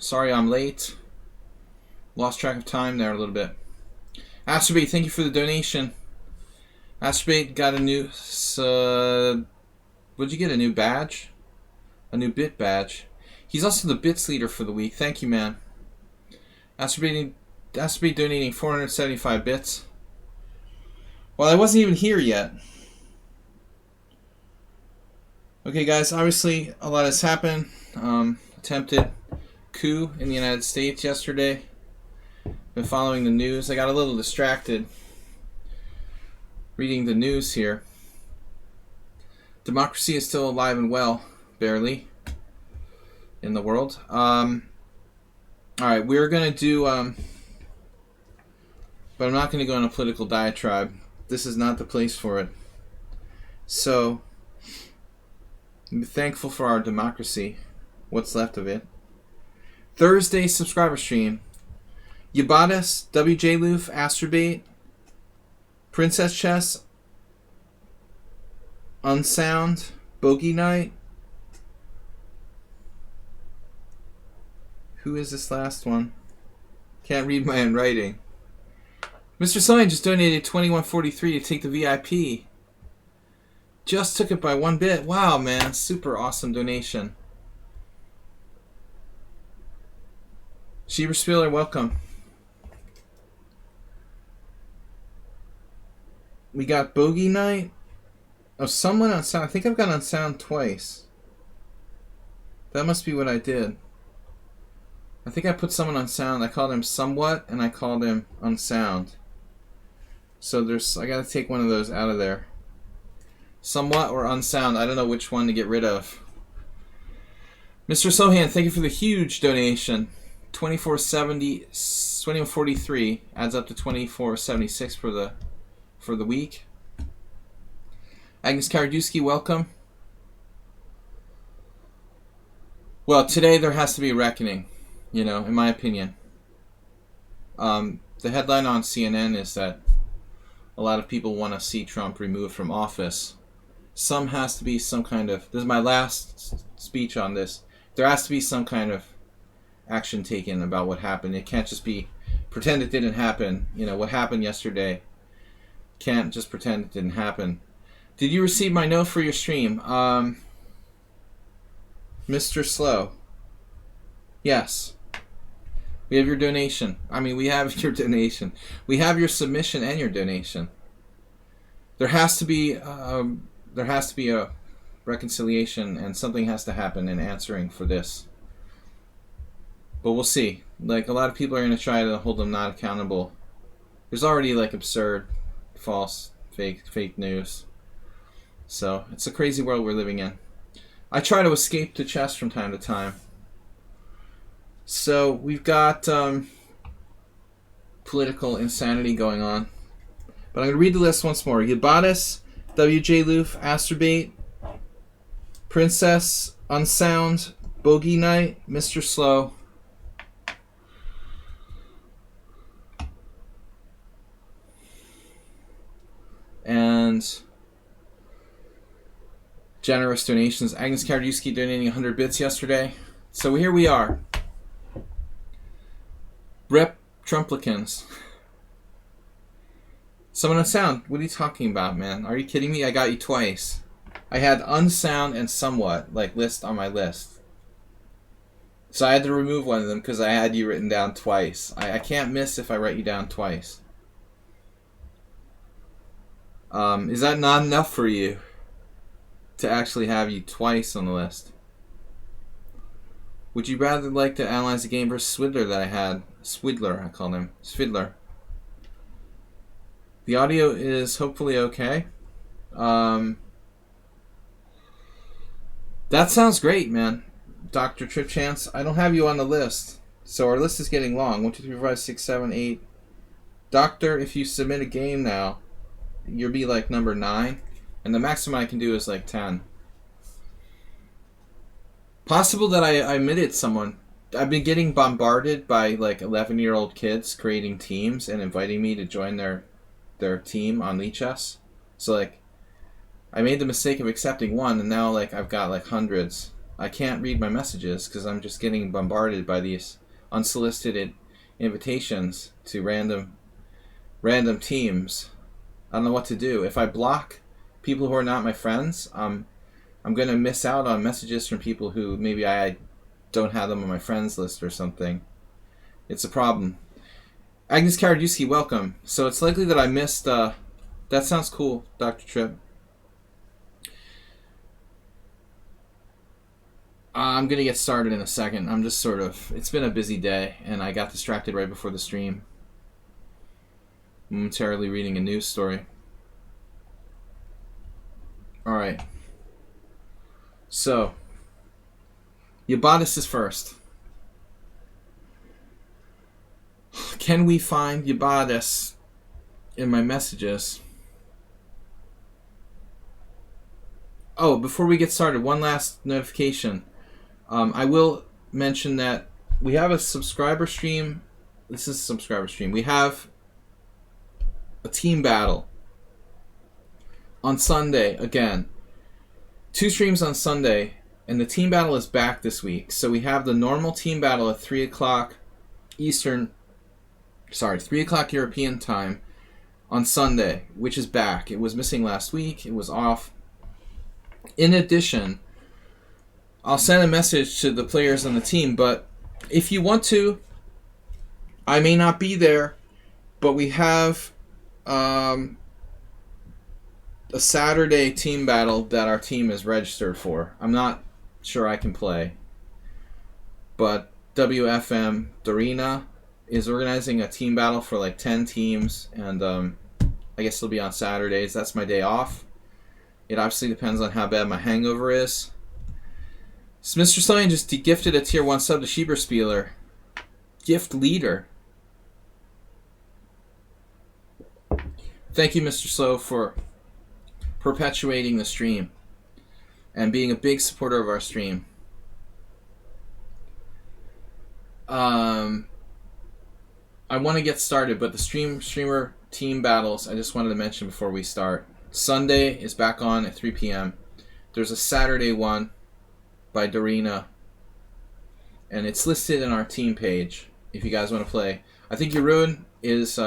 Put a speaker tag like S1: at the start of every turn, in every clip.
S1: Sorry I'm late. Lost track of time there a little bit. Astrobate, thank you for the donation. Astrobate got a new... would you get a new badge? A new bit badge. He's also the bits leader for the week. Thank you, man. Astrobate donating 475 bits. Well, I wasn't even here yet. Okay, guys, obviously a lot has happened. Attempted coup in the United States yesterday. Been following the news. I got a little distracted reading the news here. Democracy is still alive and well, barely, in the world. Alright, we're going to do... but I'm not going to go on a political diatribe. This is not the place for it. So, I'm thankful for our democracy. What's left of it. Thursday subscriber stream. Yabatis, WJ Loof, Astrobate, Princess Chess, Unsound, Bogey Knight. Who is this last one? Can't read my own writing. Mr. Sign just donated $21.43 to take the VIP. Just took it by 1 bit. Wow, man. Super awesome donation. Sheber Spiller, welcome. We got Bogey Knight. Oh, someone on sound. I think I've got on sound twice. That must be what I did. I think I put someone on sound. I called him Somewhat, and I called him Unsound. So I gotta take one of those out of there. Somewhat or Unsound. I don't know which one to get rid of. Mr. Sohan, thank you for the huge donation. 2143 adds up to 2476 for the week. Agnes Karadewski, welcome. Well, today there has to be a reckoning, in my opinion. The headline on CNN is that a lot of people want to see Trump removed from office. Has to be some kind of... This is my last speech on this. There has to be some kind of action taken about what happened. It can't just be pretend it didn't happen. What happened yesterday. Can't just pretend it didn't happen. Did you receive my note for your stream? Mr. Slow. Yes. We have your donation. We have your donation. We have your submission and your donation. There has to be a reconciliation, and something has to happen in answering for this. But we'll see. A lot of people are going to try to hold them not accountable. There's already absurd, false, fake news. So it's a crazy world we're living in. I try to escape to chess from time to time. So we've got political insanity going on. But I'm going to read the list once more. Yabatis, WJ Loof, Astrobate, Princess, Unsound, Bogey Knight, Mr. Slow, and generous donations. Agnes Karadewski donating 100 bits yesterday. So here we are. Rep Trumplicans. Someone on sound. What are you talking about, man? Are you kidding me? I got you twice. I had Unsound and Somewhat, list on my list. So I had to remove one of them because I had you written down twice. I can't miss if I write you down twice. Is that not enough for you to actually have you twice on the list? Would you rather like to analyze the game versus Swidler that I had? Swidler, I call him. Swidler. The audio is hopefully okay. That sounds great, man. Dr. Trip Chance, I don't have you on the list. So our list is getting long. 1, 2, 3, 4, 5, 6, 7, 8. Doctor, if you submit a game now, you'll be number 9. And the maximum I can do is 10. Possible that I omitted someone. I've been getting bombarded by 11-year-old kids creating teams and inviting me to join their team on lichess. So I made the mistake of accepting one, and now I've got hundreds. I can't read my messages because I'm just getting bombarded by these unsolicited invitations to random teams. I don't know what to do. If I block people who are not my friends, I'm going to miss out on messages from people who maybe I don't have them on my friends list or something. It's a problem. Agnes Karadusky, welcome. So it's likely that I missed... that sounds cool, Dr. Tripp. I'm going to get started in a second. I'm just sort of... It's been a busy day, and I got distracted right before the stream. Momentarily reading a news story. Alright. So, Yabatis is first. Can we find Yabatis in my messages? Oh, before we get started, one last notification. I will mention that we have a subscriber stream. This is a subscriber stream. We have a team battle on Sunday again. 2 streams on Sunday, and the team battle is back this week. So we have the normal team battle at 3 o'clock Eastern, 3 o'clock European time on Sunday, which is back. It was missing last week. It was off. In addition, I'll send a message to the players on the team, but if you want to, I may not be there, but we have a Saturday team battle that our team is registered for. I'm not sure I can play, but WFM Dorina is organizing a team battle for like 10 teams, and I guess it'll be on Saturdays. That's my day off. It obviously depends on how bad my hangover is. So Mr. Sloan just gifted a tier 1 sub to Schieberspieler. Gift leader. Thank you, Mr. Slow, for perpetuating the stream and being a big supporter of our stream. I want to get started, but the streamer team battles, I just wanted to mention before we start. Sunday is back on at 3 p.m. There's a Saturday one by Dorina, and it's listed in our team page if you guys want to play. I think Jeroen is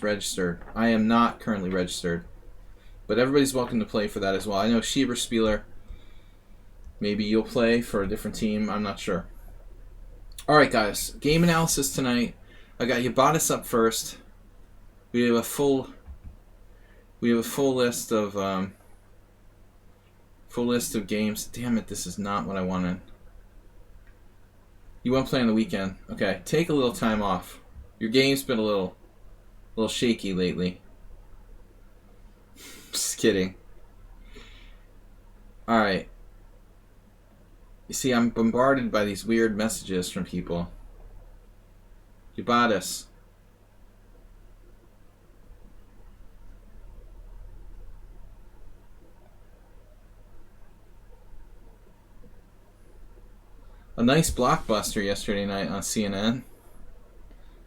S1: registered. I am not currently registered, but everybody's welcome to play for that as well. I know Schieberspieler, maybe you'll play for a different team. I'm not sure. All right, guys. Game analysis tonight. I got Yabatis up first. We have a full list of games. Damn it! This is not what I wanted. You want to play on the weekend? Okay. Take a little time off. Your game's been a little shaky lately. Just kidding. All right. You see, I'm bombarded by these weird messages from people. Yabatis. A nice blockbuster yesterday night on CNN.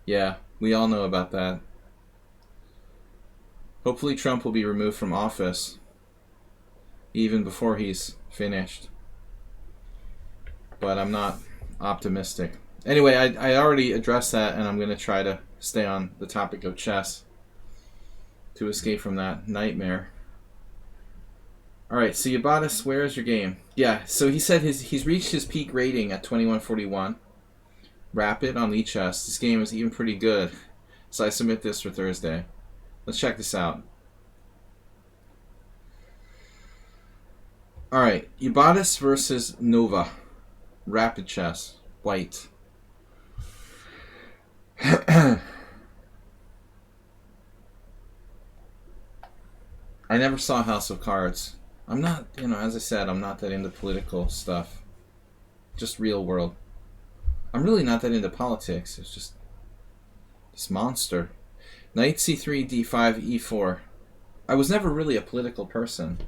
S1: Yeah, we all know about that. Hopefully Trump will be removed from office even before he's finished. But I'm not optimistic. Anyway, I already addressed that, and I'm going to try to stay on the topic of chess to escape from that nightmare. Alright, so Yabatis, where is your game? Yeah, so he said he's reached his peak rating at 2141. Rapid on lichess. This game is even pretty good. So I submit this for Thursday. Let's check this out. Alright, Yabatis versus Nova. Rapid chess. White. I never saw House of Cards. I'm not, as I said, I'm not that into political stuff. Just real world. I'm really not that into politics. It's just this monster. Knight c3, d5, e4. I was never really a political person,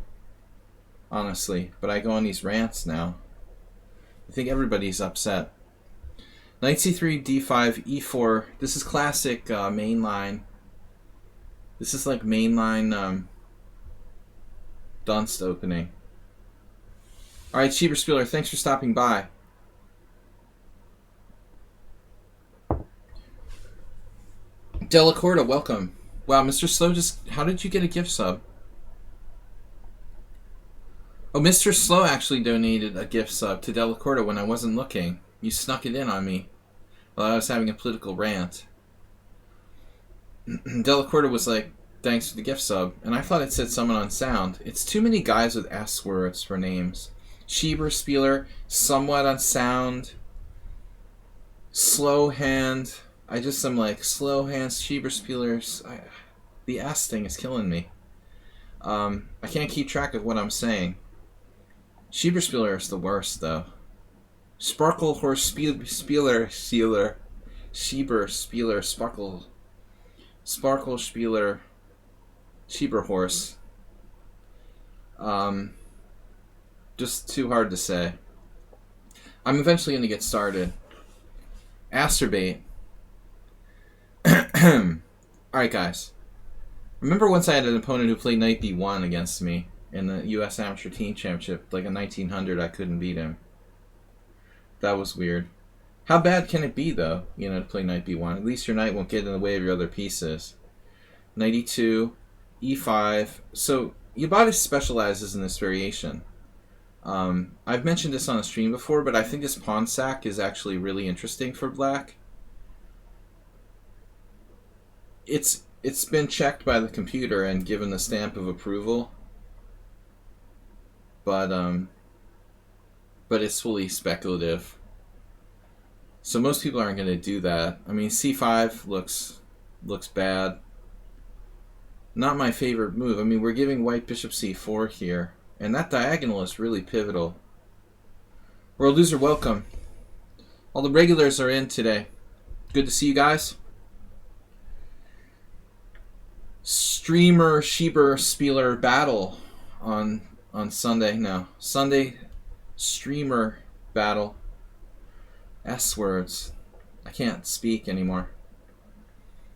S1: honestly, but I go on these rants now. I think everybody's upset. Knight c3, d5, e4. This is classic mainline. This is like mainline Dunst opening. All right, Schieberspieler, thanks for stopping by. Delacorta, welcome. Wow, Mr. Slow, how did you get a gift sub? Oh, Mr. Slow actually donated a gift sub to Delacorta when I wasn't looking. You snuck it in on me while I was having a political rant. Delacorta was like, thanks for the gift sub. And I thought it said someone on sound. It's too many guys with S words for names. Schieberspieler, somewhat on sound. Slow hand. I just am like, slow hands, Schieberspielers. The S thing is killing me. I can't keep track of what I'm saying. Schieberspieler is the worst, though. Sparkle horse Spieler. Schieber Spieler Sparkle Spieler Schieber horse. Just too hard to say. I'm eventually going to get started. Asterbait. Alright, guys. Remember once I had an opponent who played knight b1 against me in the U.S. Amateur Team Championship, like a 1900, I couldn't beat him. That was weird. How bad can it be, though, to play knight b1? At least your knight won't get in the way of your other pieces. Knight e2, e5. So, Yabata specializes in this variation. I've mentioned this on a stream before, but I think this pawn sack is actually really interesting for black. It's been checked by the computer and given the stamp of approval, but it's fully speculative. So most people aren't going to do that. I mean, c5 looks bad. Not my favorite move. I mean, we're giving white bishop c4 here, and that diagonal is really pivotal. World Loser, welcome. All the regulars are in today. Good to see you guys. Streamer Schieberspieler battle on Sunday. No, Sunday streamer battle. S words. I can't speak anymore.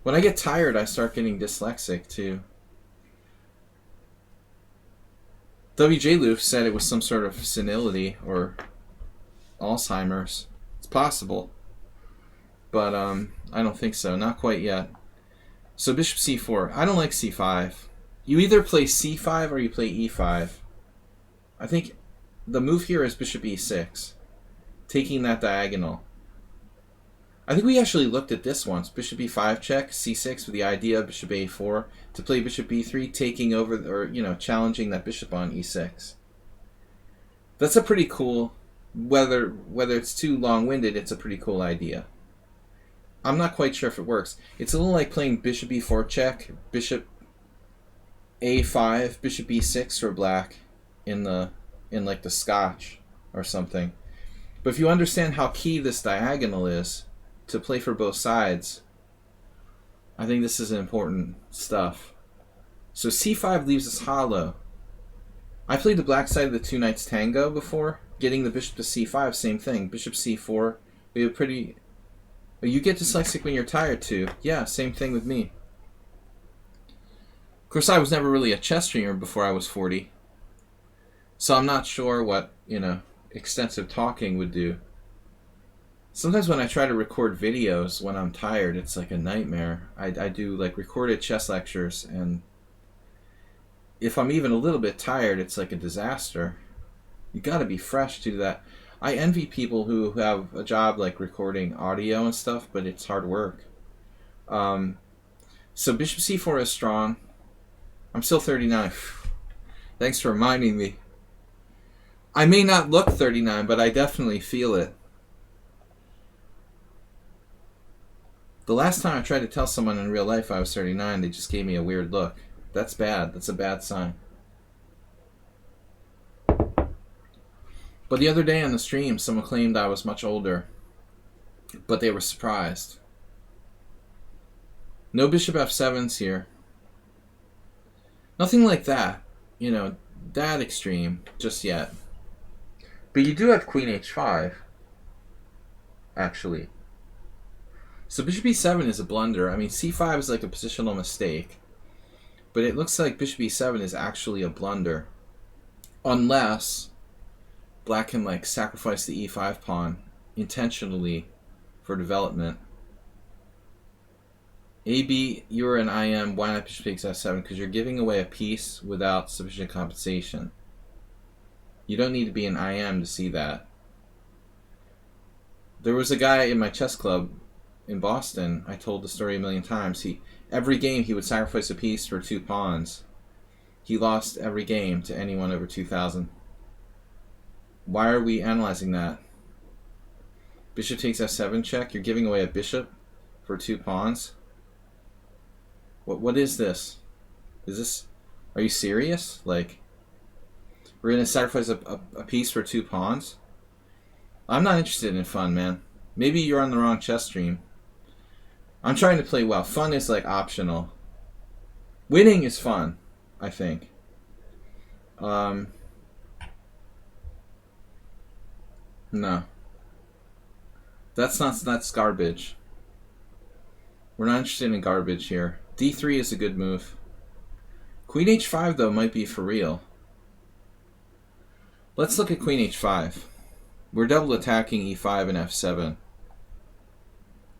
S1: When I get tired, I start getting dyslexic too. WJ Loof said it was some sort of senility or Alzheimer's. It's possible, but I don't think so. Not quite yet. So bishop c4. I don't like c5. You either play c5 or you play e5. I think the move here is bishop e6, taking that diagonal. I think we actually looked at this once. Bishop e5 check, c6 with the idea of bishop a4 to play bishop b3, taking over, or challenging that bishop on e6. That's a pretty cool, whether it's too long-winded, it's a pretty cool idea. I'm not quite sure if it works. It's a little like playing bishop e4 check, bishop a5, bishop e6 for black in like the Scotch or something. But if you understand how key this diagonal is to play for both sides, I think this is important stuff. So c5 leaves us hollow. I played the black side of the two knights tango before, getting the bishop to c5, same thing. Bishop c4, we have pretty... You get dyslexic when you're tired too. Yeah, same thing with me. Of course, I was never really a chess streamer before I was 40. So I'm not sure what, extensive talking would do. Sometimes when I try to record videos when I'm tired, it's like a nightmare. I do like recorded chess lectures, and if I'm even a little bit tired, it's like a disaster. You gotta be fresh to do that. I envy people who have a job like recording audio and stuff, but it's hard work. So bishop c4 is strong. I'm still 39. Thanks for reminding me. I may not look 39, but I definitely feel it. The last time I tried to tell someone in real life I was 39, they just gave me a weird look. That's bad. That's a bad sign. But the other day on the stream, someone claimed I was much older, but they were surprised. No bishop f7s here. Nothing like that, that extreme just yet. But you do have queen h5, actually. So bishop e7 is a blunder. I mean, c5 is like a positional mistake, but it looks like bishop e7 is actually a blunder, unless black can like sacrifice the e5 pawn intentionally for development. AB, you're an IM. Why not bishop takes f7? Because you're giving away a piece without sufficient compensation. You don't need to be an IM to see that. There was a guy in my chess club in Boston. I told the story a million times. Every game he would sacrifice a piece for 2 pawns. He lost every game to anyone over 2,000. Why are we analyzing that? Bishop takes f7 check. You're giving away a bishop for 2 pawns. What is this? Is this? Are you serious? Like, we're gonna sacrifice a piece for 2 pawns? I'm not interested in fun, man. Maybe you're on the wrong chess stream. I'm trying to play well. Fun is like optional. Winning is fun, I think. No. That's garbage. We're not interested in garbage here. D3 is a good move. Queen h5 though might be for real. Let's look at Queen h5. We're double attacking e5 and f7.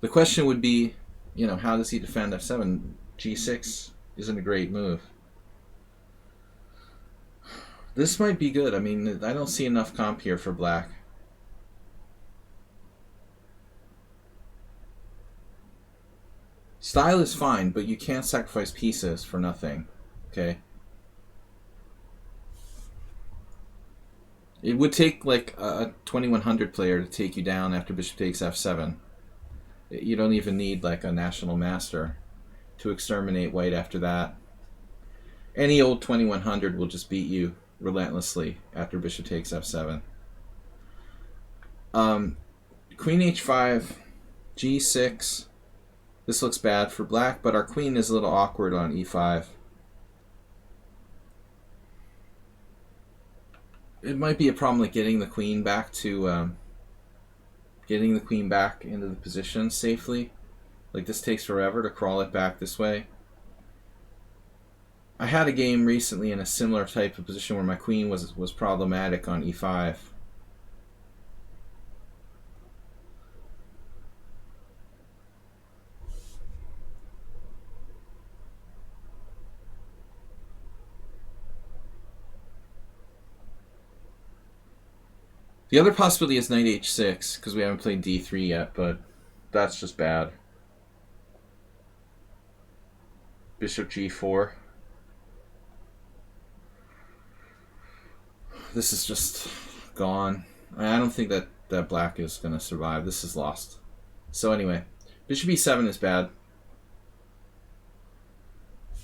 S1: The question would be, you know, how does he defend f7? g6 isn't a great move. This might be good. I mean, I don't see enough comp here for black. Style is fine, but you can't sacrifice pieces for nothing. Okay? It would take like a 2100 player to take you down after bishop takes f7. You don't even need like a national master to exterminate white after that. Any old 2100 will just beat you relentlessly after bishop takes f7. Queen h5, g6. This looks bad for black, but our queen is a little awkward on e5. It might be a problem like getting the queen back to into the position safely. Like, this takes forever to crawl it back this way. I had a game recently in a similar type of position where my queen was problematic on e5. The other possibility is knight h6, because we haven't played d3 yet, but that's just bad. Bishop g4. This is just gone. I don't think that black is going to survive. This is lost. So anyway, bishop e7 is bad.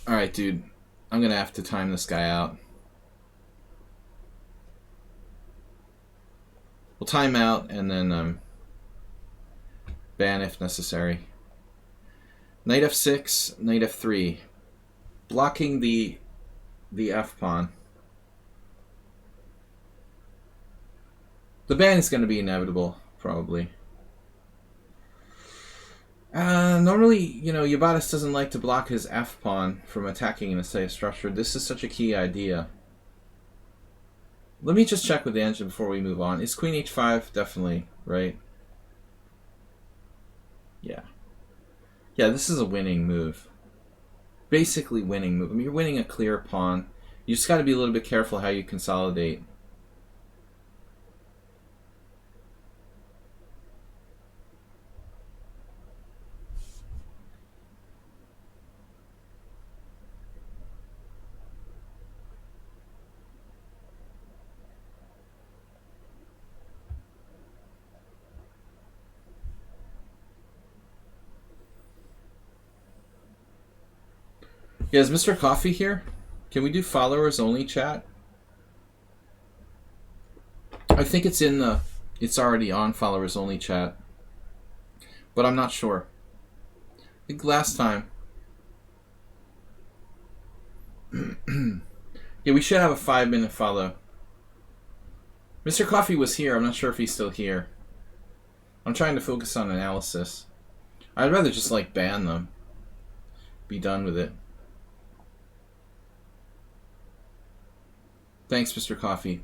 S1: Alright, dude. I'm going to have to time this guy out. We'll time out and then ban if necessary. Knight f6, knight f3. Blocking the f pawn. The ban is going to be inevitable, probably. Normally, you know, Yabatis doesn't like to block his f pawn from attacking in a safe structure. This is such a key idea. Let me just check with the engine before we move on. Is queen h5? Definitely, right? Yeah. Yeah, this is a winning move. Basically winning move. I mean, you're winning a clear pawn. You just got to be a little bit careful how you consolidate. Yeah, is Mr. Coffee here? Can we do followers only chat? I think it's in the... It's already on followers only chat. But I'm not sure. I think last time... Yeah, we should have a 5-minute follow. Mr. Coffee was here. I'm not sure if he's still here. I'm trying to focus on analysis. I'd rather just, like, ban them. Be done with it. Thanks, Mr. Coffee.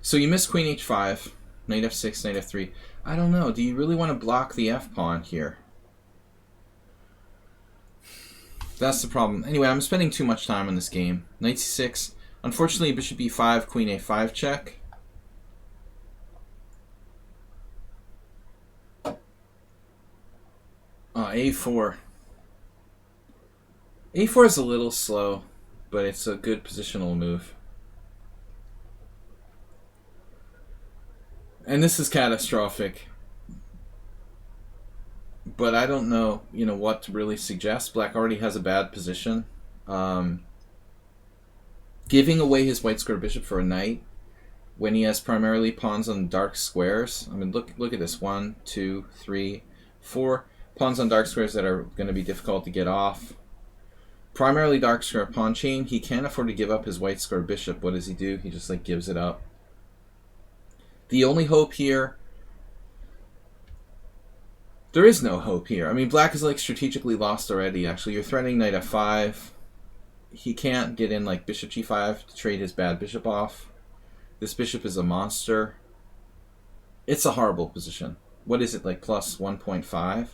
S1: So you miss queen h5, knight f6, knight f3. I don't know. Do you really want to block the f pawn here? That's the problem. Anyway, I'm spending too much time on this game. Knight c6. Unfortunately, bishop e5, queen a5 check. A4. A4 is a little slow, but it's a good positional move. And this is catastrophic. But I don't know, what to really suggest. Black already has a bad position. Giving away his white square bishop for a knight when he has primarily pawns on dark squares. I mean, look at this. 1, 2, 3, 4 pawns on dark squares that are going to be difficult to get off. Primarily dark square pawn chain. He can't afford to give up his white square bishop. What does he do? He just gives it up. The only hope here... There is no hope here. I mean, black is strategically lost already, actually. You're threatening knight f5. He can't get in bishop g5 to trade his bad bishop off. This bishop is a monster. It's a horrible position. What is it, plus 1.5?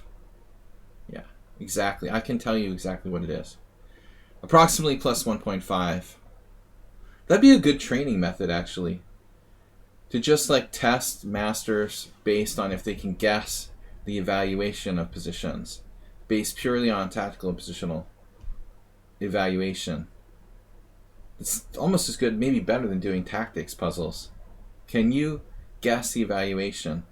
S1: Yeah, exactly. I can tell you exactly what it is. Approximately plus 1.5. That'd be a good training method, actually. To just test masters based on if they can guess the evaluation of positions, based purely on tactical and positional evaluation. It's almost as good, maybe better than doing tactics puzzles. Can you guess the evaluation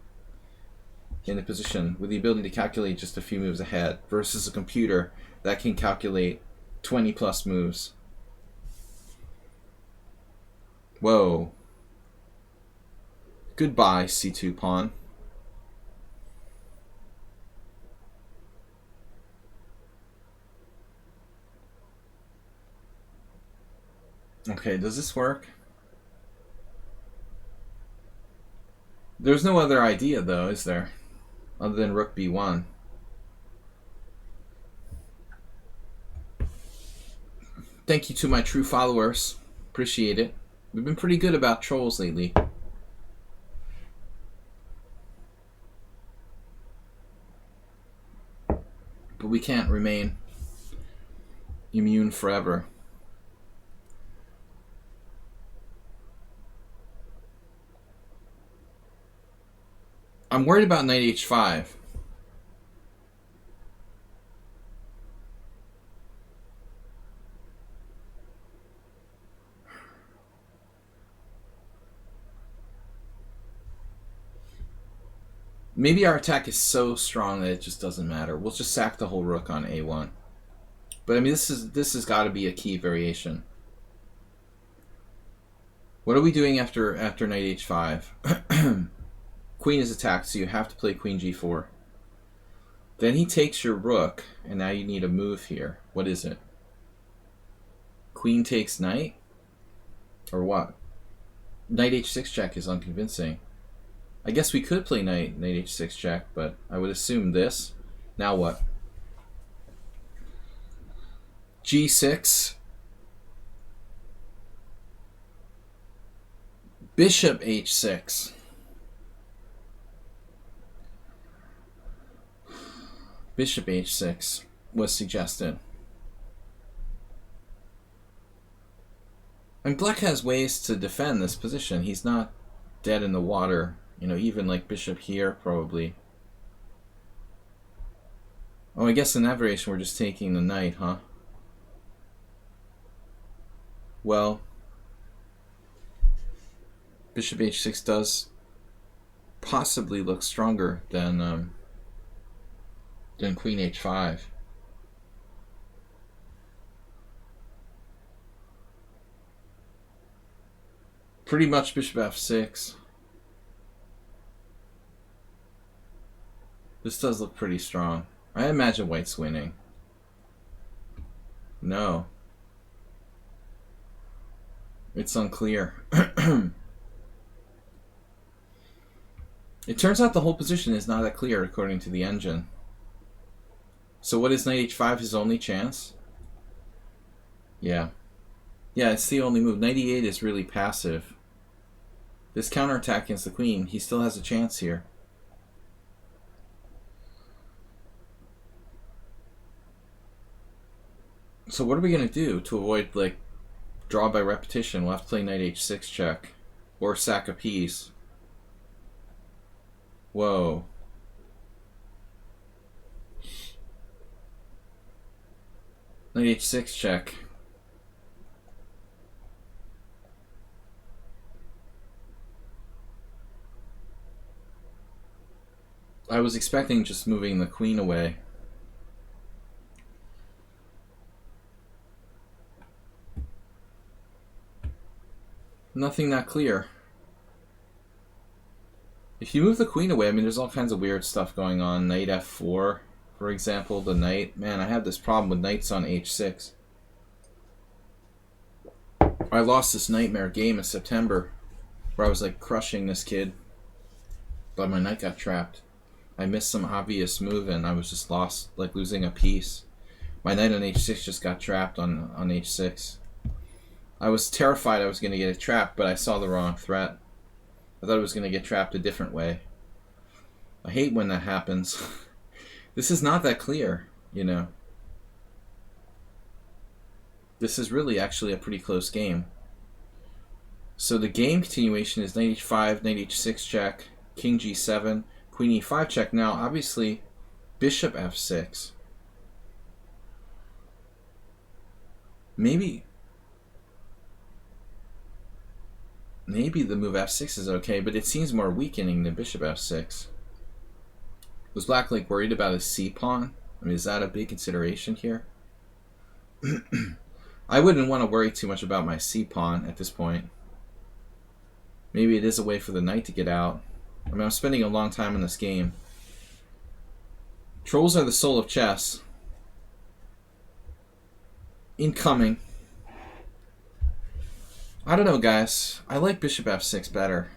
S1: in a position with the ability to calculate just a few moves ahead versus a computer that can calculate 20 plus moves? Whoa. Goodbye, c2 pawn. Okay, does this work? There's no other idea, though, is there? Other than rook b1. Thank you to my true followers. Appreciate it. We've been pretty good about trolls lately. But we can't remain immune forever. I'm worried about knight h5. Maybe our attack is so strong that it just doesn't matter. We'll just sack the whole rook on a1. But I mean, this has got to be a key variation. What are we doing after knight h5? Queen is attacked, so you have to play queen g4. Then he takes your rook, and now you need a move here. What is it? Queen takes knight? Or what? Knight h6 check is unconvincing. I guess we could play knight h6 check, but I would assume this. Now what? g6. Bishop h6. Bishop h6 was suggested. And black has ways to defend this position. He's not dead in the water. Even bishop here, probably. Oh, I guess in that variation we're just taking the knight, huh? Well, bishop h6 does possibly look stronger than queen h5. Pretty much bishop f6. This does look pretty strong. I imagine white's winning. No. It's unclear. It turns out the whole position is not that clear according to the engine. So what is knight h5 his only chance? Yeah. Yeah, it's the only move. Knight e8 is really passive. This counterattack against the queen, he still has a chance here. So what are we going to do to avoid, like, draw by repetition? We'll have to play knight h6 check. Or sack a piece. Whoa. Knight h6 check. I was expecting just moving the queen away. Nothing that clear. If you move the queen away, I mean, there's all kinds of weird stuff going on. Knight f4, for example, the knight. Man, I have this problem with knights on h6. I lost this nightmare game in September where I was like crushing this kid, but my knight got trapped. I missed some obvious move and I was just lost, like losing a piece. My knight on h6 just got trapped on h6. I was terrified I was going to get it trapped, but I saw the wrong threat. I thought it was going to get trapped a different way. I hate when that happens. This is not that clear, you know. This is really actually a pretty close game. So the game continuation is knight h5, knight h6 check, king g7, queen e5 check. Now, obviously, bishop f6. Maybe the move f6 is okay, but it seems more weakening than bishop f6. Was Black like worried about his c-pawn? I mean, is that a big consideration here? I wouldn't want to worry too much about my c-pawn at this point. Maybe it is a way for the knight to get out. I mean, I'm spending a long time in this game. Trolls are the soul of chess. Incoming. I don't know, guys. I like bishop f6 better.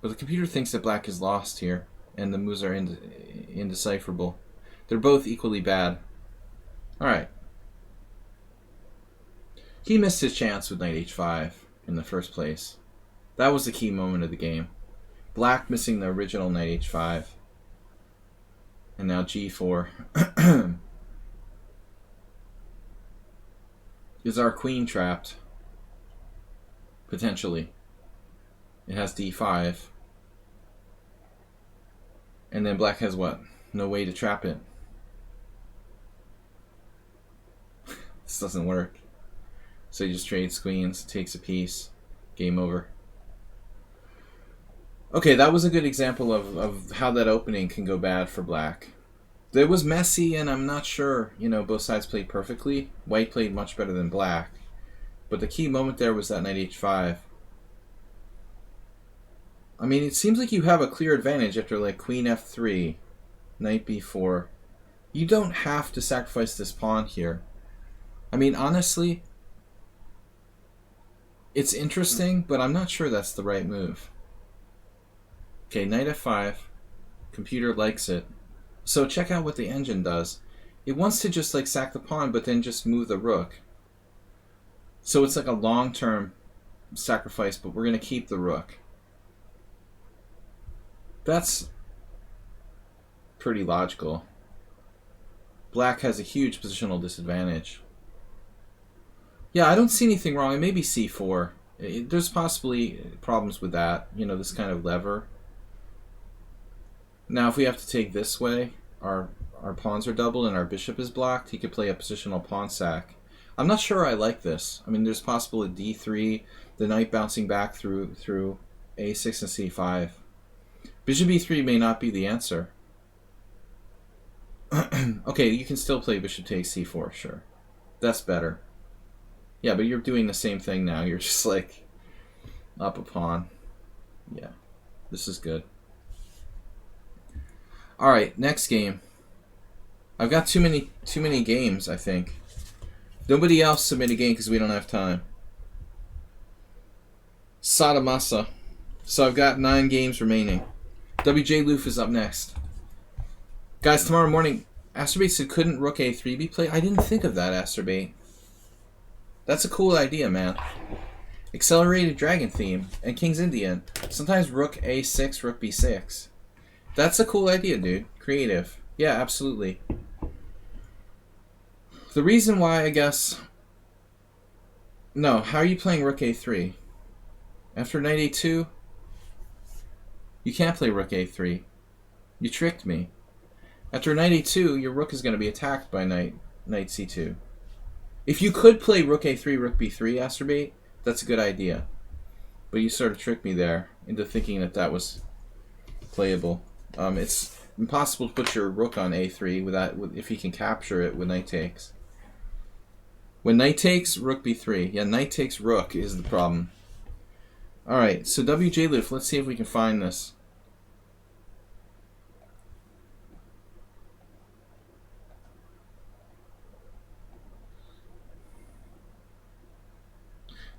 S1: But the computer thinks that Black is lost here, and the moves are indecipherable. They're both equally bad. Alright. He missed his chance with knight h5 in the first place. That was the key moment of the game. Black missing the original knight h5. And now g4. Is our queen trapped? Potentially. It has d5. And then Black has what? No way to trap it. This doesn't work. So he just trades queens, takes a piece. Game over. Okay, that was a good example of how that opening can go bad for Black. It was messy, and I'm not sure, you know, both sides played perfectly. White played much better than Black. But the key moment there was that knight h5. I mean, it seems like you have a clear advantage after, like, queen f3, knight b4. You don't have to sacrifice this pawn here. I mean, honestly, it's interesting, but I'm not sure that's the right move. Okay, knight f5. Computer likes it. So check out what the engine does. It wants to just like sack the pawn, but then just move the rook. So it's like a long-term sacrifice, but we're going to keep the rook. That's pretty logical. Black has a huge positional disadvantage. Yeah, I don't see anything wrong. It may be c4. There's possibly problems with that. You know, this kind of lever. Now, if we have to take this way, our pawns are doubled and our bishop is blocked, he could play a positional pawn sack. I'm not sure I like this. I mean, there's possible a d3, the knight bouncing back through a6 and c5. Bishop e3 may not be the answer. Okay, you can still play bishop takes c4, sure. That's better. Yeah, but you're doing the same thing now. You're just like up a pawn. Yeah, this is good. All right, next game. I've got too many games, I think. Nobody else submit a game because we don't have time. Sadamasa. So I've got 9 games remaining. WJ Loof is up next. Guys, tomorrow morning, Asterbait said couldn't rook a3 be played? I didn't think of that, Asterbait. That's a cool idea, man. Accelerated Dragon theme and King's Indian. Sometimes Rook A6, Rook B6. That's a cool idea, dude. Creative. Yeah, absolutely. The reason why, I guess... No, how are you playing Rook A3? After Knight A2? You can't play Rook A3. You tricked me. After Knight A2, your Rook is going to be attacked by Knight C2. If you could play Rook A3, Rook B3, Asterbait, that's a good idea. But you sort of tricked me there into thinking that that was playable. It's impossible to put your Rook on A3 if you can capture it with Knight takes. When Knight takes, Rook B3. Yeah, Knight takes Rook is the problem. Alright, so WJ Loof, let's see if we can find this.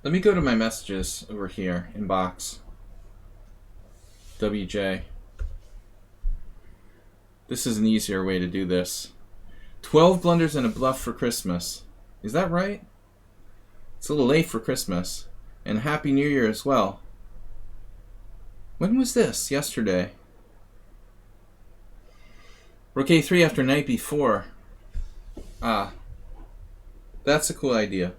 S1: Let me go to my messages over here, inbox. WJ. This is an easier way to do this. 12 blunders and a bluff for Christmas. Is that right? It's a little late for Christmas. And Happy New Year as well. When was this? Yesterday. Rook A3 after Knight B4. Ah. That's a cool idea.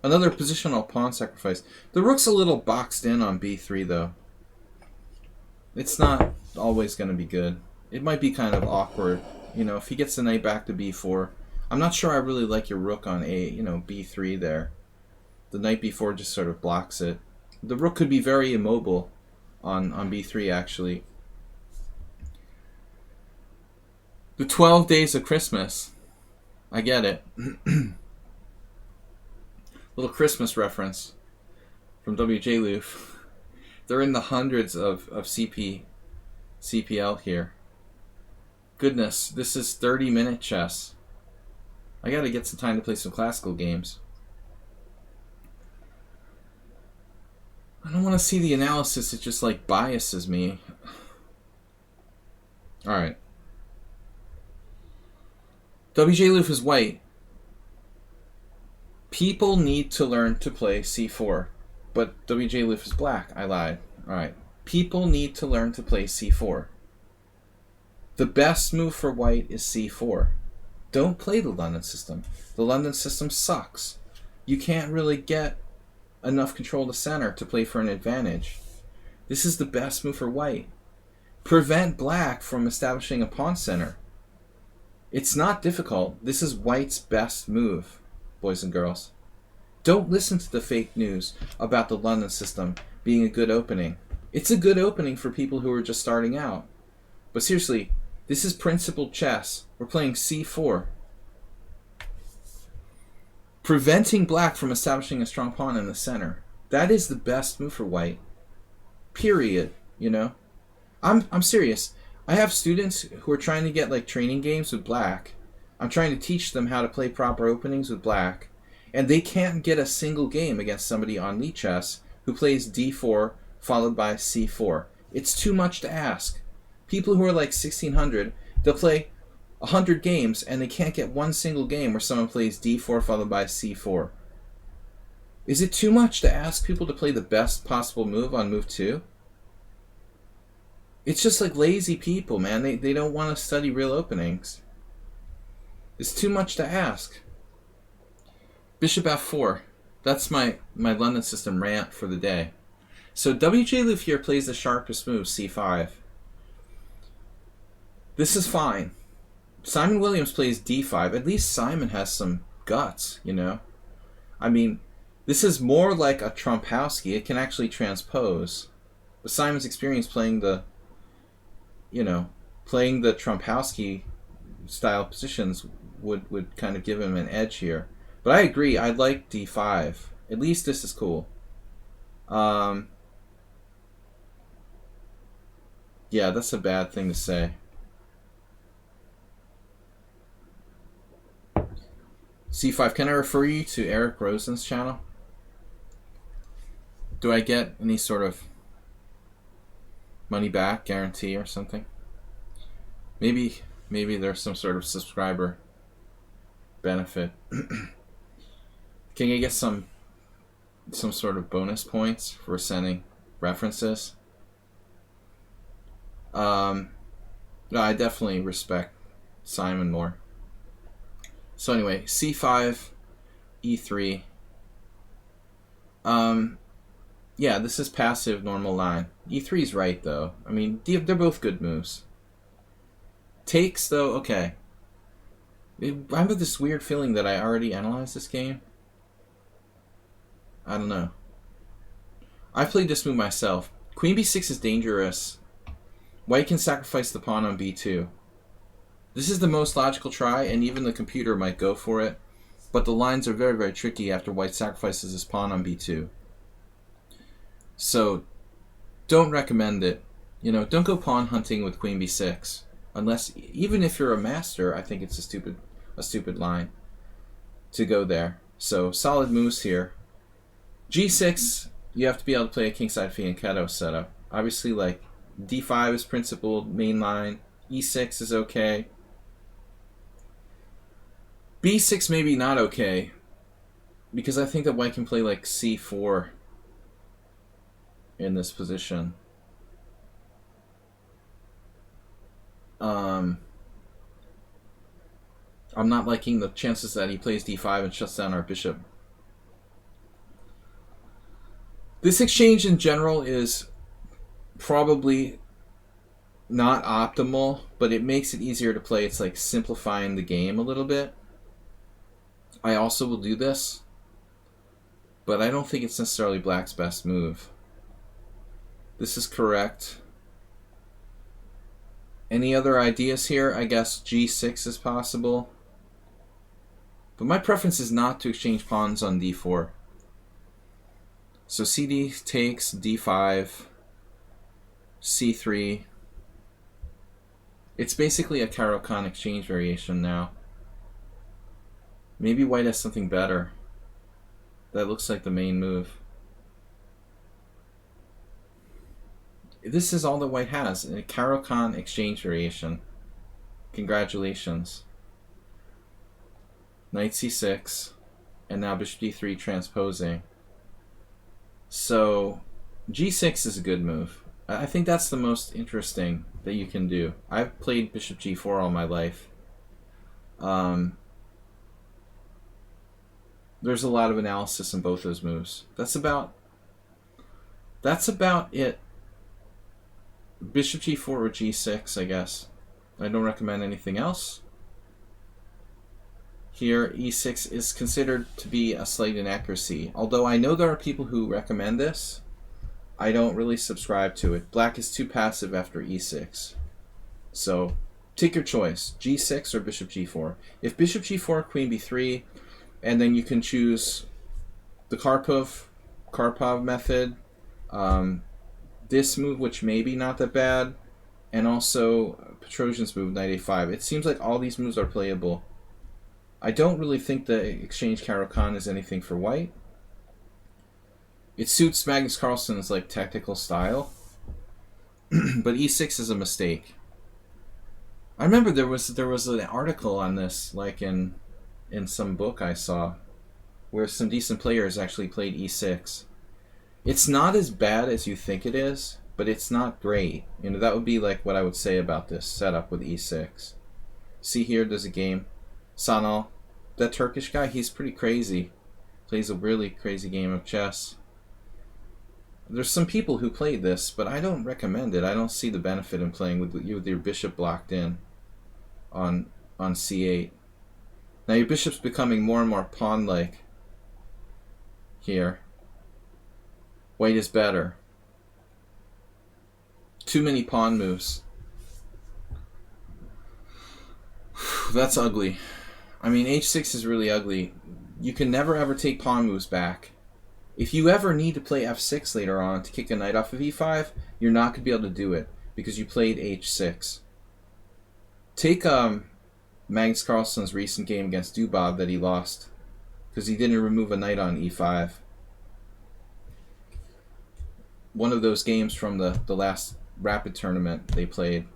S1: Another positional pawn sacrifice. The Rook's a little boxed in on B3 though. It's not always going to be good. It might be kind of awkward. You know, if he gets the Knight back to B4. I'm not sure I really like your Rook on B3 there. The Knight B4 just sort of blocks it. The Rook could be very immobile on B3 actually. The 12 days of Christmas. I get it. Little Christmas reference from WJ Loof. They're in the hundreds of CPL here. Goodness, this is 30-minute chess. I gotta get some time to play some classical games. I don't want to see the analysis, it just like biases me. Alright. WJ Loof is white. People need to learn to play C4. But WJ Loof is black. I lied. Alright. People need to learn to play C4. The best move for white is C4. Don't play the London system. The London system sucks. You can't really get enough control to center to play for an advantage. This is the best move for white. Prevent black from establishing a pawn center. It's not difficult. This is white's best move, boys and girls. Don't listen to the fake news about the London system being a good opening. It's a good opening for people who are just starting out. But seriously, this is principled chess. We're playing C4. Preventing black from establishing a strong pawn in the center. That is the best move for white. Period. You know? I'm serious. I have students who are trying to get like training games with black. I'm trying to teach them how to play proper openings with black. And they can't get a single game against somebody on lichess who plays D4 followed by C4. It's too much to ask. People who are like 1600, they'll play 100 games and they can't get one single game where someone plays D4 followed by C4. Is it too much to ask people to play the best possible move on move 2? It's just like lazy people, man. They don't want to study real openings. It's too much to ask. Bishop F4. That's my London system rant for the day. So WJ Loof here plays the sharpest move, C5. This is fine. Simon Williams plays D5. At least Simon has some guts, you know? I mean, this is more like a Trumpowski. It can actually transpose. But Simon's experience playing the, playing the Trumpowski style positions would kind of give him an edge here. But I agree, I like D5. At least this is cool. Yeah, that's a bad thing to say. C5, can I refer you to Eric Rosen's channel? Do I get any sort of money back guarantee or something? Maybe there's some sort of subscriber benefit. Can I get some some sort of bonus points for sending references. No, I definitely respect Simon more. So anyway, c5, e3. Yeah, this is passive normal line. e3 is right, though. I mean, they're both good moves. Takes, though, okay. I have this weird feeling that I already analyzed this game. I don't know. I played this move myself. Queen b6 is dangerous. White can sacrifice the pawn on b2. This is the most logical try, and even the computer might go for it. But the lines are very, very tricky after white sacrifices his pawn on b2. So, don't recommend it. You know, don't go pawn hunting with queen b6. Unless, even if you're a master, I think it's a stupid line to go there. So, solid moves here. g6, you have to be able to play a kingside fianchetto setup. Obviously, like, d5 is principled, main line. e6 is okay. b6 maybe not okay, because I think that white can play like c4 in this position. I'm not liking the chances that he plays d5 and shuts down our bishop. This exchange in general is probably not optimal, but it makes it easier to play. It's like simplifying the game a little bit. I also will do this, but I don't think it's necessarily black's best move. This is correct. Any other ideas here? I guess g6 is possible. But my preference is not to exchange pawns on d4. So cd takes, d5, c3. It's basically a Caro-Kann exchange variation now. Maybe white has something better. That looks like the main move. This is all that white has, a Caro-Kann exchange variation. Congratulations. Knight c6, and now bishop d3 transposing. So, g6 is a good move. I think that's the most interesting that you can do. I've played bishop g4 all my life. There's a lot of analysis in both those moves. That's about it. Bishop g4 or g6, I guess. I don't recommend anything else. Here, e6 is considered to be a slight inaccuracy. Although I know there are people who recommend this, I don't really subscribe to it. Black is too passive after e6. So, take your choice, g6 or bishop g4. If bishop g4, queen b3, and then you can choose the Karpov method, this move, which may be not that bad, and also Petrosian's move, knight a5. It seems like all these moves are playable. I don't really think the exchange Caro-Kann is anything for white. It suits Magnus Carlsen's like tactical style, but e6 is a mistake. I remember there was an article on this, like in some book I saw, where some decent players actually played e6. It's not as bad as you think it is, but it's not great. You know, that would be like what I would say about this setup with e6. See here, there's a game. Sanal, that Turkish guy, he's pretty crazy. Plays a really crazy game of chess. There's some people who played this, but I don't recommend it. I don't see the benefit in playing with your bishop blocked in on c8. Now your bishop's becoming more and more pawn-like here. White is better. Too many pawn moves. That's ugly. I mean, h6 is really ugly. You can never ever take pawn moves back. If you ever need to play f6 later on to kick a knight off of e5, you're not going to be able to do it because you played h6. Take Magnus Carlsen's recent game against Dubov that he lost because he didn't remove a knight on e5. One of those games from the last rapid tournament they played,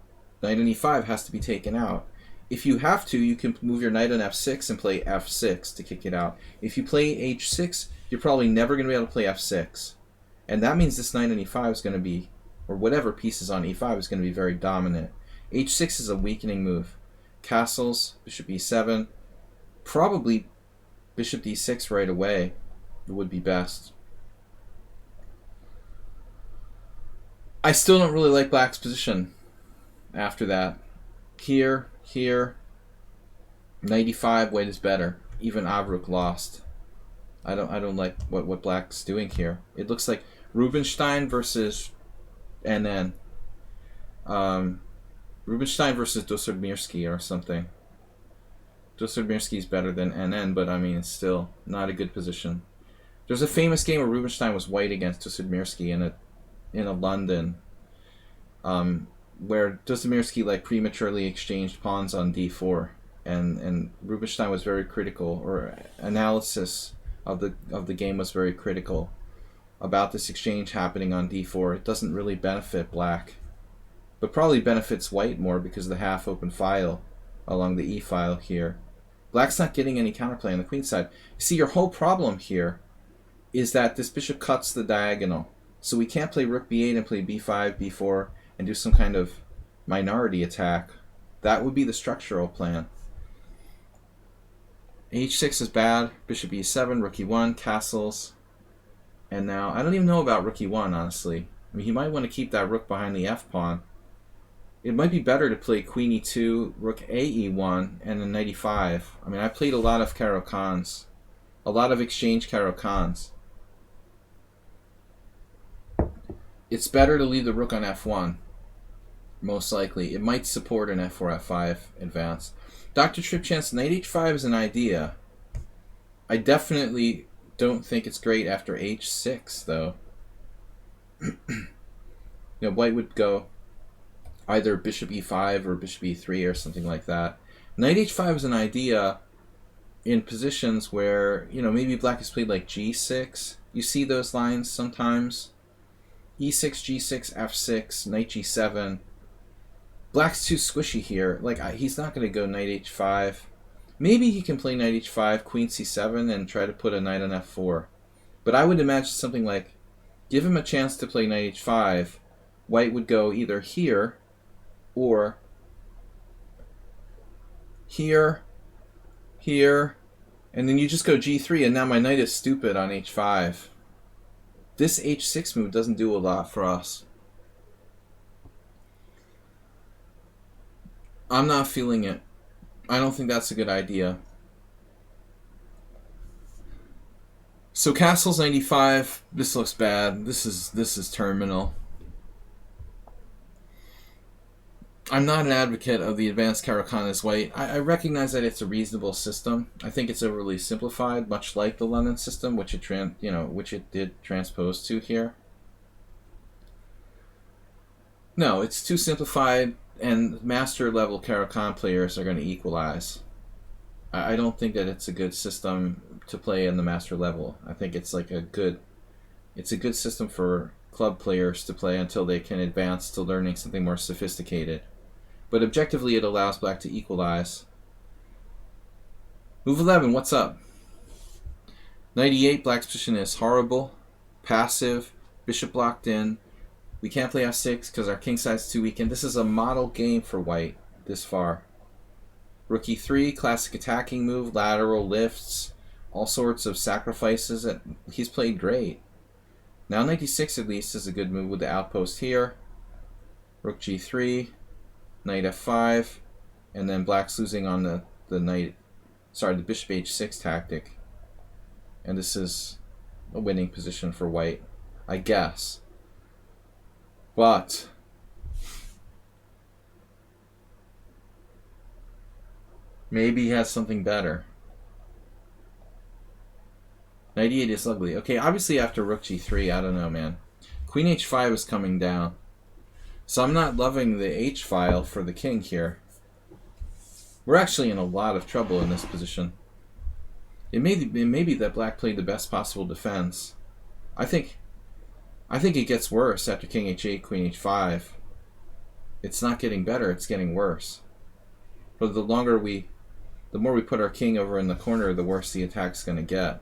S1: knight on e5 has to be taken out. If you have to, you can move your knight on f6 and play f6 to kick it out. If you play h6, you're probably never going to be able to play f6. And that means this knight on e5 is going to be, or whatever piece is on e5 is going to be very dominant. h6 is a weakening move. Castles, bishop e7, probably bishop d6 right away would be best. I still don't really like black's position after that. Here, knight e5, white is better. Even Avruk lost. I don't like what black's doing here. It looks like Rubinstein versus NN. Rubinstein versus Dosudmirsky or something. Dosudmirsky is better than NN, but I mean it's still not a good position. There's a famous game where Rubinstein was white against Dosudmirsky in a London, where Dosudmirsky like prematurely exchanged pawns on d4, and Rubinstein was very critical, or analysis of the game was very critical about this exchange happening on d4. It doesn't really benefit black, but probably benefits white more because of the half open file along the e file here. Black's not getting any counterplay on the queen side. See, your whole problem here is that this bishop cuts the diagonal. So we can't play rook b8 and play b5, b4, and do some kind of minority attack. That would be the structural plan. h6 is bad, bishop e7, rook e1, castles. And now, I don't even know about rook e1, honestly. I mean, he might want to keep that rook behind the f-pawn. It might be better to play queen e2, rook a e1, and then knight e5. I mean, I played a lot of Caro-Kanns. A lot of exchange Caro-Kanns. It's better to leave the rook on f1, most likely. It might support an f4, f5 advance. Dr. Tripchan's knight h5 is an idea. I definitely don't think it's great after h6, though. White would go either bishop e5 or bishop e3 or something like that. Knight h5 is an idea in positions where, maybe black has played like g6. You see those lines sometimes. e6, g6, f6, knight g7. Black's too squishy here. Like, he's not going to go knight h5. Maybe he can play knight h5, queen c7, and try to put a knight on f4. But I would imagine something like, give him a chance to play knight h5. White would go either here or here, and then you just go g3, and now my knight is stupid on h5. This h6 move doesn't do a lot for us. I'm not feeling it. I don't think that's a good idea. So castles 95. This looks bad. This is terminal. I'm not an advocate of the advanced Caro-Kann as white. I recognize that it's a reasonable system. I think it's overly simplified, much like the London system, which it did transpose to here. No, it's too simplified, and master level Caro-Kann players are going to equalize. I don't think that it's a good system to play in the master level. I think it's like a good system for club players to play until they can advance to learning something more sophisticated. But objectively, it allows black to equalize. Move 11, what's up? 98, black's position is horrible, passive, bishop blocked in. We can't play f6 because our king side's too weakened. This is a model game for white this far. Rook e3, classic attacking move, lateral lifts, all sorts of sacrifices. He's played great. Now knight d6 at least is a good move with the outpost here. Rook g3, knight f5, and then black's losing on the bishop h6 tactic. And this is a winning position for white, I guess. But maybe he has something better. Knight e8 is ugly. Okay, obviously after rook g3, I don't know, man. Queen h5 is coming down. So I'm not loving the h file for the king here. We're actually in a lot of trouble in this position. It may be that black played the best possible defense. I think it gets worse after king h8, queen h5. It's not getting better, it's getting worse. But the more we put our king over in the corner, the worse the attack's going to get.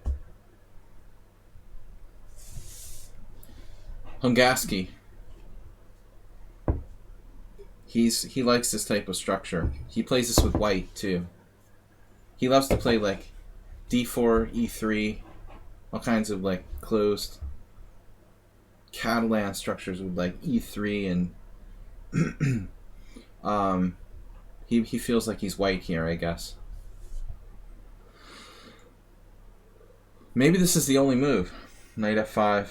S1: Hungaski. He likes this type of structure. He plays this with white too. He loves to play like d4, e3, all kinds of like closed Catalan structures with like e3 and he feels like he's white here, I guess. Maybe this is the only move. Knight f5,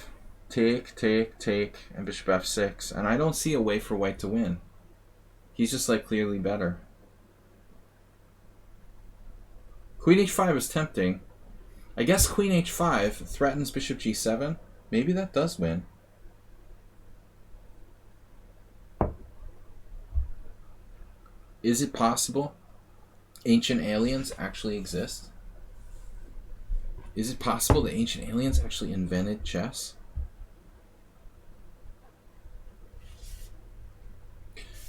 S1: take, take, take, and bishop f6, and I don't see a way for white to win. He's just like clearly better. Queen h5 is tempting. I guess queen h5 threatens bishop g7. Maybe that does win. Is it possible ancient aliens actually exist? Is it possible that ancient aliens actually invented chess?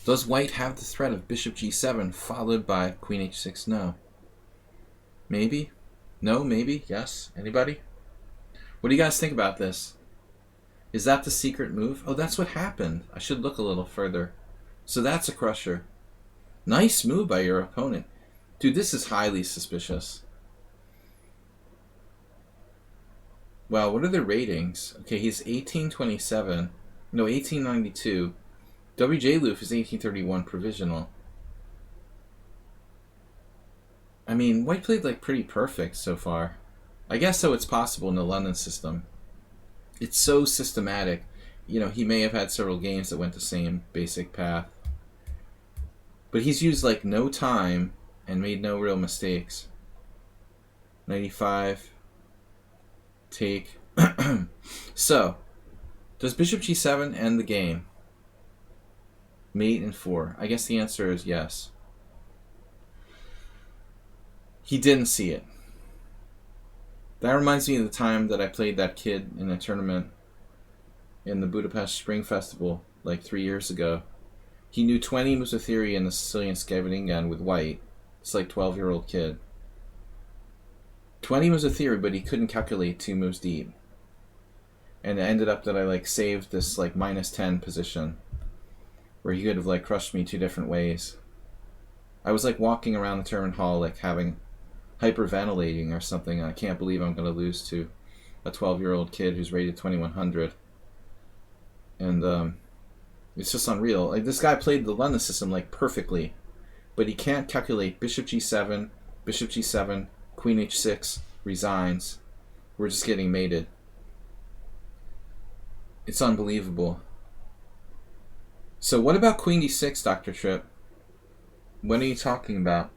S1: Does white have the threat of bishop g7 followed by queen h6? No. Maybe? No, maybe? Yes? Anybody? What do you guys think about this? Is that the secret move? Oh, that's what happened. I should look a little further. So that's a crusher. Nice move by your opponent. Dude, this is highly suspicious. Wow, what are the ratings? Okay, he's 1827. No, 1892. WJ Loof is 1831 provisional. I mean, white played like pretty perfect so far. I guess so it's possible in the London system. It's so systematic. You know, he may have had several games that went the same basic path. But he's used like no time and made no real mistakes. 95. Take. So, does bishop g7 end the game? Mate and 4. I guess the answer is yes. He didn't see it. That reminds me of the time that I played that kid in a tournament in the Budapest Spring Festival like 3 years ago. He knew 20 moves of theory in the Sicilian Scavedingan with white. It's like 12-year-old kid. 20 moves of theory, but he couldn't calculate 2 moves deep. And it ended up that I like saved this like -10 position where he could have like crushed me 2 different ways. I was like walking around the tournament hall like having hyperventilating or something. I can't believe I'm going to lose to a 12-year-old kid who's rated 2100. And it's just unreal. Like, this guy played the London system like perfectly, but he can't calculate bishop g7, queen h6, resigns. We're just getting mated. It's unbelievable. So what about queen d6, Dr. Tripp? What are you talking about?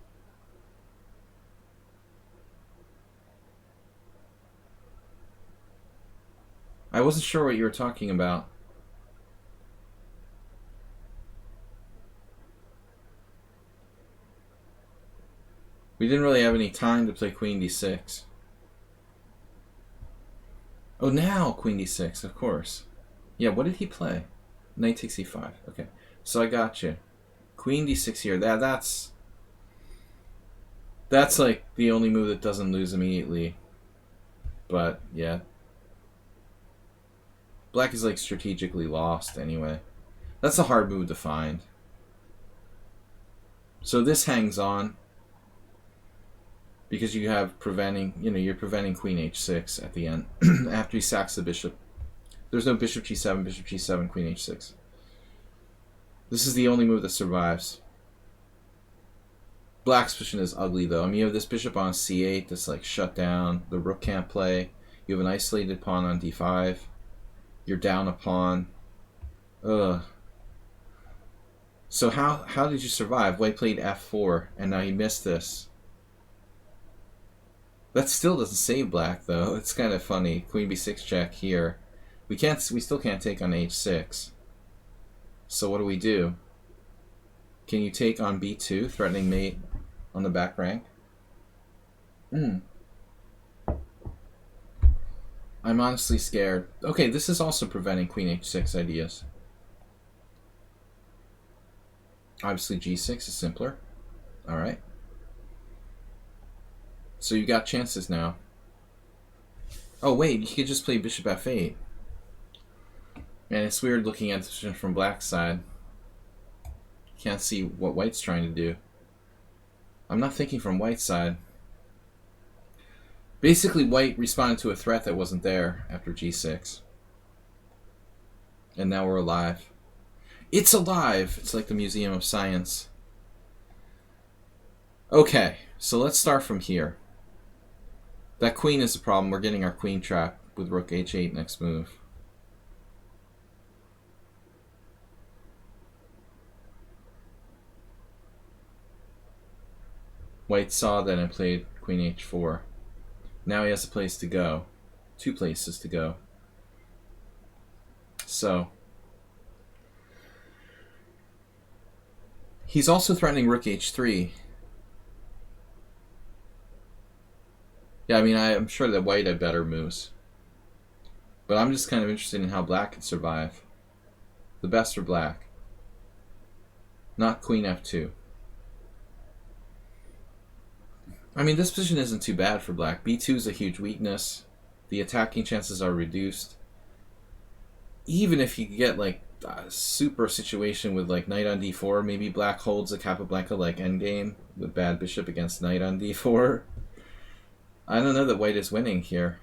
S1: I wasn't sure what you were talking about. We didn't really have any time to play queen d6. Oh, now queen d6, of course. Yeah, what did he play? Knight takes e5. Okay, so I got you. Queen d6 here. That's like the only move that doesn't lose immediately. But yeah, black is like strategically lost anyway. That's a hard move to find. So this hangs on because you have you're preventing queen h6 at the end after he sacks the bishop. There's no bishop g7, queen h6. This is the only move that survives. Black's position is ugly though. I mean, you have this bishop on c8 that's like shut down. The rook can't play. You have an isolated pawn on d5. You're down a pawn. Ugh. So how did you survive? White played f4 and now he missed this. That still doesn't save black though. It's kind of funny. Queen b6 check here. We still can't take on h6. So what do we do? Can you take on b2, threatening mate on the back rank? I'm honestly scared. Okay, this is also preventing queen h6 ideas. Obviously g6 is simpler. All right. So you got chances now. Oh wait, you could just play bishop f8. Man, it's weird looking at the position from black's side. Can't see what white's trying to do. I'm not thinking from white's side. Basically, white responded to a threat that wasn't there after g6. And now we're alive. It's alive! It's like the Museum of Science. Okay, so let's start from here. That queen is a problem. We're getting our queen trapped with rook h8 next move. White saw that and played queen h4. Now he has a place to go. 2 places to go. So he's also threatening rook h3. Yeah, I mean, I'm sure that white had better moves. But I'm just kind of interested in how black could survive. The best for black. Not queen f2. I mean, this position isn't too bad for black. b2 is a huge weakness. The attacking chances are reduced. Even if you get like a super situation with like knight on d4, maybe black holds a Capablanca like endgame with bad bishop against knight on d4. I don't know that white is winning here.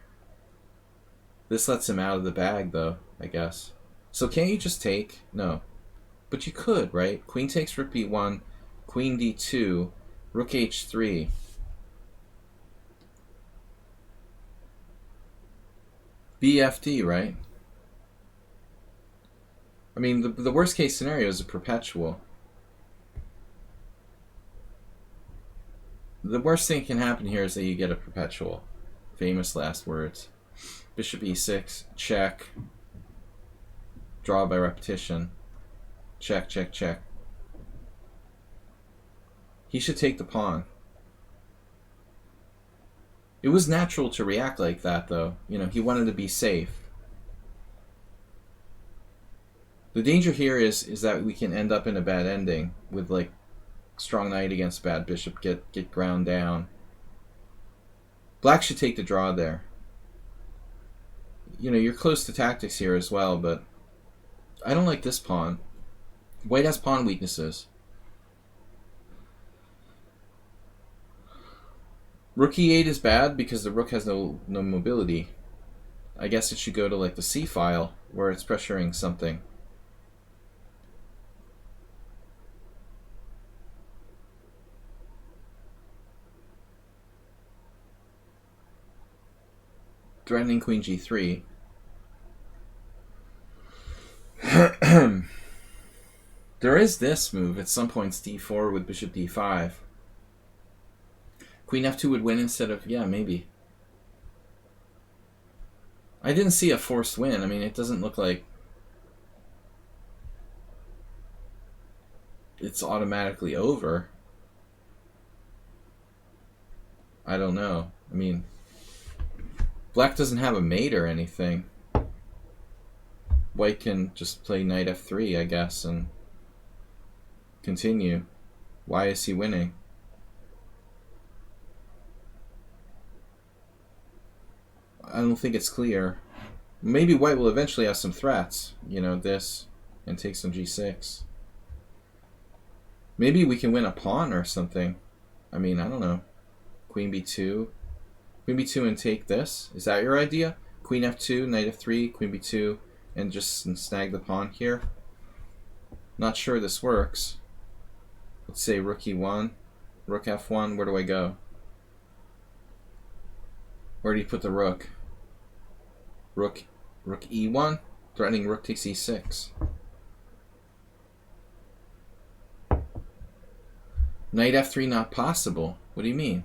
S1: This lets him out of the bag though, I guess. So can't you just take? No. But you could, right? Queen takes rook b1, queen d2, rook h3. BFD, right? I mean, the worst case scenario is a perpetual. The worst thing that can happen here is that you get a perpetual. Famous last words. Bishop e6, check. Draw by repetition. Check, check, check. He should take the pawn. It was natural to react like that, though. You know, he wanted to be safe. The danger here is that we can end up in a bad ending with, like, strong knight against bad bishop, get ground down. Black should take the draw there. You know, you're close to tactics here as well, but I don't like this pawn. White has pawn weaknesses. Rook e8 is bad because the rook has no mobility. I guess it should go to like the c file where it's pressuring something. Threatening queen g3. There is this move at some points, d4 with bishop d5. Queen f2 would win instead of, yeah, maybe. I didn't see a forced win. I mean, it doesn't look like it's automatically over. I don't know. I mean, black doesn't have a mate or anything. White can just play knight f3, I guess, and continue. Why is he winning? I don't think it's clear. Maybe white will eventually have some threats. You know, this, and take some g6. Maybe we can win a pawn or something. I mean, I don't know. Queen b2. Queen b2 and take this. Is that your idea? Queen f2, knight f3, queen b2, and just snag the pawn here. Not sure this works. Let's say rook e1, rook f1. Where do I go? Where do you put the rook? Rook e1, threatening rook takes e6. Knight f3 not possible. What do you mean?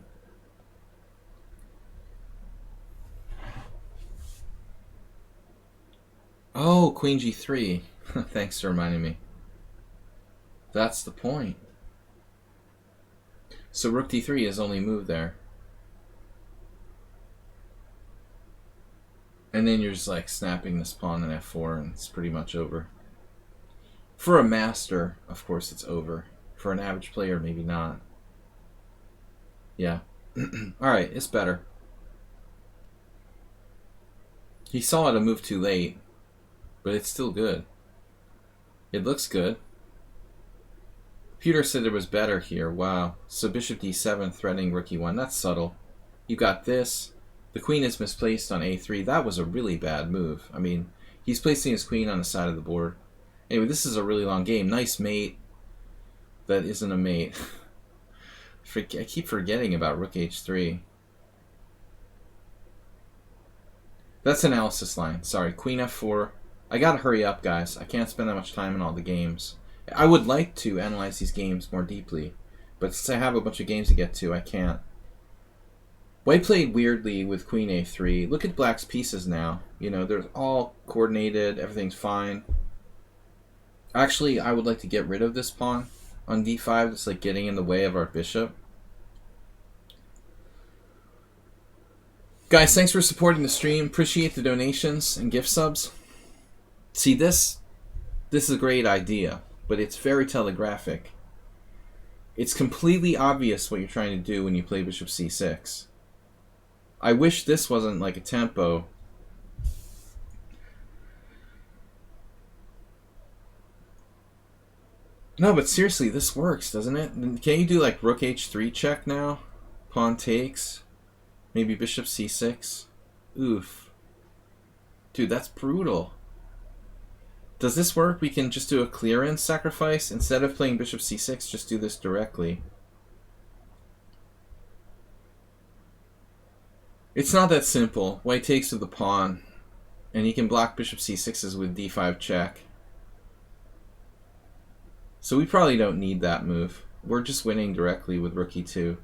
S1: Oh, queen g3. Thanks for reminding me. That's the point. So rook d3 is only move there. And then you're just like snapping this pawn in f4 and it's pretty much over. For a master, of course it's over. For an average player, maybe not. Yeah. Alright, it's better. He saw it a move too late, but it's still good. It looks good. Peter said it was better here. Wow. So bishop d7 threatening rook e1. That's subtle. You got this. The queen is misplaced on a3. That was a really bad move. I mean, he's placing his queen on the side of the board. Anyway, this is a really long game. Nice mate. That isn't a mate. I keep forgetting about rook h3. That's analysis line. Sorry, queen f4. I gotta hurry up, guys. I can't spend that much time in all the games. I would like to analyze these games more deeply, but since I have a bunch of games to get to, I can't. White played weirdly with queen a3. Look at black's pieces now. You know, they're all coordinated. Everything's fine. Actually, I would like to get rid of this pawn on d5. It's like getting in the way of our bishop. Guys, thanks for supporting the stream. Appreciate the donations and gift subs. See, this is a great idea, but it's very telegraphic. It's completely obvious what you're trying to do when you play bishop c6. I wish this wasn't like a tempo. No, but seriously, this works, doesn't it? Can't you do like rook h3 check now? Pawn takes. Maybe bishop c6. Oof. Dude, that's brutal. Does this work? We can just do a clearance sacrifice. Instead of playing bishop c6, just do this directly. It's not that simple. White takes with the pawn, and he can block bishop c6s with d5 check. So we probably don't need that move. We're just winning directly with rook e2.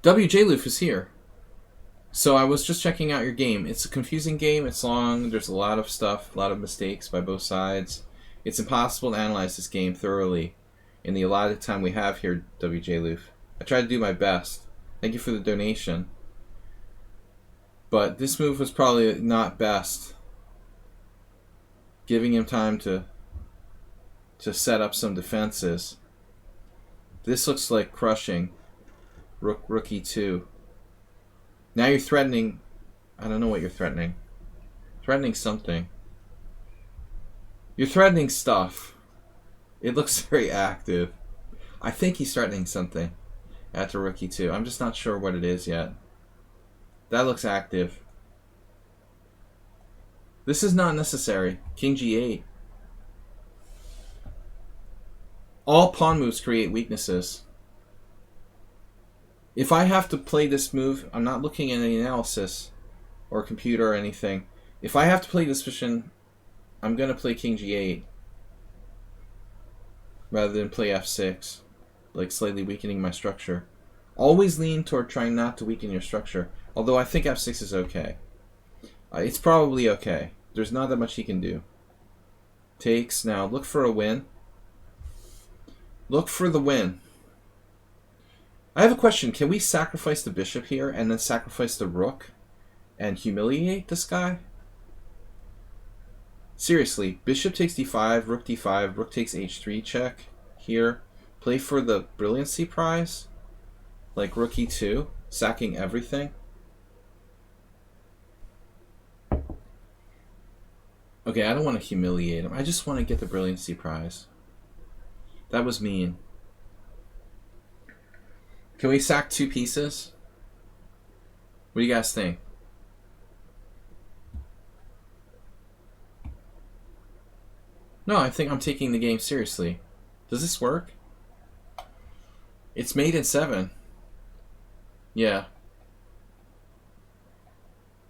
S1: WJ Loof is here. So I was just checking out your game. It's a confusing game. It's long. There's a lot of stuff, a lot of mistakes by both sides. It's impossible to analyze this game thoroughly in the allotted time we have here, WJ Loof. I tried to do my best. Thank you for the donation. But this move was probably not best. Giving him time to set up some defenses. This looks like crushing. Rook e2. Now you're threatening. I don't know what you're threatening. Threatening something. You're threatening stuff. It looks very active. I think he's threatening something after rook e2. I'm just not sure what it is yet. That looks active. This is not necessary. King g8. All pawn moves create weaknesses. If I have to play this move, I'm not looking at any analysis or computer or anything. If I have to play this position, I'm going to play king g8 rather than play f6, like slightly weakening my structure. Always lean toward trying not to weaken your structure, although I think f6 is okay. It's probably okay. There's not that much he can do. Takes. Now look for a win. Look for the win. I have a question. Can we sacrifice the bishop here and then sacrifice the rook and humiliate this guy? Seriously, bishop takes d5, rook takes h3 check here. Play for the brilliancy prize? Like rook e2, sacking everything? Okay, I don't want to humiliate him. I just want to get the brilliancy prize. That was mean. Can we sack 2 pieces? What do you guys think? No, I think I'm taking the game seriously. Does this work? It's made in 7. Yeah.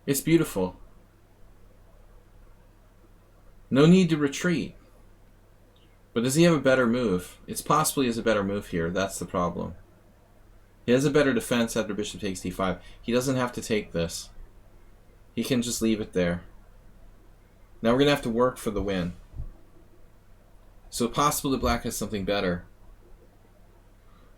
S1: It's beautiful. No need to retreat. But does he have a better move? It's possible he has a better move here. That's the problem. He has a better defense after bishop takes d5. He doesn't have to take this. He can just leave it there. Now we're going to have to work for the win. So possible that black has something better.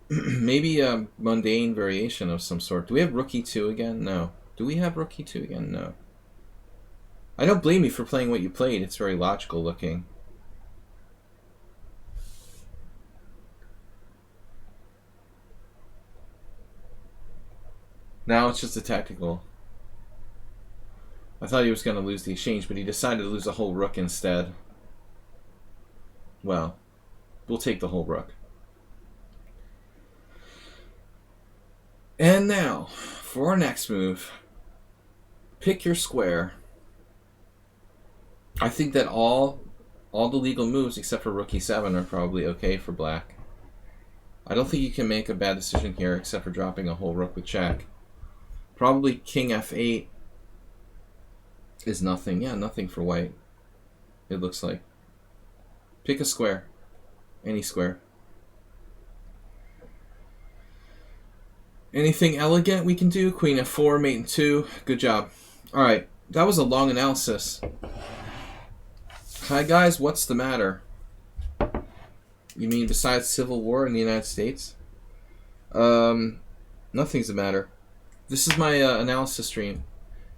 S1: Maybe a mundane variation of some sort. Do we have rook e2 again? No. Do we have rook e2 again? No. I don't blame you for playing what you played. It's very logical looking. Now it's just a tactical. I thought he was going to lose the exchange, but he decided to lose a whole rook instead. Well, we'll take the whole rook. And now, for our next move, pick your square. I think that all the legal moves except for rook e7 are probably okay for black. I don't think you can make a bad decision here except for dropping a whole rook with check. Probably king f8 is nothing. Yeah, nothing for white, it looks like. Pick a square. Any square. Anything elegant we can do? Queen f4, mate in 2. Good job. Alright, that was a long analysis. Hi guys, what's the matter? You mean besides civil war in the United States? Nothing's the matter. This is my analysis stream.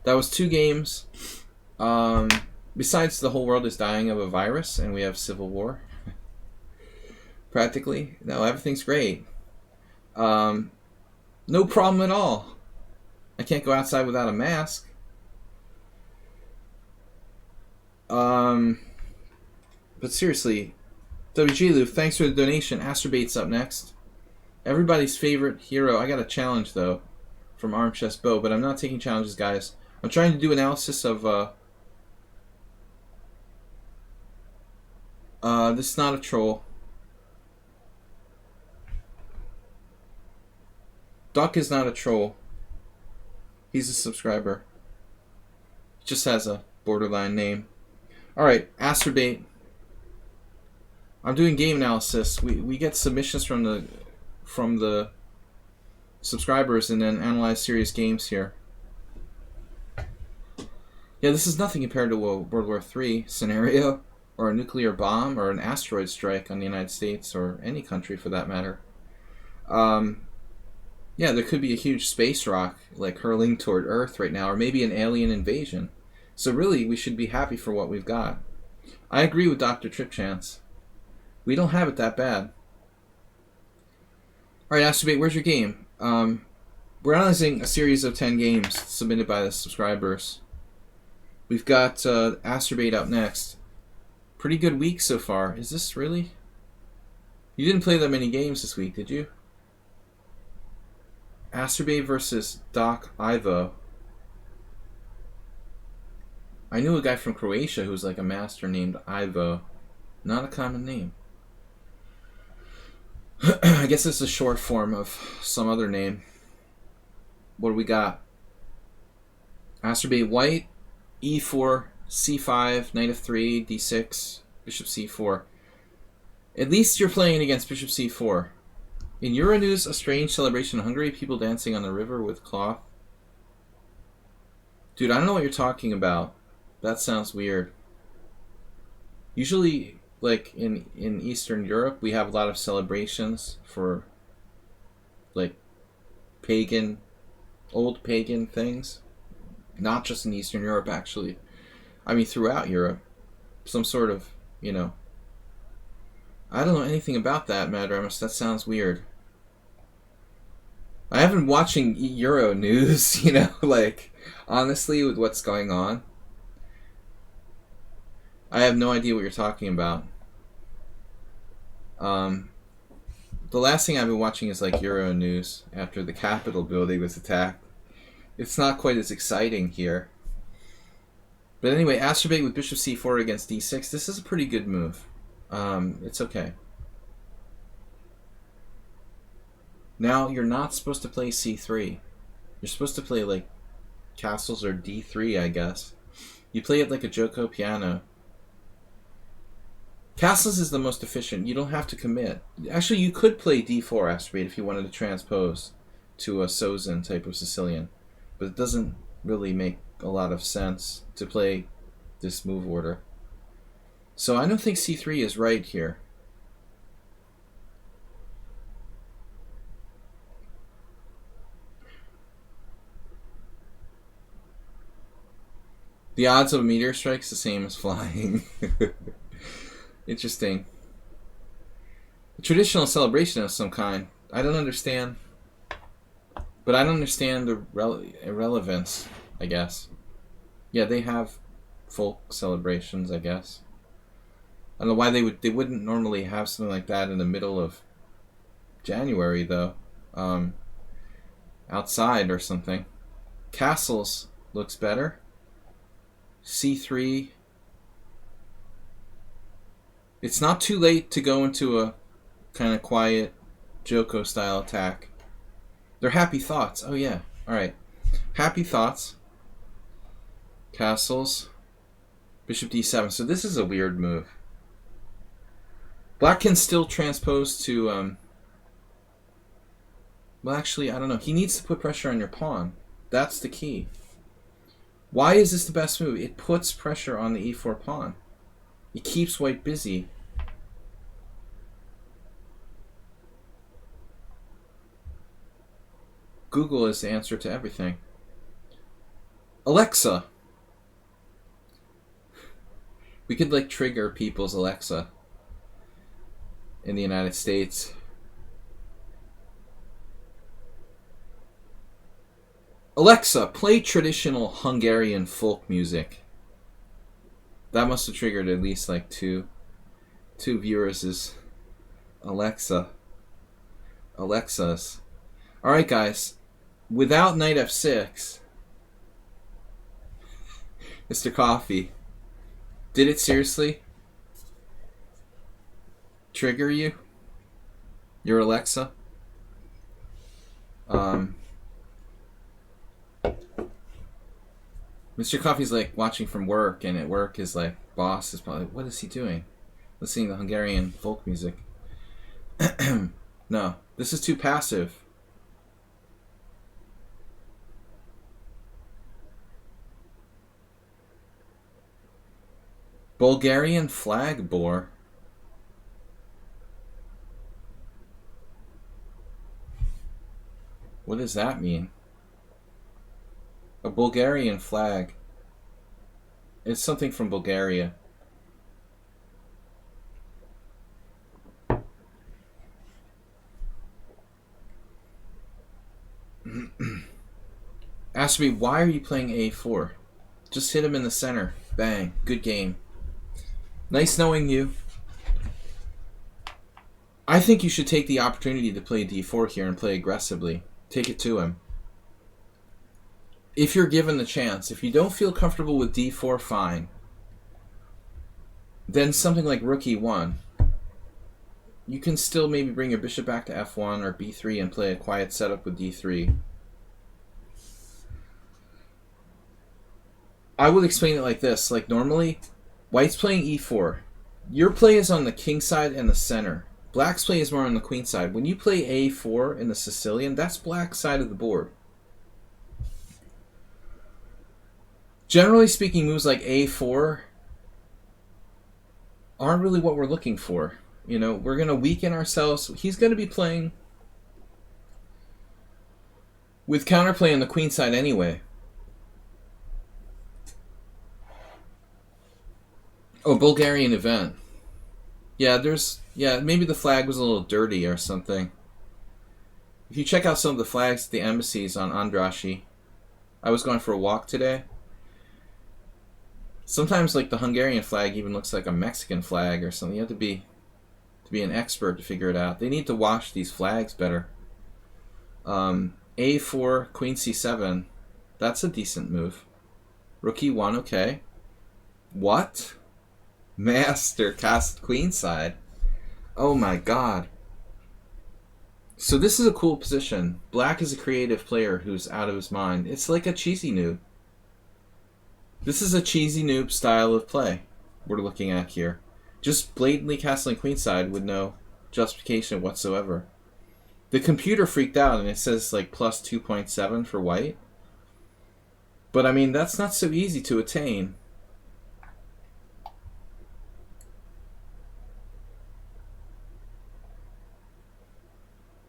S1: That was 2 games. Besides the whole world is dying of a virus and we have civil war. Practically. No, everything's great. No problem at all. I can't go outside without a mask. But seriously, WG Lou, thanks for the donation. Astrobait's up next. Everybody's favorite hero. I got a challenge though from Arm Chest Bo, but I'm not taking challenges, guys. I'm trying to do analysis of this is not a troll. Duck is not a troll. He's a subscriber. Just has a borderline name. Alright, Astrobait. I'm doing game analysis. We get submissions from the subscribers and then analyze serious games here. Yeah, this is nothing compared to a World War III scenario, or a nuclear bomb, or an asteroid strike on the United States, or any country for that matter. Yeah, there could be a huge space rock, like hurling toward Earth right now, or maybe an alien invasion. So really, we should be happy for what we've got. I agree with Dr. Tripchance. We don't have it that bad. Alright, Astrobait, where's your game? We're analyzing a series of 10 games submitted by the subscribers. We've got Astrobait up next. Pretty good week so far. Is this really? You didn't play that many games this week, did you? Astrobait versus Doc Ivo. I knew a guy from Croatia who was like a master named Ivo. Not a common name. I guess it's a short form of some other name. What do we got? Astrobait white, e4, c5, knight f3, d6, bishop c4. At least you're playing against bishop c4. In Euronews, a strange celebration in Hungary, people dancing on the river with cloth. Dude, I don't know what you're talking about. That sounds weird. Usually, like in Eastern Europe, we have a lot of celebrations for like old pagan things. Not just in Eastern Europe, actually. I mean, throughout Europe. Some sort of, you know. I don't know anything about that, Mad Remus. That sounds weird. I haven't been watching Euro news, you know, like, honestly, with what's going on. I have no idea what you're talking about. The last thing I've been watching is like Euro news after the Capitol building was attacked. It's not quite as exciting here. But anyway, Astrobait with bishop c4 against d6. This is a pretty good move. It's okay. Now, you're not supposed to play c3. You're supposed to play like castles or d3, I guess. You play it like a Joko piano. Castles is the most efficient. You don't have to commit. Actually, you could play d4 Astrobait if you wanted to transpose to a Sozin type of Sicilian. But it doesn't really make a lot of sense to play this move order. So I don't think c3 is right here. The odds of a meteor strike is the same as flying. Interesting. A traditional celebration of some kind. I don't understand. But I don't understand the irrelevance, I guess. Yeah, they have folk celebrations, I guess. I don't know why they wouldn't normally have something like that in the middle of January though. Um, outside or something. Castles looks better. C3. It's not too late to go into a kind of quiet Joko style attack. They're happy thoughts. Oh yeah. Alright. Happy thoughts. Castles. Bishop d7. So this is a weird move. Black can still transpose to well actually I don't know. He needs to put pressure on your pawn. That's the key. Why is this the best move? It puts pressure on the e4 pawn. It keeps white busy. Google is the answer to everything. Alexa. We could like trigger people's Alexa in the United States. Alexa, play traditional Hungarian folk music. That must have triggered at least like two viewers' Alexas. Alright guys, without knight f6, Mr. Coffee, did it seriously trigger you? Your Alexa? Mr. Coffee's like watching from work, and at work his like boss is probably, what is he doing? Listening to Hungarian folk music. No, this is too passive. Bulgarian flag boar. What does that mean? A Bulgarian flag. It's something from Bulgaria. Ask me, why are you playing a4? Just hit him in the center. Bang. Good game. Nice knowing you. I think you should take the opportunity to play d4 here and play aggressively. Take it to him. If you're given the chance. If you don't feel comfortable with d4, fine. Then something like rook e1. You can still maybe bring your bishop back to f1 or b3 and play a quiet setup with d3. I would explain it like this. Like normally, white's playing e4. Your play is on the king side and the center. Black's play is more on the queen side. When you play a4 in the Sicilian, that's black's side of the board. Generally speaking, moves like a4 aren't really what we're looking for. You know, we're going to weaken ourselves. He's going to be playing with counterplay on the queen side anyway. Oh, Bulgarian event. Yeah, maybe the flag was a little dirty or something. If you check out some of the flags at the embassies on Andrassy, I was going for a walk today. Sometimes like the Hungarian flag even looks like a Mexican flag or something. You have to be an expert to figure it out. They need to wash these flags better. A4, Queen C7. That's a decent move. Rook E1, okay. What? Master cast queenside. Oh my god. So this is a cool position. Black is a creative player who's out of his mind. It's like a cheesy noob. This is a cheesy noob style of play we're looking at here. Just blatantly castling queenside with no justification whatsoever. The computer freaked out and it says like plus 2.7 for white. But I mean, that's not so easy to attain.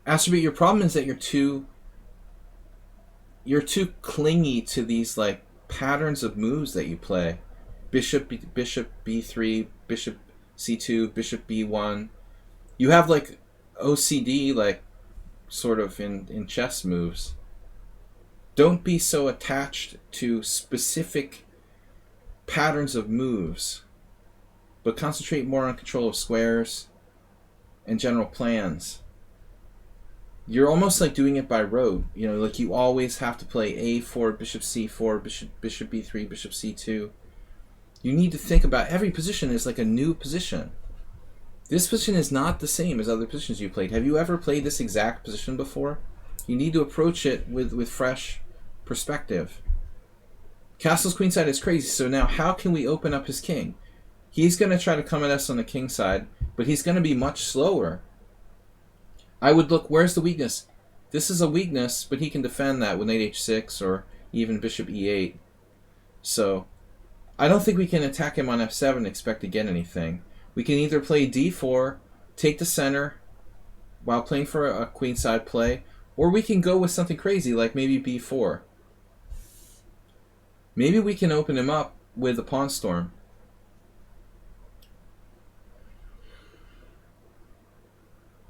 S1: Astrobit, your problem is that you're too clingy to these like patterns of moves that you play. Bishop b3, bishop c2, bishop b1. You have like OCD like sort of in chess moves. Don't be so attached to specific patterns of moves, but concentrate more on control of squares and general plans. You're almost like doing it by rote. You know, like you always have to play a4, bishop c4, bishop b3, bishop c2. You need to think about every position as like a new position. This position is not the same as other positions you played. Have you ever played this exact position before? You need to approach it with fresh perspective. Castle's queenside is crazy, so now how can we open up his king? He's going to try to come at us on the king side, but he's going to be much slower. I would look, where's the weakness? This is a weakness, but he can defend that with knight h6 or even bishop e8. So I don't think we can attack him on f7 and expect to get anything. We can either play d4, take the center while playing for a queenside play, or we can go with something crazy like maybe b4. Maybe we can open him up with a pawn storm.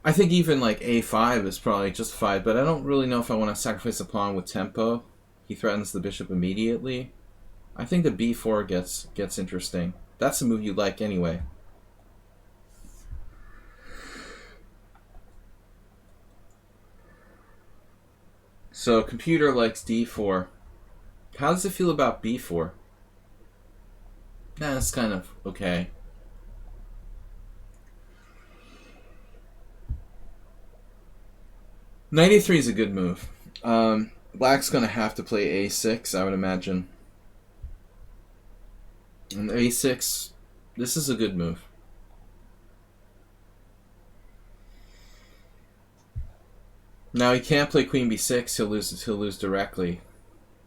S1: I think even like a5 is probably justified, but I don't really know if I want to sacrifice a pawn with tempo. He threatens the bishop immediately. I think the b4 gets interesting. That's a move you like anyway. So computer likes d4. How does it feel about b4? Nah, it's kind of okay. Knight a3 is a good move. Black's going to have to play a6, I would imagine. And a6, this is a good move. Now he can't play queen b6, he'll lose directly.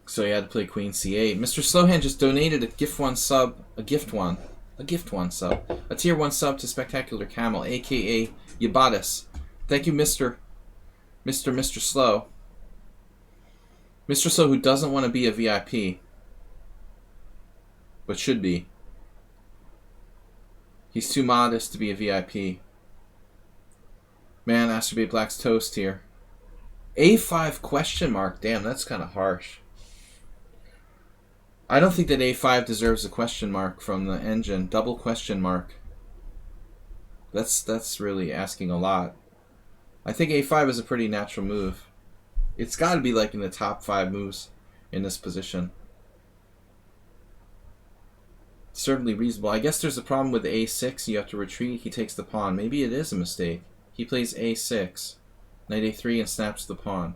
S1: So he had to play queen c8. Mr. Slowhand just donated a gift one sub, a tier 1 sub to Spectacular Camel, aka Yabatis. Thank you, Mr. Slow. Mr. Slow, who doesn't want to be a VIP, but should be. He's too modest to be a VIP. Man, Astrobate Black's toast here. A5 question mark. Damn, that's kind of harsh. I don't think that a5 deserves a question mark from the engine. Double question mark. That's really asking a lot. I think a5 is a pretty natural move. It's got to be like in the top 5 moves in this position. Certainly reasonable. I guess there's a problem with a6. You have to retreat. He takes the pawn. Maybe it is a mistake. He plays a6. Knight a3 and snaps the pawn.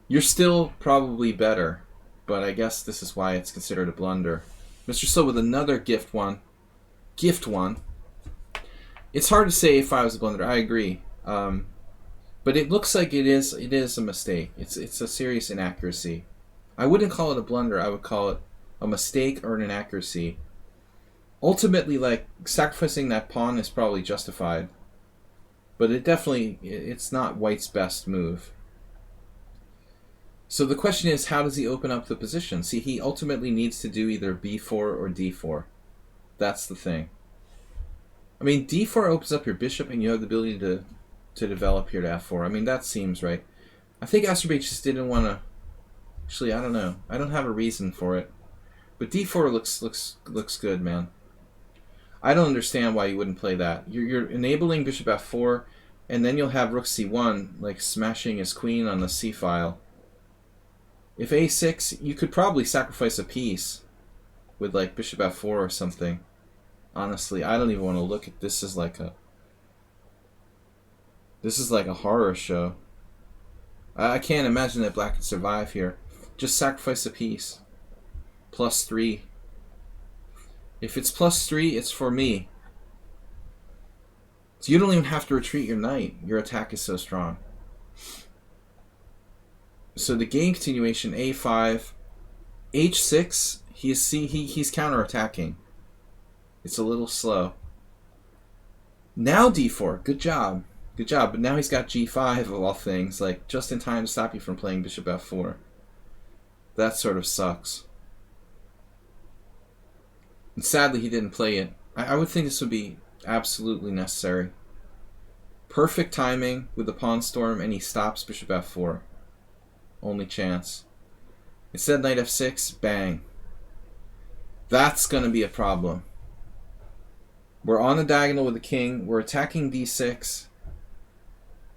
S1: You're still probably better, but I guess this is why it's considered a blunder. Mr. Slow with another gift one. It's hard to say a5 is a blunder. I agree. But it looks like it is a mistake. It's a serious inaccuracy. I wouldn't call it a blunder. I would call it a mistake or an inaccuracy. Ultimately, like, sacrificing that pawn is probably justified. But it's not White's best move. So the question is, how does he open up the position? See, he ultimately needs to do either b4 or d4. That's the thing. I mean, d4 opens up your bishop and you have the ability to develop here to f4. I mean, that seems right. I think Astrobate just didn't want to... Actually, I don't know. I don't have a reason for it. But d4 looks good, man. I don't understand why you wouldn't play that. You're enabling bishop f4, and then you'll have rook c1, like smashing his queen on the c file. If a6, you could probably sacrifice a piece with like bishop f4 or something. Honestly, I don't even want to look at this as like a... This is like a horror show. I can't imagine that Black could survive here. Just sacrifice a piece. +3. If it's +3, it's for me. So you don't even have to retreat your knight. Your attack is so strong. So the game continuation, a5, h6, he's counterattacking. It's a little slow. Now d4, good job. Good job, but now he's got g5 of all things, like just in time to stop you from playing bishop f4. That sort of sucks. And sadly he didn't play it. I would think this would be absolutely necessary. Perfect timing with the pawn storm, and he stops bishop f4. Only chance. Instead, knight f6, bang. That's going to be a problem. We're on the diagonal with the king. We're attacking d6.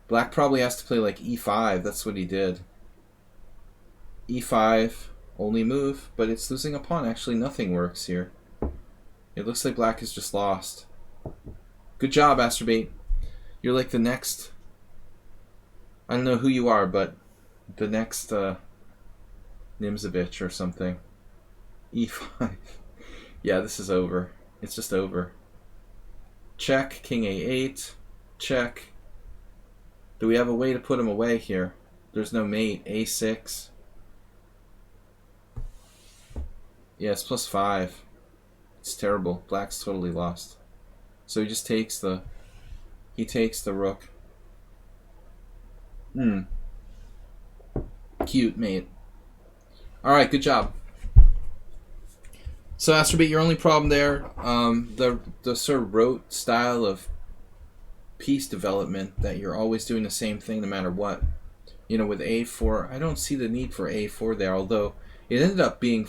S1: Black probably has to play like e5. That's what he did. e5, only move, but it's losing a pawn. Actually, nothing works here. It looks like black is just lost. Good job, Astrobate. You're like the next... I don't know who you are, but the next Nimzovich or something. e5. Yeah, this is over. It's just over. Check, king a8. Check. Do we have a way to put him away here? There's no mate. a6. Yeah, it's +5. It's terrible. Black's totally lost. So he just takes the... He takes the rook. Cute, mate. Alright, good job. So, Astrobate, your only problem there, the sort of rote style of piece development that you're always doing the same thing no matter what. You know, with a4, I don't see the need for a4 there, although it ended up being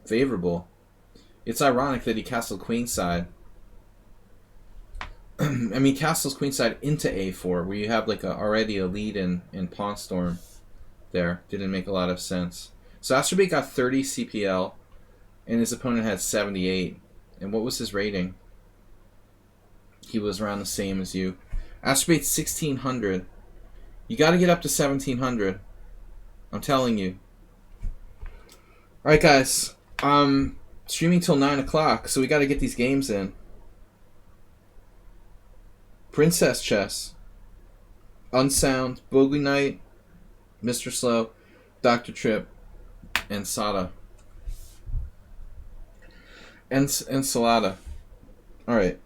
S1: favorable. It's ironic that he castled queenside. I mean, castles queenside into a4, where you have like already a lead in pawn storm there. Didn't make a lot of sense. So Astrobate got 30 CPL, and his opponent had 78. And what was his rating? He was around the same as you. Astrobate's 1600. You got to get up to 1700. I'm telling you. Alright, guys. Streaming till 9 o'clock, so we got to get these games in. Princess Chess. Unsound, Bogey Knight, Mr. Slow, Dr. Trip, and Sada. And Salada. Alright.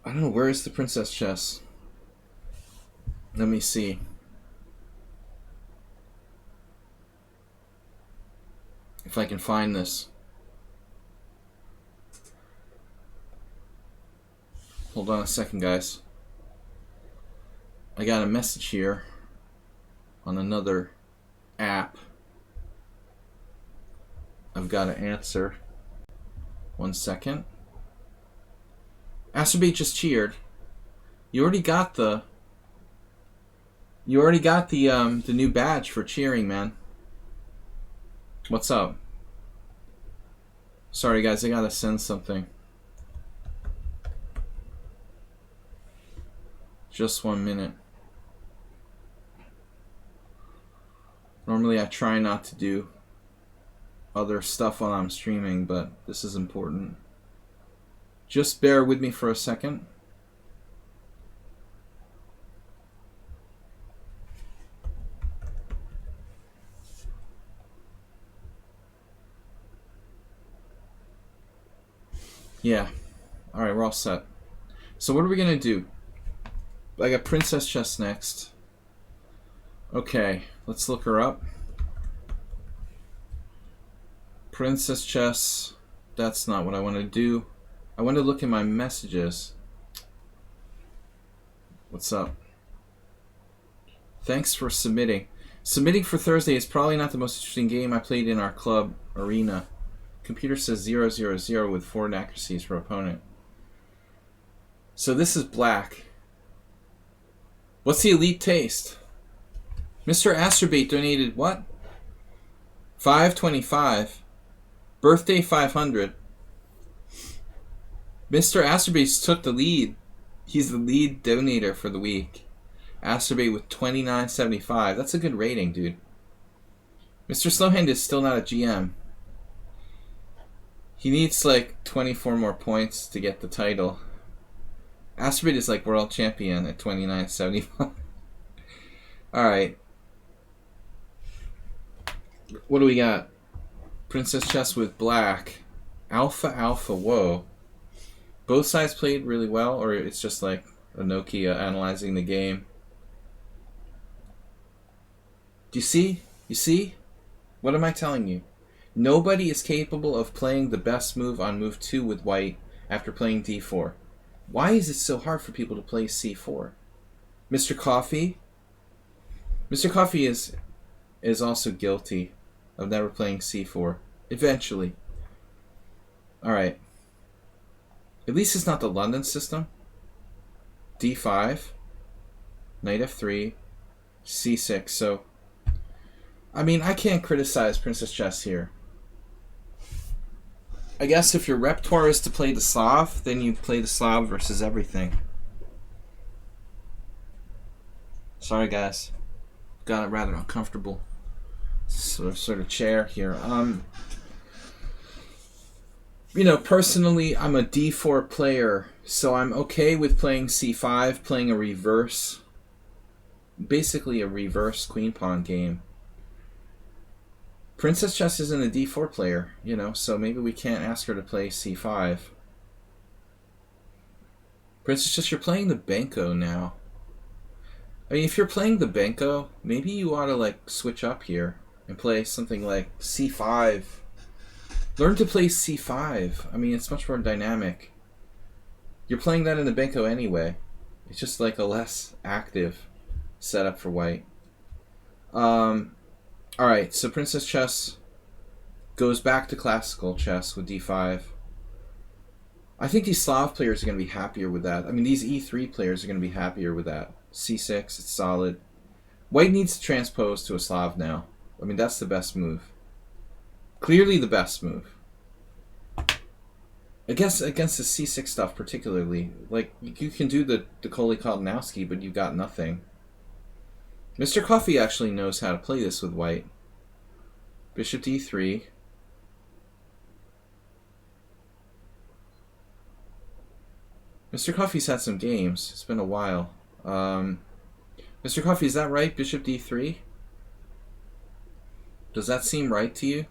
S1: I don't know, where is the Princess Chess? Let me see. If I can find this. Hold on a second, guys. I got a message here on another app. I've got to answer. 1 second. Astrobate just cheered. You already got the new badge for cheering, man. What's up? Sorry guys, I gotta send something. Just 1 minute. Normally I try not to do other stuff while I'm streaming, but this is important. Just bear with me for a second. Yeah. Alright, we're all set. So what are we going to do? I got Princess Chess next. Okay, let's look her up. Princess Chess. That's not what I want to do. I want to look in my messages. What's up? Thanks for submitting. Submitting for Thursday is probably not the most interesting game I played in our club arena. Computer says 0-0-0 with 4 inaccuracies for opponent. So this is black. What's the elite taste? Mr. Astrobate donated what? $5.25. Birthday 500. Mr. Astrobate took the lead. He's the lead donator for the week. Astrobate with $29.75. That's a good rating, dude. Mr. Slowhand is still not a GM. He needs like 24 more points to get the title. Astrobate is like world champion at $29.75. Alright. What do we got? Princess Chess with black. Alpha, alpha, whoa. Both sides played really well, or it's just like a Nokia analyzing the game. Do you see? You see? What am I telling you? Nobody is capable of playing the best move on move 2 with white after playing d4. Why is it so hard for people to play c4? Mr. Coffee? Mr. Coffee is also guilty of never playing c4. Eventually. Alright. At least it's not the London system. d5. Knight f3. c6. So, I mean, I can't criticize Princess Chess here. I guess if your repertoire is to play the Slav, then you play the Slav versus everything. Sorry, guys. Got it rather uncomfortable. Sort of chair here. You know, personally, I'm a d4 player, so I'm okay with playing c5, playing a reverse, basically a reverse queen pawn game. Princess Chess isn't a d4 player, you know, so maybe we can't ask her to play c5. Princess Chess, you're playing the Benko now. I mean, if you're playing the Benko, maybe you ought to, like, switch up here and play something like c5. Learn to play c5. I mean, it's much more dynamic. You're playing that in the Benko anyway. It's just like a less active setup for white. Alright, so Princess Chess goes back to classical chess with d5. I think these Slav players are going to be happier with that. I mean, these e3 players are going to be happier with that. c6, it's solid. White needs to transpose to a Slav now. I mean, that's the best move. Clearly the best move. I guess against the c6 stuff particularly. Like, you can do the Koley-Kalinowski, but you got nothing. Mr. Coffee actually knows how to play this with white. Bishop d3. Mr. Coffee's had some games. It's been a while. Mr. Coffee, is that right? Bishop d3? Does that seem right to you?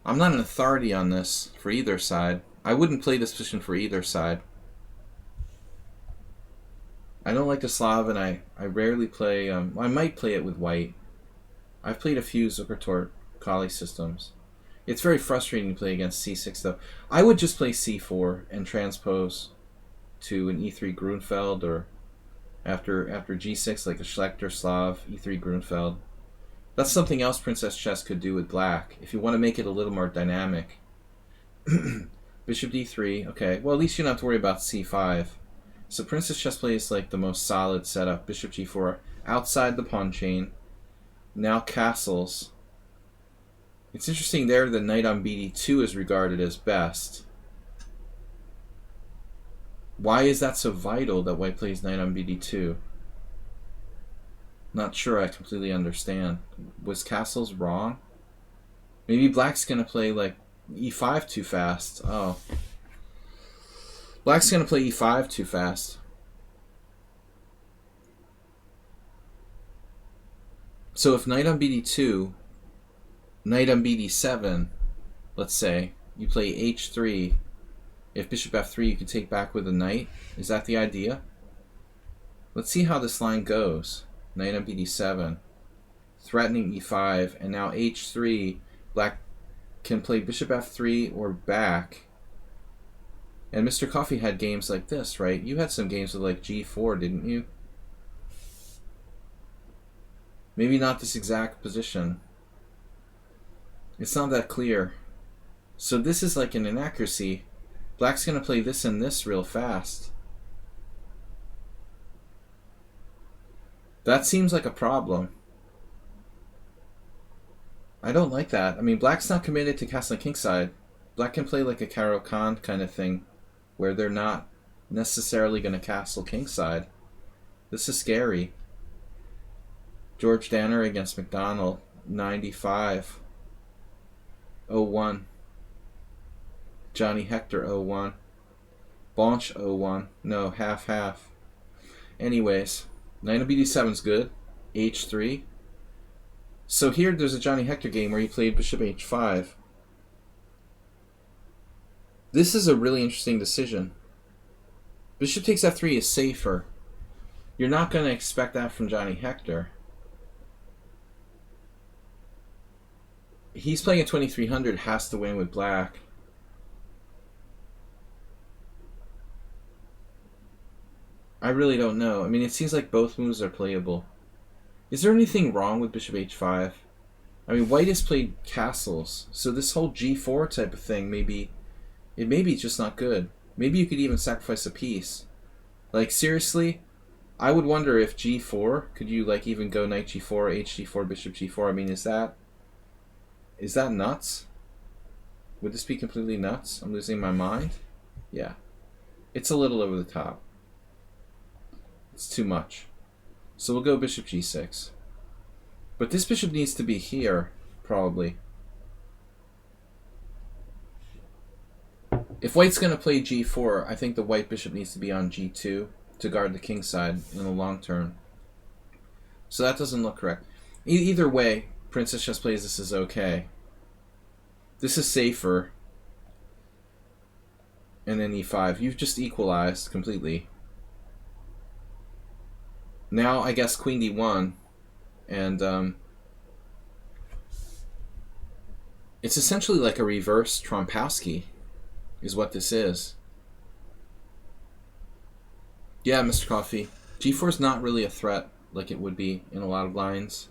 S1: I'm not an authority on this for either side. I wouldn't play this position for either side. I don't like the Slav, and I rarely play... I might play it with white. I've played a few Zukertort-Kali systems. It's very frustrating to play against c6, though. I would just play c4 and transpose to an e3 Grunfeld, or after g6, like a Schlechter Slav, e3 Grunfeld. That's something else Princess Chess could do with black, if you want to make it a little more dynamic. Bishop d3, okay. Well, at least you don't have to worry about c5. So Princess Chess plays like the most solid setup. Bishop g4, outside the pawn chain. Now castles. It's interesting there the knight on bd2 is regarded as best. Why is that so vital that white plays knight on bd2? Not sure I completely understand. Was castles wrong? Maybe black's going to play like e5 too fast. Oh. Black's going to play e5 too fast. So if knight on bd2, knight on bd7, let's say, you play h3. If bishop f3, you can take back with a knight. Is that the idea? Let's see how this line goes. Knight on bd7, threatening e5, and now h3. Black can play bishop f3 or back. And Mr. Coffee had games like this, right? You had some games with like g4, didn't you? Maybe not this exact position. It's not that clear. So this is like an inaccuracy. Black's going to play this and this real fast. That seems like a problem. I don't like that. I mean, black's not committed to castling kingside. Black can play like a Caro-Kann kind of thing, where they're not necessarily going to castle kingside. This is scary. George Danner against McDonald, 95. 0-1. Johnny Hector, 0-1. Bonch, 0-1. No, half-half. Anyways, knight on bd7 is good. h3. So here there's a Johnny Hector game where he played bishop h5. This is a really interesting decision. Bishop takes f3 is safer. You're not going to expect that from Johnny Hector. He's playing at 2300, has to win with black. really don't know. I mean, it seems like both moves are playable. Is there anything wrong with bishop h5? I mean, white has played castles, so this whole g4 type of thing maybe just not good. Maybe you could even sacrifice a piece. Like, seriously, I would wonder if g4, could you like even go knight g4, hg4, bishop g4? I mean, is that nuts? Would this be completely nuts? I'm losing my mind? Yeah. It's a little over the top. It's too much. So we'll go bishop g6. But this bishop needs to be here, probably. If white's going to play g4, I think the white bishop needs to be on g2 to guard the king side in the long term. So that doesn't look correct. Either way, Princess Chess plays this is okay. This is safer. And then e5. You've just equalized completely. Now, I guess queen d1. And it's essentially like a reverse Trompowsky is what this is. Yeah, Mr. Coffee. g4 is not really a threat like it would be in a lot of lines.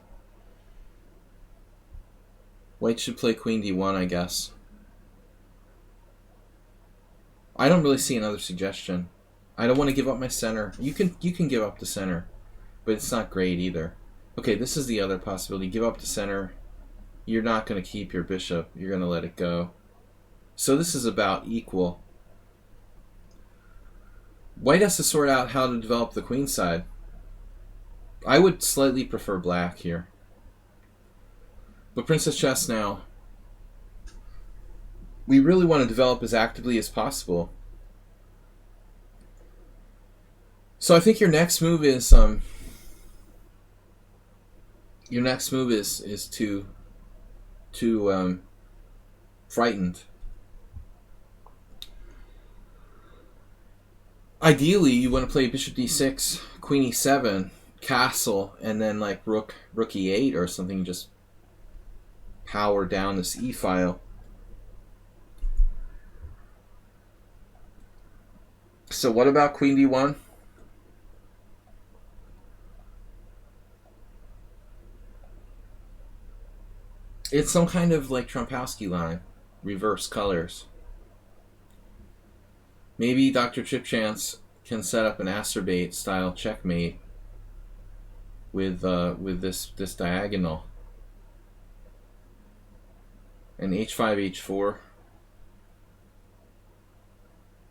S1: White should play queen d1, I guess. I don't really see another suggestion. I don't want to give up my center. You can give up the center, but it's not great either. Okay, this is the other possibility. Give up the center. You're not going to keep your bishop. You're going to let it go. So this is about equal. White has to sort out how to develop the queen side. I would slightly prefer black here. But Princess Chess now, we really want to develop as actively as possible. So I think your next move is too frightened. Ideally, you want to play bishop d6, queen e7, castle, and then like rook e8 or something. Just power down this e file. So what about queen d1? It's some kind of like Trompowsky line, reverse colors. Maybe Dr. Chipchance can set up an Asterbait style checkmate with this diagonal. And h5, h4.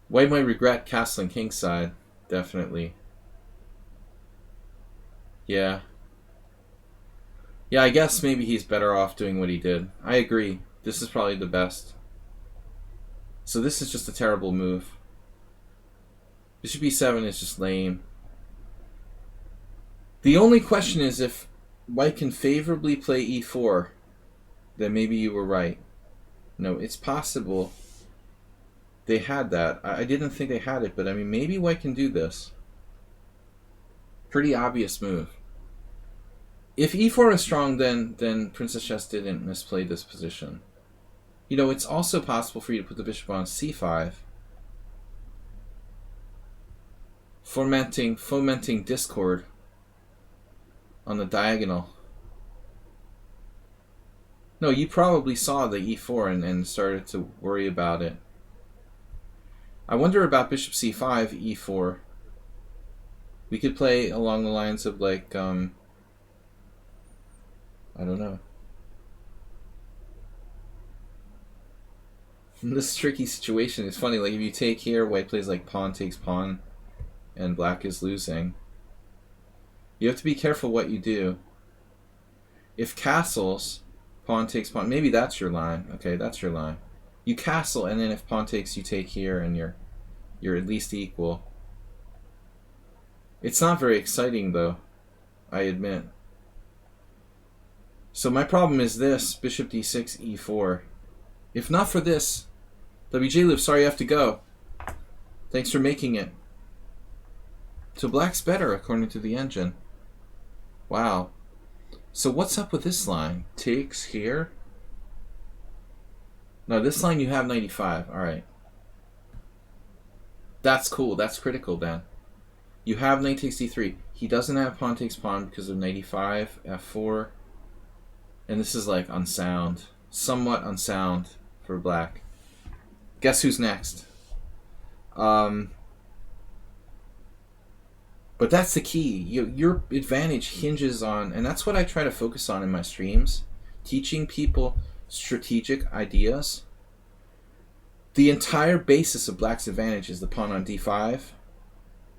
S1: White might regret castling kingside, definitely. Yeah. Yeah, I guess maybe he's better off doing what he did. I agree. This is probably the best. So this is just a terrible move. Bishop e7 is just lame. The only question is if white can favorably play e4, then maybe you were right. No, it's possible they had that. I didn't think they had it, but I mean, maybe white can do this. Pretty obvious move. If e4 is strong, then Princess Chess didn't misplay this position. You know, it's also possible for you to put the bishop on c5. Fomenting discord on the diagonal. No, you probably saw the e4 and started to worry about it. I wonder about bishop c5, e4. We could play along the lines of like, I don't know. This tricky situation is funny. Like if you take here, white plays like pawn takes pawn, and black is losing. You have to be careful what you do. If castles, pawn takes pawn, maybe that's your line. Okay, that's your line. You castle, and then if pawn takes, you take here, and you're at least equal. It's not very exciting, though, I admit. So my problem is this, bishop d6, e4. If not for this, WJ Live, sorry you have to go. Thanks for making it. So black's better, according to the engine. Wow. So what's up with this line? Takes here? No, this line you have 95. Alright. That's cool. That's critical then. You have knight takes d3. He doesn't have pawn takes pawn because of knight e5, f4. And this is like unsound. Somewhat unsound for black. Guess who's next? But that's the key. Your advantage hinges on, and that's what I try to focus on in my streams, teaching people strategic ideas. The entire basis of black's advantage is the pawn on d5.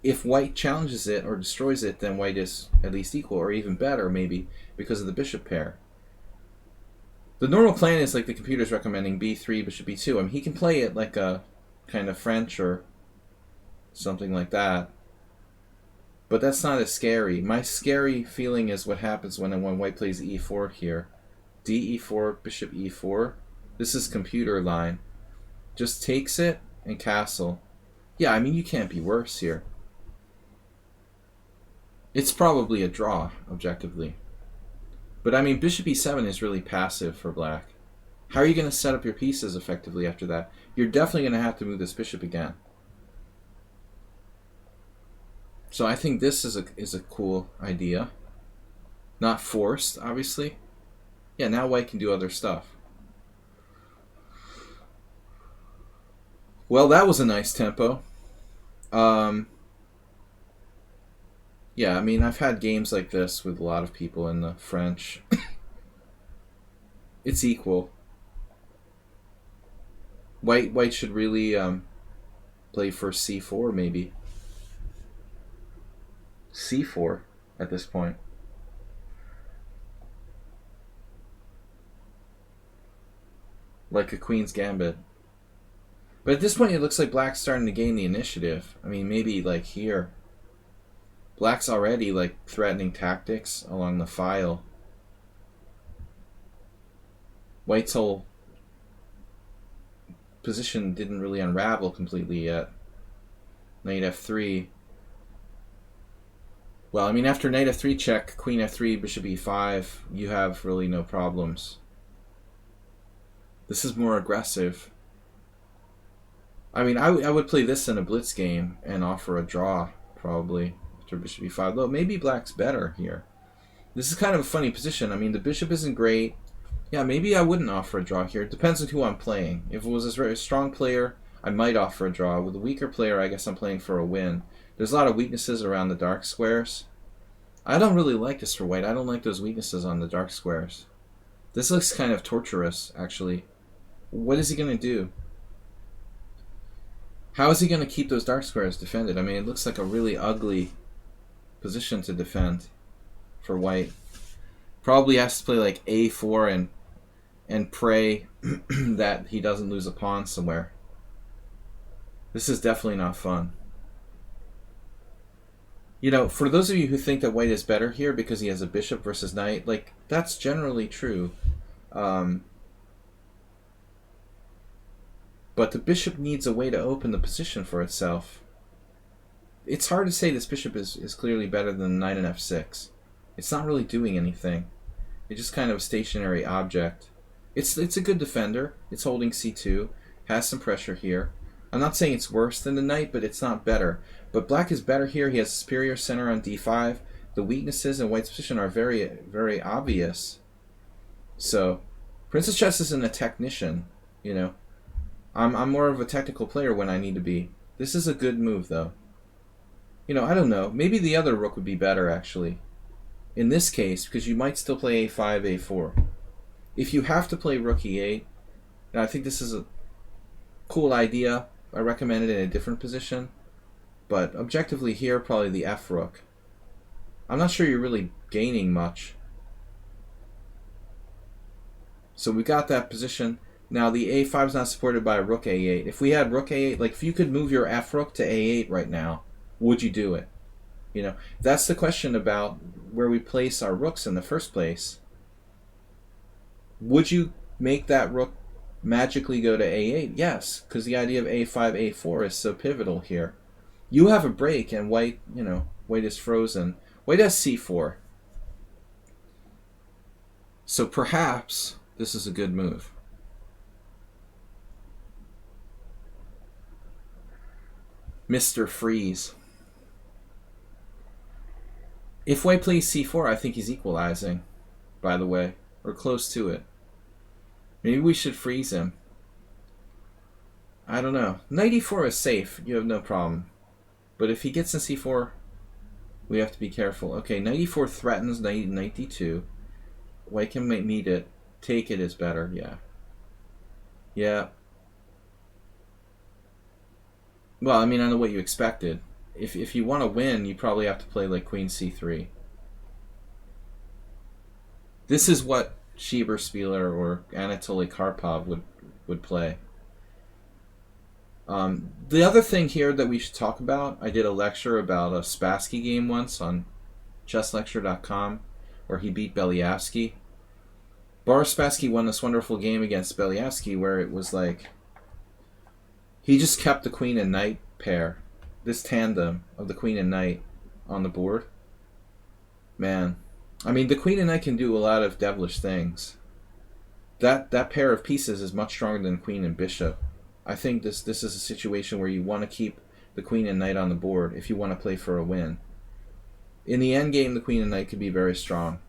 S1: If white challenges it or destroys it, then white is at least equal, or even better, maybe, because of the bishop pair. The normal plan is like the computer's recommending b3, bishop b2. I mean, he can play it like a kind of French or something like that. But that's not as scary. My scary feeling is what happens when white plays e4 here. d-e4, bishop e4. This is computer line. Just takes it and castle. Yeah, I mean, you can't be worse here. It's probably a draw, objectively. But I mean, bishop e7 is really passive for black. How are you going to set up your pieces effectively after that? You're definitely going to have to move this bishop again. So I think this is a cool idea. Not forced, obviously. Yeah, now white can do other stuff. Well, that was a nice tempo. Yeah, I mean, I've had games like this with a lot of people in the French. It's equal. White should really play for c4, maybe. c4 at this point. Like a queen's gambit. But at this point, it looks like black's starting to gain the initiative. I mean, maybe like here. Black's already like threatening tactics along the file. White's whole position didn't really unravel completely yet. Knight f3. Well, I mean, after knight f3 check, queen f3, bishop e5, you have really no problems. This is more aggressive. I mean, I would play this in a blitz game and offer a draw, probably, after bishop e5. Though maybe black's better here. This is kind of a funny position. I mean, the bishop isn't great. Yeah, maybe I wouldn't offer a draw here. It depends on who I'm playing. If it was a very strong player, I might offer a draw. With a weaker player, I guess I'm playing for a win. There's a lot of weaknesses around the dark squares. I don't really like this for white. I don't like those weaknesses on the dark squares. This looks kind of torturous, actually. What is he going to do? How is he going to keep those dark squares defended? I mean, it looks like a really ugly position to defend for white. Probably has to play like a4 and pray that he doesn't lose a pawn somewhere. This is definitely not fun. You know, for those of you who think that white is better here because he has a bishop versus knight, like, that's generally true. But the bishop needs a way to open the position for itself. It's hard to say this bishop is clearly better than knight and f6. It's not really doing anything. It's just kind of a stationary object. It's a good defender. It's holding c2. Has some pressure here. I'm not saying it's worse than the knight, but it's not better. But black is better here. He has a superior center on d5. The weaknesses in white's position are very, very obvious. So, Princess Chess isn't a technician, you know. I'm more of a technical player when I need to be. This is a good move, though. You know, I don't know. Maybe the other rook would be better, actually. In this case, because you might still play a5, a4. If you have to play rook e8, and I think this is a cool idea. I recommend it in a different position. But objectively here, probably the f rook. I'm not sure you're really gaining much. So we got that position. Now the a5 is not supported by rook a8. If we had rook a8, like if you could move your f rook to a8 right now, would you do it? You know, that's the question about where we place our rooks in the first place. Would you make that rook magically go to a8? Yes, because the idea of a5, a4 is so pivotal here. You have a break and white, you know, white is frozen. White has c4. So perhaps this is a good move. Mr. Freeze. If white plays c4, I think he's equalizing, by the way, or close to it. Maybe we should freeze him. I don't know. Knight e4 is safe. You have no problem. But if he gets in c4, we have to be careful. Okay, knight e4 threatens knight d2. White can meet it. Take it is better, yeah. Yeah. Well, I mean, I know what you expected. If you want to win, you probably have to play like queen c3. This is what Schieberspieler or Anatoly Karpov would play. The other thing here that we should talk about, I did a lecture about a Spassky game once on chesslecture.com where he beat Beliavsky. Boris Spassky won this wonderful game against Beliavsky where it was like he just kept the queen and knight pair, this tandem of the queen and knight on the board. Man, I mean, the queen and knight can do a lot of devilish things. That pair of pieces is much stronger than queen and bishop. I think this is a situation where you want to keep the queen and knight on the board if you want to play for a win. In the end game, the queen and knight could be very strong.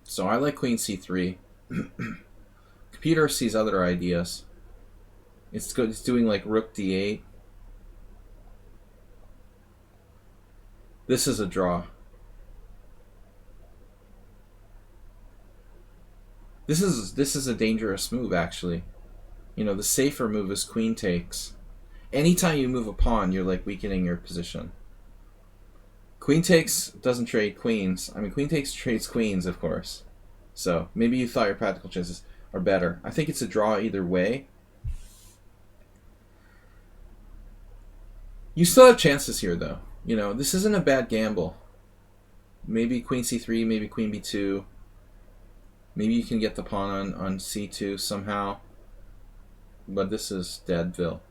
S1: So I like queen c3. Computer sees other ideas. It's good. It's doing like rook d8. This is a draw. This is a dangerous move, actually. You know, the safer move is queen takes. Anytime you move a pawn, you're like weakening your position. Queen takes doesn't trade queens. I mean, queen takes trades queens, of course. So maybe you thought your practical chances are better. I think it's a draw either way. You still have chances here, though. You know, this isn't a bad gamble. Maybe queen c3, maybe queen b2. Maybe you can get the pawn on c2 somehow. But this is Deadville.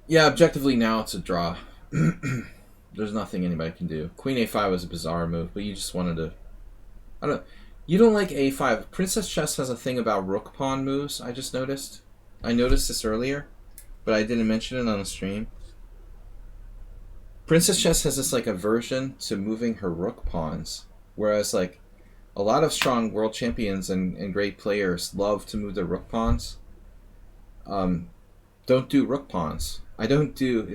S1: Yeah, objectively now it's a draw. There's nothing anybody can do. Queen a5 was a bizarre move, but you just wanted to... I don't... You don't like a5. Princess Chess has a thing about rook pawn moves, I just noticed. I noticed this earlier, but I didn't mention it on the stream. Princess Chess has this like aversion to moving her rook pawns, whereas like a lot of strong world champions and great players love to move their rook pawns. Don't do rook pawns. I don't do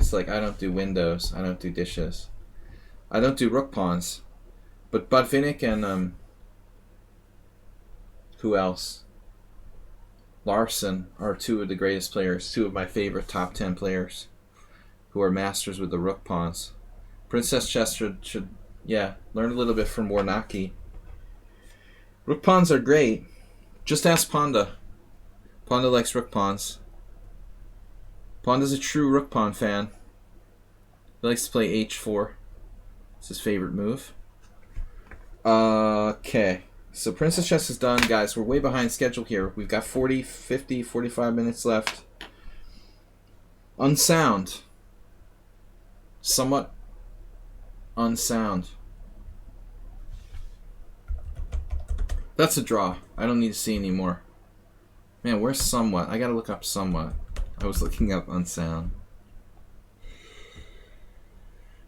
S1: windows. I don't do dishes. I don't do rook pawns. But Botvinnik and who else? Larson are two of the greatest players, two of my favorite top 10 players who are masters with the rook pawns. Princess Chess should learn a little bit from Warnacki. Rook pawns are great. Just ask Ponda. Ponda likes rook pawns. Ponda's a true rook pawn fan. He likes to play h4. It's his favorite move. Okay. So Princess Chess is done, guys. We're way behind schedule here. We've got 40, 50, 45 minutes left. Unsound. Somewhat unsound. That's a draw. I don't need to see any more. Man, where's somewhat? I gotta look up somewhat. I was looking up unsound.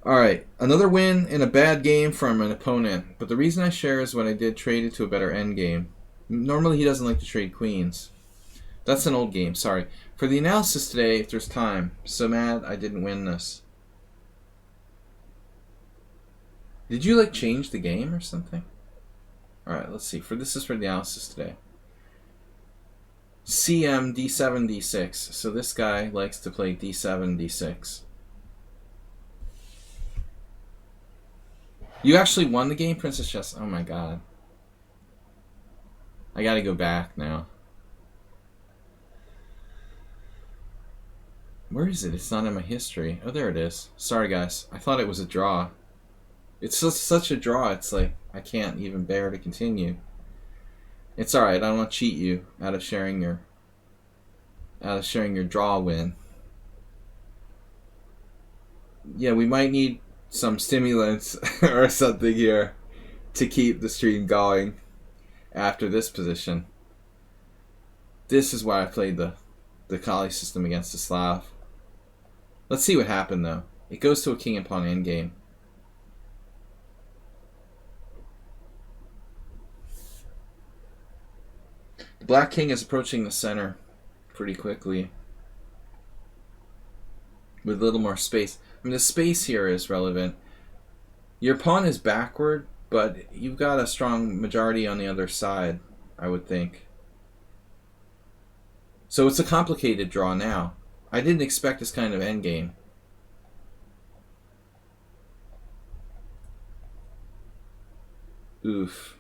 S1: Alright, another win in a bad game from an opponent. But the reason I share is when I did trade it to a better endgame. Normally he doesn't like to trade queens. That's an old game, sorry. For the analysis today, if there's time, so mad I didn't win this. Did you like change the game or something? Alright, let's see. This is for the analysis today. CM d7 d6. So this guy likes to play d7 d6. You actually won the game, Princess Chess? Oh my god. I gotta go back now. Where is it? It's not in my history. Oh, there it is. Sorry, guys. I thought it was a draw. It's just such a draw. It's like I can't even bear to continue. It's alright. I don't want to cheat you out of sharing your draw win. Yeah, we might need some stimulants or something here to keep the stream going after this position. This is why I played the Kali system against the Slav. Let's see what happened though. It goes to a king and pawn endgame. Black king is approaching the center pretty quickly with a little more space. I mean, the space here is relevant. Your pawn is backward, but you've got a strong majority on the other side, I would think. So it's a complicated draw now. I didn't expect this kind of endgame. Oof.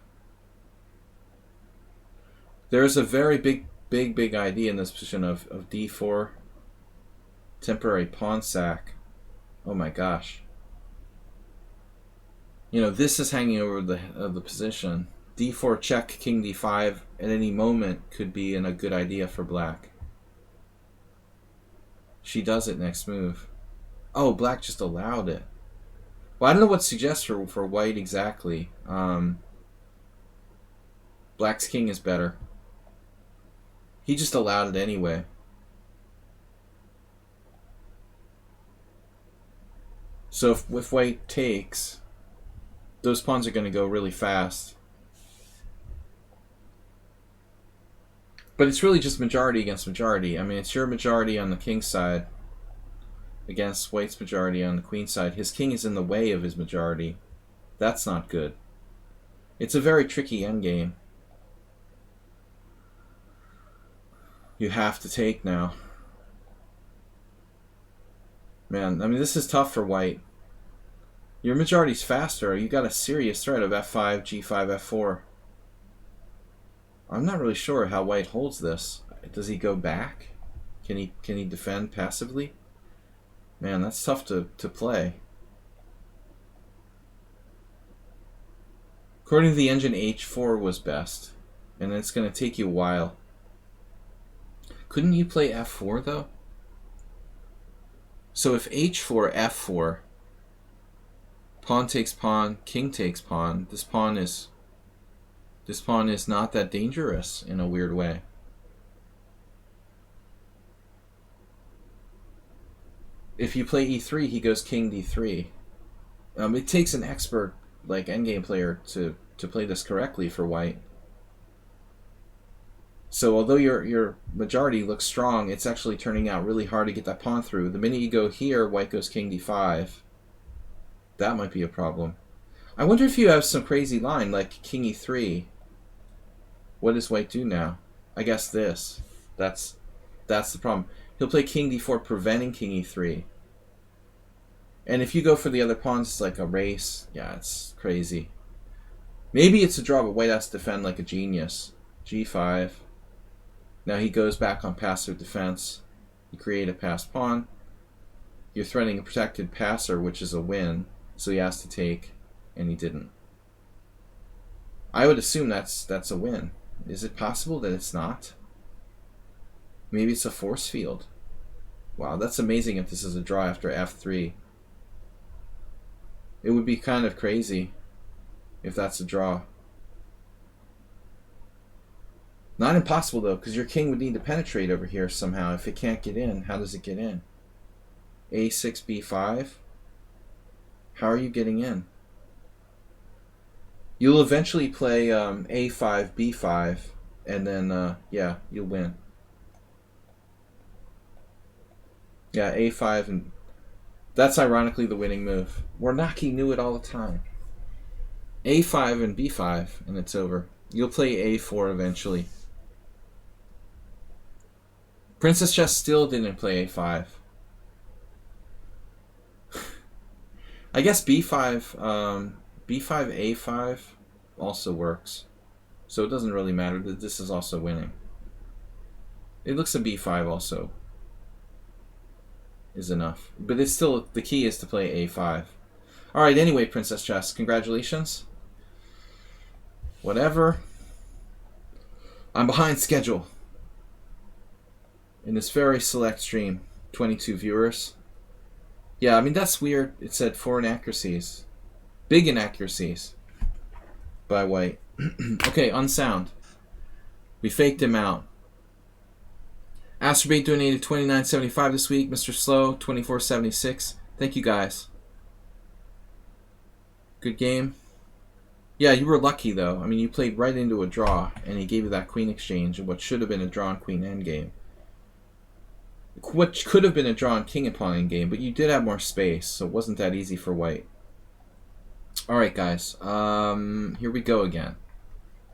S1: There's a very big idea in this position of d4. Temporary pawn sack. Oh my gosh. You know, this is hanging over the position. d4 check, king d5 at any moment could be a good idea for black. She does it next move. Oh, black just allowed it. Well, I don't know what suggests for white exactly. Black's king is better. He just allowed it anyway. So if white takes, those pawns are going to go really fast. But it's really just majority against majority. I mean, it's your majority on the king side against white's majority on the queen side. His king is in the way of his majority. That's not good. It's a very tricky endgame. You have to take now. Man, I mean, this is tough for white. Your majority's faster. You got a serious threat of f5, g5, f4. I'm not really sure how white holds this. Does he go back? Can he defend passively? Man, that's tough to play. According to the engine, h4 was best, and it's going to take you a while. Couldn't you play f4 though? So if h4, f4, pawn takes pawn, king takes pawn, this pawn is not that dangerous in a weird way. If you play e3, he goes king d3. It takes an expert like endgame player to play this correctly for white. So although your majority looks strong, it's actually turning out really hard to get that pawn through. The minute you go here, white goes king d5. That might be a problem. I wonder if you have some crazy line like king e3. What does white do now? I guess this. That's the problem. He'll play king d4, preventing king e3. And if you go for the other pawns, it's like a race. Yeah, it's crazy. Maybe it's a draw, but white has to defend like a genius. g5. Now he goes back on passive defense. You create a passed pawn. You're threatening a protected passer, which is a win. So he has to take, and he didn't. I would assume that's a win. Is it possible that it's not? Maybe it's a force field. Wow, that's amazing if this is a draw after f3. It would be kind of crazy if that's a draw. Not impossible though, because your king would need to penetrate over here somehow. If it can't get in, how does it get in? a6, b5? How are you getting in? You'll eventually play a5, b5, and then, yeah, you'll win. Yeah, a5, and that's ironically the winning move. Warnacki knew it all the time. a5 and b5, and it's over. You'll play a4 eventually. Princess Chess still didn't play a5. I guess b5, b5, a5 also works. So it doesn't really matter that this is also winning. It looks like b5 also is enough. But it's still, the key is to play a5. Alright, anyway, Princess Chess, congratulations. Whatever. I'm behind schedule. In this very select stream, 22 viewers. Yeah, I mean, that's weird. It said 4 inaccuracies. Big inaccuracies by white. Okay, unsound. We faked him out. Astrobate donated $29.75 this week. Mr. Slow, $24.76. Thank you, guys. Good game. Yeah, you were lucky though. I mean, you played right into a draw, and he gave you that queen exchange, what should have been a drawn queen endgame. What could have been a drawn king and pawn endgame, but you did have more space, so it wasn't that easy for white. All right, guys. Here we go again.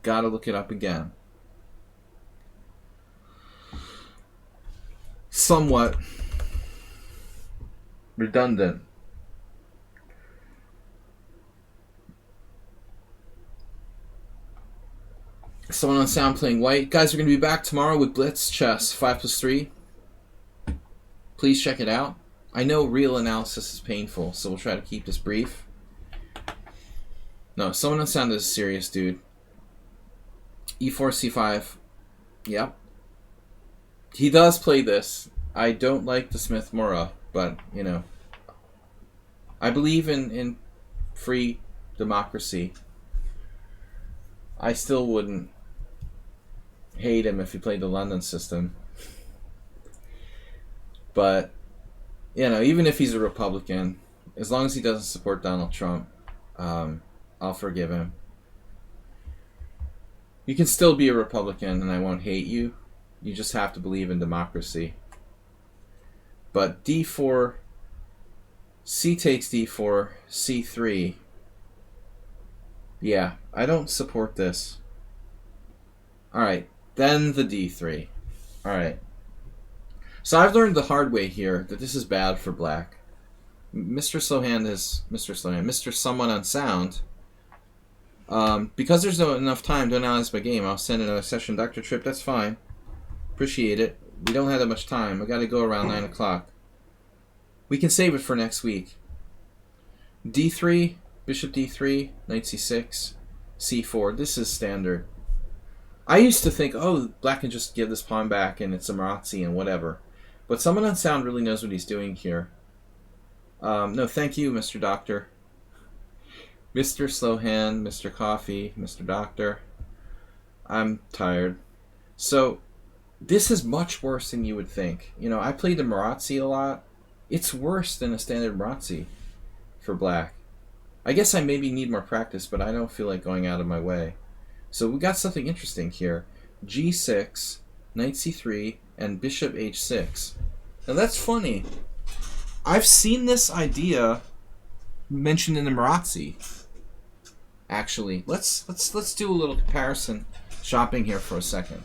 S1: Gotta look it up again. Somewhat redundant. Someone on sound playing white. Guys, we're going to be back tomorrow with Blitz Chess 5+3. Please check it out. I know real analysis is painful, so we'll try to keep this brief. No, someone on sound is a serious dude. E4, C5. Yep. He does play this. I don't like the Smith-Morra, but, you know. I believe in free democracy. I still wouldn't hate him if he played the London system. But, you know, even if he's a Republican, as long as he doesn't support Donald Trump, I'll forgive him. You can still be a Republican and I won't hate you. You just have to believe in democracy. But D4, C takes D4, C3. Yeah, I don't support this. Alright, then the D3. Alright. So I've learned the hard way here that this is bad for black. Mr. Someone on sound. Because there's not enough time to analyze my game, I'll send another session. Dr. Tripp, that's fine. Appreciate it. We don't have that much time. I gotta go around 9 o'clock. We can save it for next week. D3, bishop D3, knight C6, C4. This is standard. I used to think, oh, black can just give this pawn back and it's a Marazzi and whatever. But someone on sound really knows what he's doing here. No, thank you, Mr. Doctor. Mr. Slowhand, Mr. Coffee, Mr. Doctor. I'm tired. So, this is much worse than you would think. You know, I played the Marazzi a lot. It's worse than a standard Marazzi for black. I guess I maybe need more practice, but I don't feel like going out of my way. So we got something interesting here. G6, knight C3, and bishop H6. Now that's funny. I've seen this idea mentioned in the Marazzi. Actually, let's do a little comparison shopping here for a second.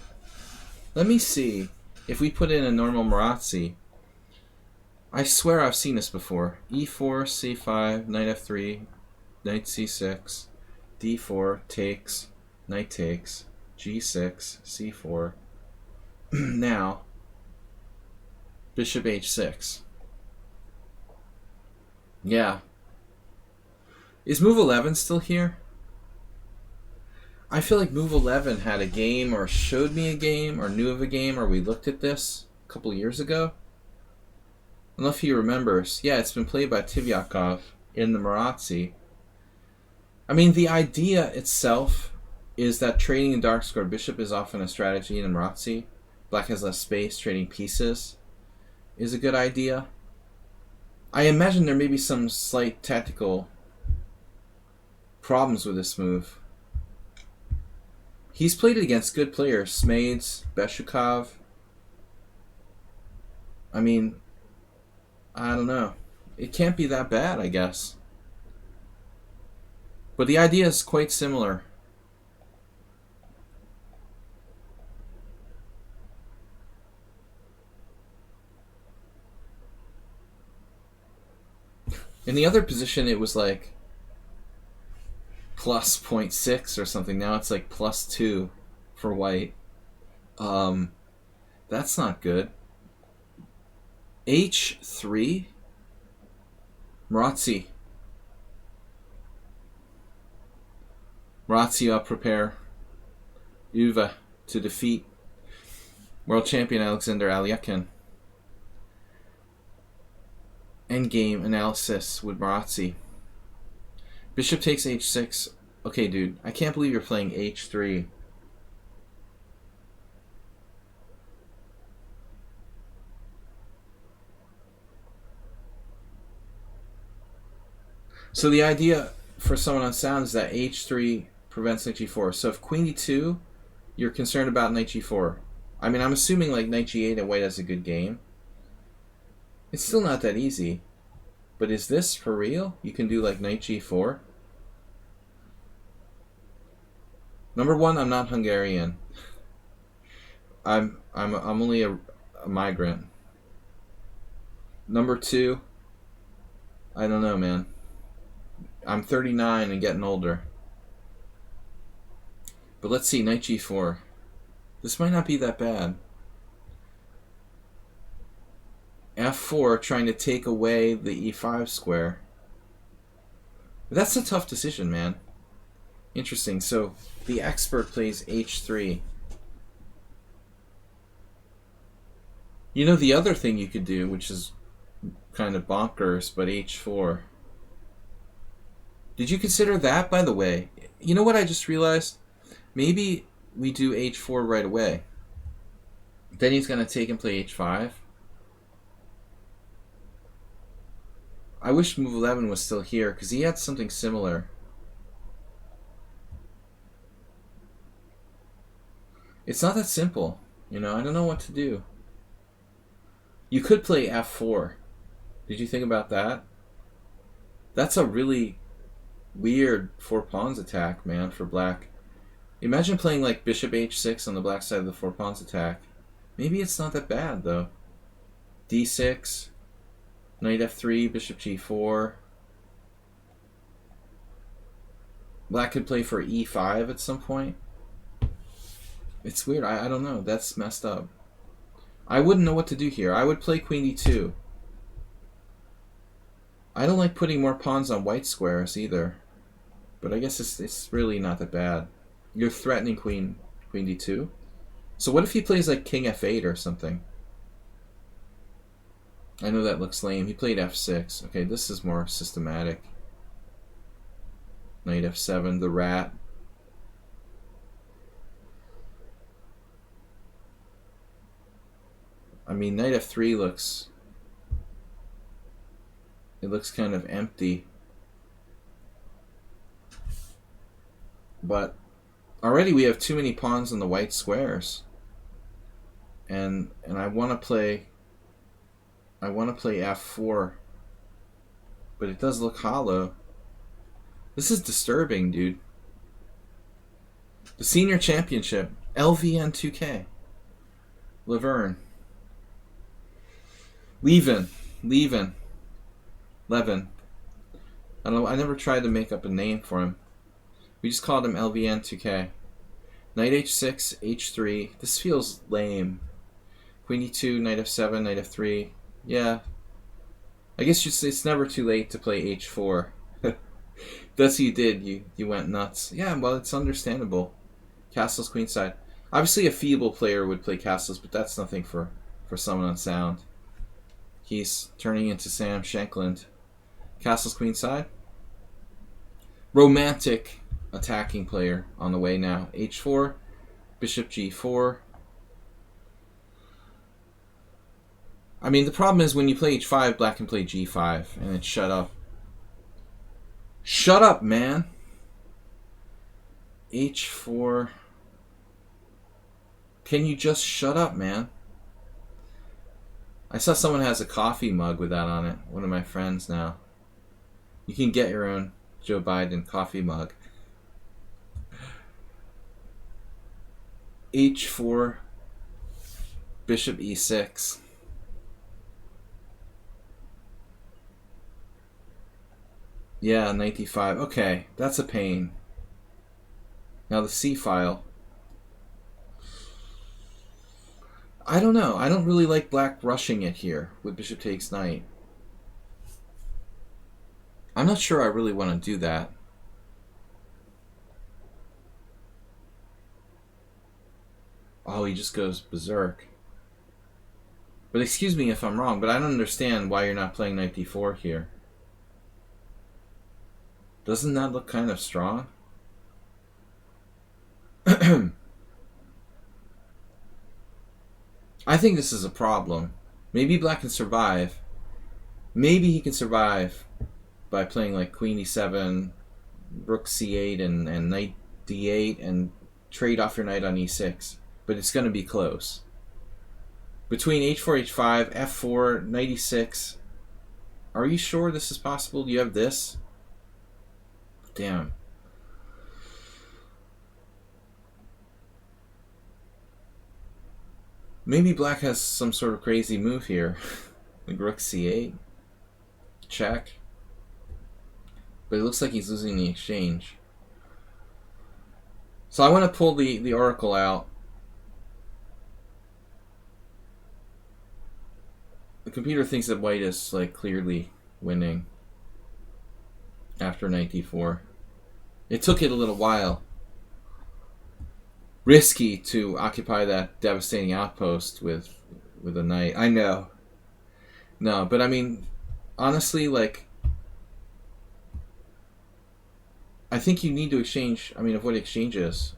S1: Let me see if we put in a normal Marazzi. I swear I've seen this before. E4, C5, knight F3, knight C6, D4 takes, knight takes, G6, C4. Now, bishop H6. Yeah. Is move 11 still here? I feel like move 11 had a game or showed me a game or knew of a game or we looked at this a couple years ago. I don't know if he remembers. Yeah, it's been played by Tivyakov in the Marazzi. I mean, the idea itself is that trading in dark square bishop is often a strategy in the Marazzi. Black has less space, trading pieces is a good idea. I imagine there may be some slight tactical problems with this move. He's played it against good players, Smades, Beshukov. I mean, I don't know. It can't be that bad, I guess. But the idea is quite similar. In the other position, it was like plus 0.6 or something. Now it's like plus 2 for white. That's not good. H3? Marazzi. Marazzi prepare Uva to defeat world champion Alexander Alekhine. Endgame analysis with Marazzi. Bishop takes H6. Okay, dude, I can't believe you're playing H3. So the idea for someone on sound is that h3 prevents knight g4. So if queen d2, you're concerned about knight g4. I mean, I'm assuming like knight g8 and white has a good game. It's still not that easy. But is this for real? You can do like knight g4? Number one, I'm not Hungarian. I'm only a migrant. Number two, I don't know, man. I'm 39 and getting older. But let's see, knight g4. This might not be that bad. f4, trying to take away the e5 square. But that's a tough decision, man. Interesting. So the expert plays h3. You know the other thing you could do, which is kind of bonkers, but h4. Did you consider that, by the way? You know what I just realized? Maybe we do h4 right away. Then he's going to take and play h5. I wish move 11 was still here, because he had something similar. It's not that simple. You know, I don't know what to do. You could play f4. Did you think about that? That's a really weird 4 pawns attack, man, for black. Imagine playing like bishop h6 on the black side of the 4 pawns attack. Maybe it's not that bad, though. d6, knight f3, bishop g4. Black could play for e5 at some point. It's weird. I don't know. That's messed up. I wouldn't know what to do here. I would play queen d2. I don't like putting more pawns on white squares either. But I guess it's really not that bad. You're threatening queen d2. So what if he plays like king f8 or something? I know that looks lame. He played f6. Okay, this is more systematic. Knight f7, the rat. I mean, knight f3 looks... It looks kind of empty. But already we have too many pawns on the white squares. And I want to play f4. But it does look hollow. This is disturbing, dude. The senior championship, LVN 2K. Laverne. Levin. I never tried to make up a name for him. We just called him LVN 2K. Knight h6, h3. This feels lame. Queen e2, knight f7, knight f3. Yeah. I guess it's never too late to play h4. That's what you did. You went nuts. Yeah, well, it's understandable. Castles, queenside. Obviously, a feeble player would play castles, but that's nothing for someone on sound. He's turning into Sam Shankland. Castles, queenside. Romantic attacking player on the way now. h4, bishop g4. I mean, the problem is when you play h5, black can play g5, and it's shut up. Shut up, man! h4. Can you just shut up, man? I saw someone has a coffee mug with that on it. One of my friends now. You can get your own Joe Biden coffee mug. h4, bishop e6. Yeah, knight d5. Okay, that's a pain. Now the c file. I don't know. I don't really like black rushing it here with bishop takes knight. I'm not sure I really want to do that. Oh, he just goes berserk. But excuse me if I'm wrong, but I don't understand why you're not playing knight d4 here. Doesn't that look kind of strong? I think this is a problem. Maybe black can survive. Maybe he can survive by playing like queen e7, rook c8 and knight d8 and trade off your knight on e6. But it's going to be close. Between h4, h5, f4, knight e6. Are you sure this is possible? Do you have this? Damn. Maybe black has some sort of crazy move here. Like rook c8. Check. But it looks like he's losing the exchange. So I want to pull the oracle out. The computer thinks that white is like clearly winning after knight d4. It took it a little while. Risky to occupy that devastating outpost with a knight. I know. No, but I mean, honestly, like, I think you need to exchange, avoid exchanges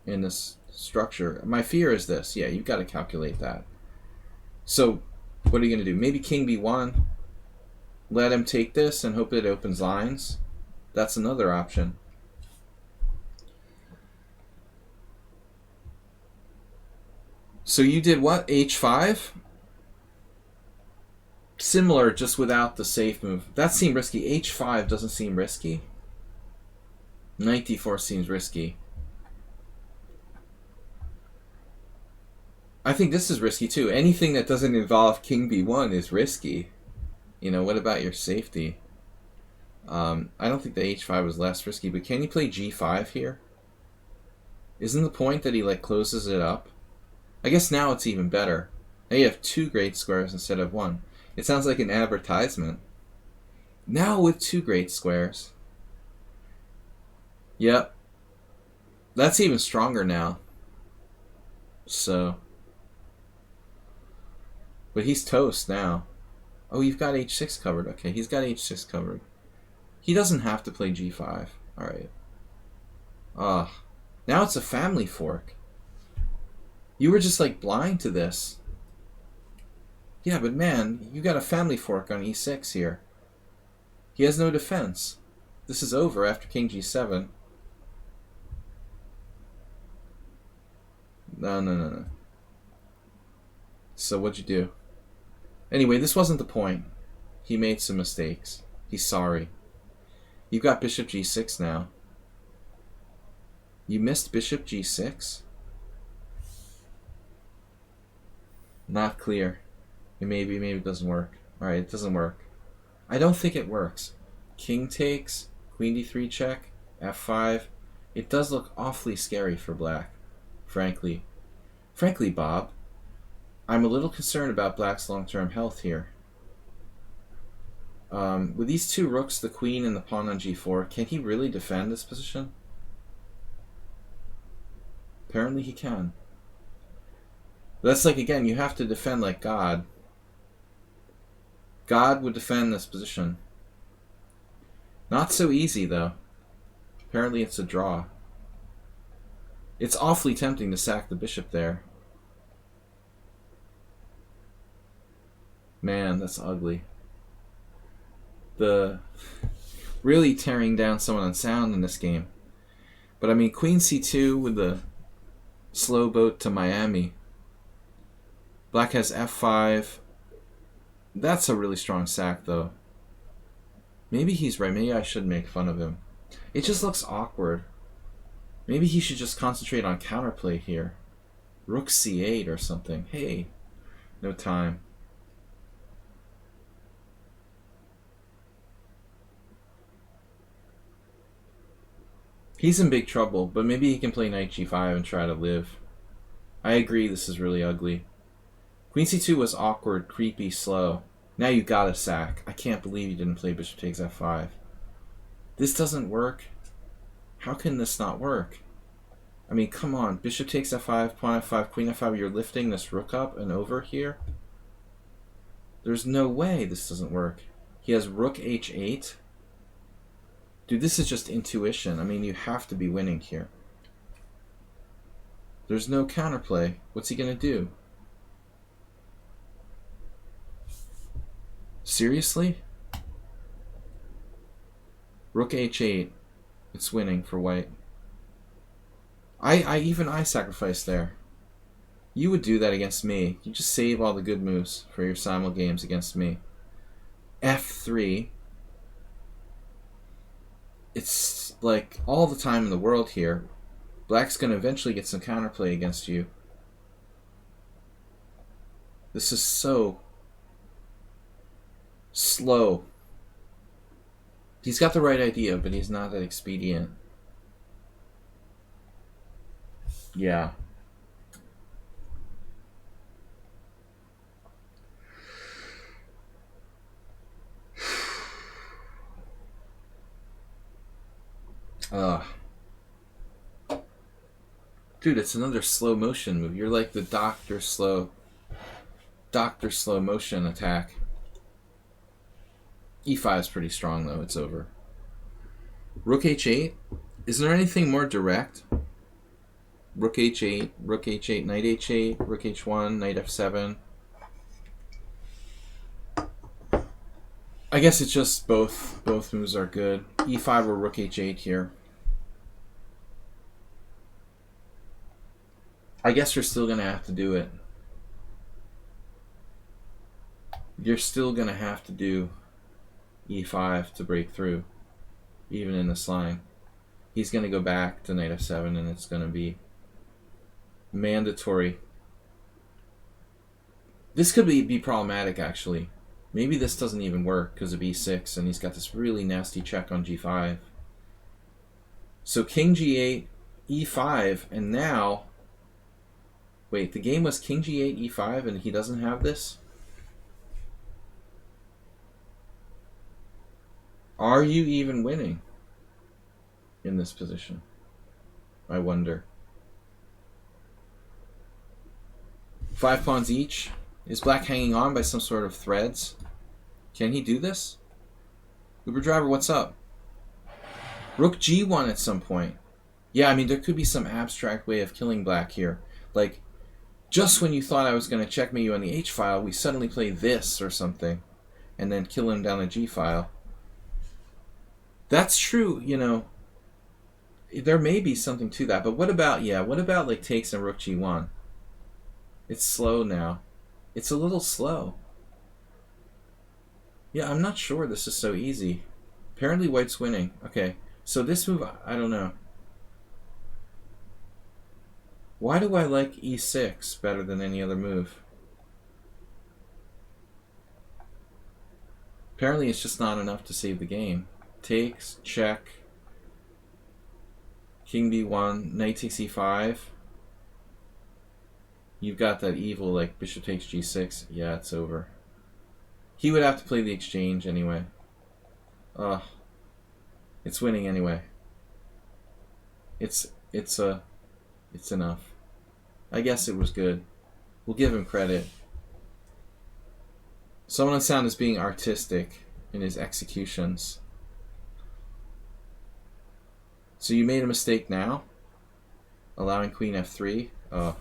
S1: in this structure. My fear is this. Yeah, you've got to calculate that. So, what are you going to do? Maybe king b1, let him take this and hope it opens lines. That's another option. So you did what? h5? Similar, just without the safe move. That seemed risky. h5 doesn't seem risky. Knight d4 seems risky. I think this is risky too. Anything that doesn't involve king b1 is risky. You know, what about your safety? I don't think the h5 was less risky, but can you play g5 here? Isn't the point that he like closes it up? I guess now it's even better. Now you have 2 great squares instead of 1. It sounds like an advertisement. Now with 2 great squares. Yep. That's even stronger now. So. But he's toast now. Oh, you've got h6 covered. Okay, he's got h6 covered. He doesn't have to play g5. Alright. Now it's a family fork. You were just like blind to this. Yeah, but man, you got a family fork on e6 here. He has no defense. This is over after king g7. No. So what'd you do? Anyway, this wasn't the point. He made some mistakes. He's sorry. You've got bishop g6 now. You missed bishop g6? Not clear. Maybe it doesn't work. Alright, it doesn't work. I don't think it works. King takes, queen d3 check, f5. It does look awfully scary for black, frankly. Frankly, Bob, I'm a little concerned about black's long-term health here. With these 2 rooks, the queen and the pawn on g4, can he really defend this position? Apparently he can. That's like, again, you have to defend like God. God would defend this position. Not so easy, though. Apparently it's a draw. It's awfully tempting to sack the bishop there. Man, that's ugly. The really tearing down someone on sound in this game. But I mean, queen c2 with the slow boat to Miami. Black has f5. That's a really strong sack, though. Maybe he's right. Maybe I should make fun of him. It just looks awkward. Maybe he should just concentrate on counterplay here. Rook c8 or something. Hey, no time. He's in big trouble, but maybe he can play knight g5 and try to live. I agree, this is really ugly. Queen c2 was awkward, creepy, slow. Now you gotta sack. I can't believe you didn't play bishop takes f5. This doesn't work. How can this not work? I mean, come on. Bishop takes f5, pawn f5, queen f5. You're lifting this rook up and over here? There's no way this doesn't work. He has rook h8. Dude, this is just intuition. I mean, you have to be winning here. There's no counterplay. What's he gonna do? Seriously? Rook h8. It's winning for white. Even I sacrificed there. You would do that against me. You just save all the good moves for your simul games against me. F3. It's like all the time in the world here. Black's going to eventually get some counterplay against you. This is so slow. He's got the right idea, but he's not that expedient. Yeah. Dude, it's another slow motion move. You're like the Doctor Slow motion attack. E5 is pretty strong though. It's over. Rook h8. Is there anything more direct? Rook h8, rook h8, knight h8, rook h1, knight f7. I guess it's just both moves are good. e5 or rook h8 here. I guess you're still going to have to do it. You're still going to have to do e5 to break through, even in this line. He's going to go back to knight f7, and it's going to be mandatory. This could be problematic, actually. Maybe this doesn't even work because of e6, and he's got this really nasty check on g5. So king g8, e5, and now... Wait, the game was king g8, e5, and he doesn't have this? Are you even winning in this position? I wonder. 5 pawns each. Is black hanging on by some sort of threads? Can he do this? Uber driver, what's up? Rook g1 at some point. Yeah, I mean, there could be some abstract way of killing black here. Like, just when you thought I was going to checkmate you on the h file, we suddenly play this or something, and then kill him down the g file. That's true, you know. There may be something to that, but what about like takes and rook g1? It's slow now. It's a little slow. Yeah, I'm not sure this is so easy. Apparently white's winning. Okay, so this move, I don't know. Why do I like e6 better than any other move? Apparently it's just not enough to save the game. Takes, check, king b1, knight takes e5. You've got that evil, like, bishop takes g6. Yeah, it's over. He would have to play the exchange anyway. Ugh. It's winning anyway. It's enough. I guess it was good. We'll give him credit. Someone on sound is being artistic in his executions. So you made a mistake now? Allowing queen f3? Oh.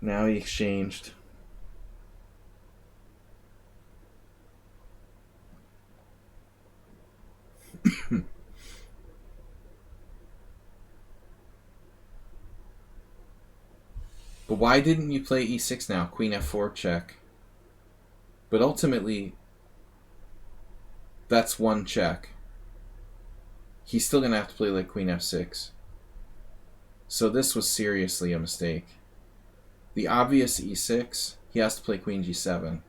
S1: Now he exchanged. But why didn't you play e6 now? Queen f4 check. But ultimately, that's one check. He's still going to have to play like queen f6. So this was seriously a mistake. The obvious e6, he has to play queen g7.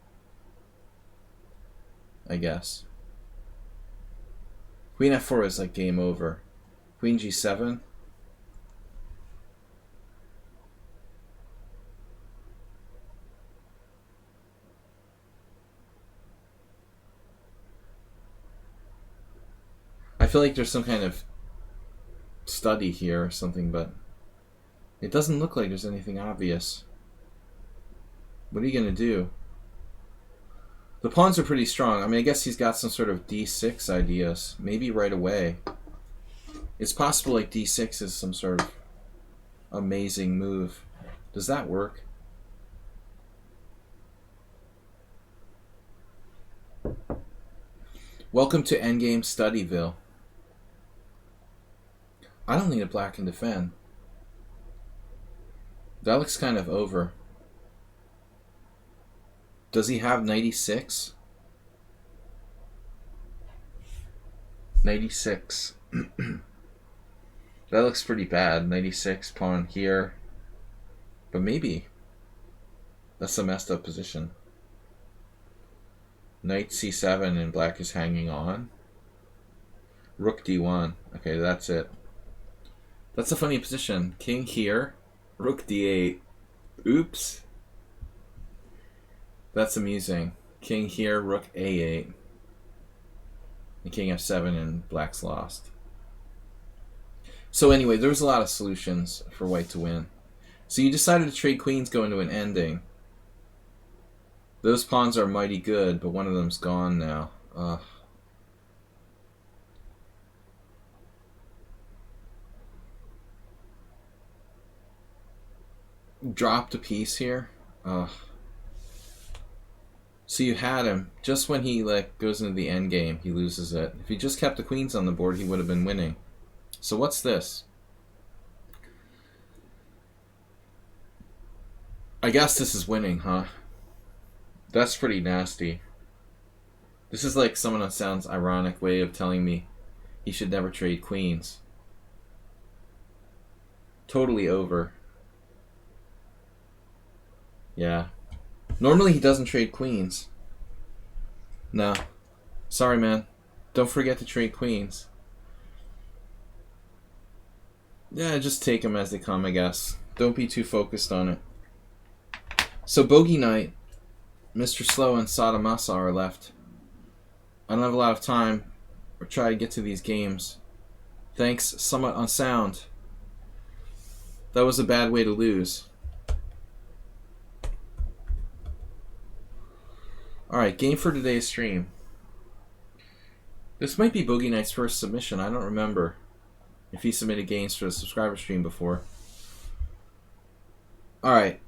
S1: I guess. Queen f4 is like game over. Queen g7. I feel like there's some kind of study here or something, but it doesn't look like there's anything obvious. What are you going to do? The pawns are pretty strong. I mean, I guess he's got some sort of d6 ideas. Maybe right away. It's possible like d6 is some sort of amazing move. Does that work? Welcome to Endgame Studyville. I don't think a black can defend. That looks kind of over. Does he have 96? 96. That looks pretty bad. 96, pawn here. But maybe. That's a messed up position. Knight c7 and black is hanging on. Rook d1. Okay, that's it. That's a funny position. King here. Rook d8. Oops. That's amusing. King here, rook a8. And king f7 and black's lost. So anyway, there was a lot of solutions for white to win. So you decided to trade queens go into an ending. Those pawns are mighty good, but one of them's gone now. Dropped a piece here. So you had him. Just when he goes into the end game, he loses it. If he just kept the queens on the board, he would have been winning. So what's this? I guess this is winning, huh? That's pretty nasty. This is like someone that sounds ironic way of telling me he should never trade queens. Totally over. Yeah. Normally he doesn't trade queens. No. Sorry, man. Don't forget to trade queens. Yeah, just take them as they come, I guess. Don't be too focused on it. So Bogey Night, Mr. Slow and Sadamasa are left. I don't have a lot of time or try to get to these games. Thanks, somewhat unsound. That was a bad way to lose. Alright, game for today's stream. This might be Bogey Knight's first submission. I don't remember if he submitted games for the subscriber stream before. Alright.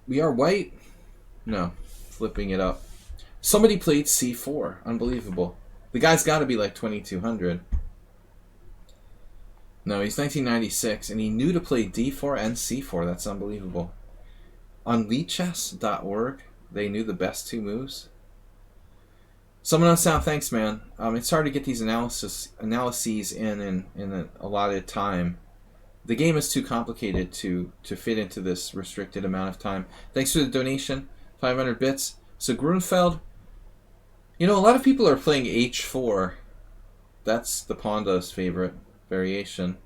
S1: We are white? No. Flipping it up. Somebody played c4. Unbelievable. The guy's got to be like 2200. No, he's 1996, and he knew to play d4 and c4. That's unbelievable. On lichess.org, they knew the best two moves. Someone on sound, thanks, man. It's hard to get these analyses in an allotted time. The game is too complicated to fit into this restricted amount of time. Thanks for the donation, 500 bits. So Grunfeld, a lot of people are playing h4. That's the Panda's favorite variation.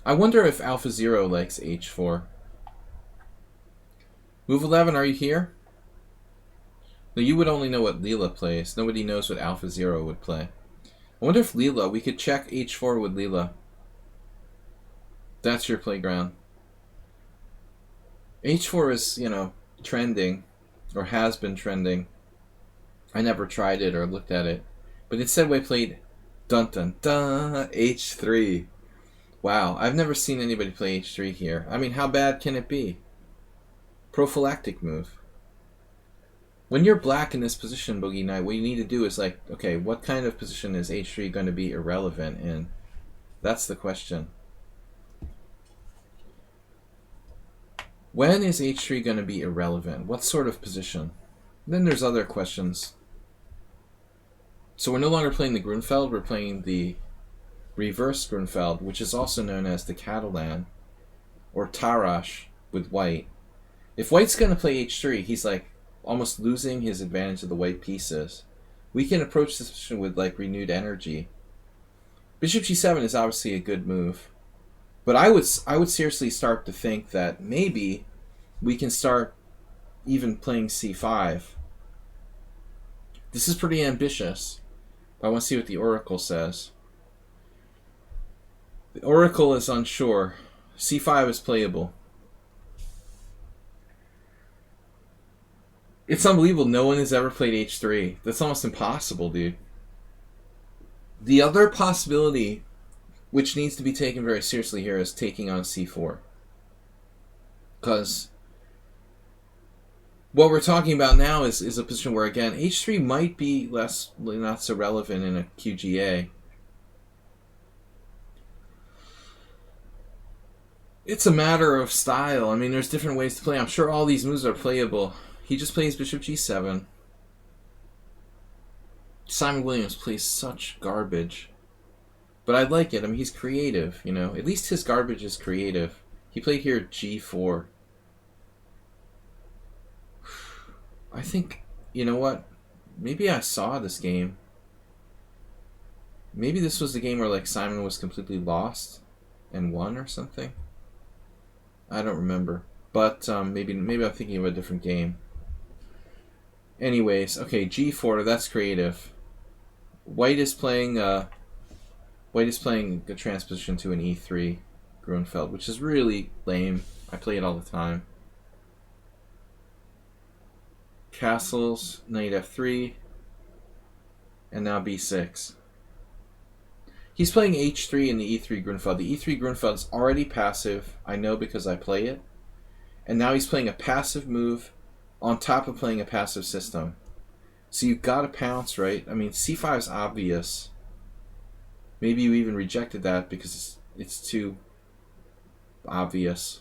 S1: I wonder if AlphaZero likes h4. Move 11, are you here? No, you would only know what Leela plays. Nobody knows what AlphaZero would play. I wonder if Leela, we could check h4 with Leela. That's your playground. h4 is, trending, or has been trending. I never tried it or looked at it. But instead we played dun dun dun h3. Wow, I've never seen anybody play h3 here. I mean, how bad can it be? Prophylactic move. When you're black in this position, Bogey Knight, what you need to do is okay, what kind of position is h3 going to be irrelevant in? That's the question. When is h3 going to be irrelevant? What sort of position? Then there's other questions. So we're no longer playing the Grunfeld, we're playing the reverse Grunfeld, which is also known as the Catalan, or Tarrasch with white. If white's going to play h3, he's almost losing his advantage of the white pieces. We can approach this position with renewed energy. Bishop g7 is obviously a good move, but I would seriously start to think that maybe we can start even playing c5. This is pretty ambitious. I want to see what the Oracle says. The Oracle is unsure. c5 is playable. It's unbelievable. No one has ever played h3. That's almost impossible, dude. The other possibility, which needs to be taken very seriously here, is taking on c4. Because What we're talking about now is a position where, again, h3 might be not so relevant in a QGA. It's a matter of style. I mean, there's different ways to play. I'm sure all these moves are playable. He just plays bishop g7. Simon Williams plays such garbage. But I like it. I mean, he's creative, you know. At least his garbage is creative. He played here g4. I think, you know what? Maybe I saw this game. Maybe this was the game where, like, Simon was completely lost and won or something. I don't remember. But maybe I'm thinking of a different game. Anyways, okay, g4, that's creative. White is playing a transposition to an e3 Grunfeld, which is really lame. I play it all the time. Castles, knight f3, and now b6. He's playing h3 in the e3 Grunfeld. The e3 Grunfeld is already passive. I know because I play it. And now he's playing a passive move on top of playing a passive system. So you've got to pounce, right? I mean, c5 is obvious. Maybe you even rejected that because it's too obvious.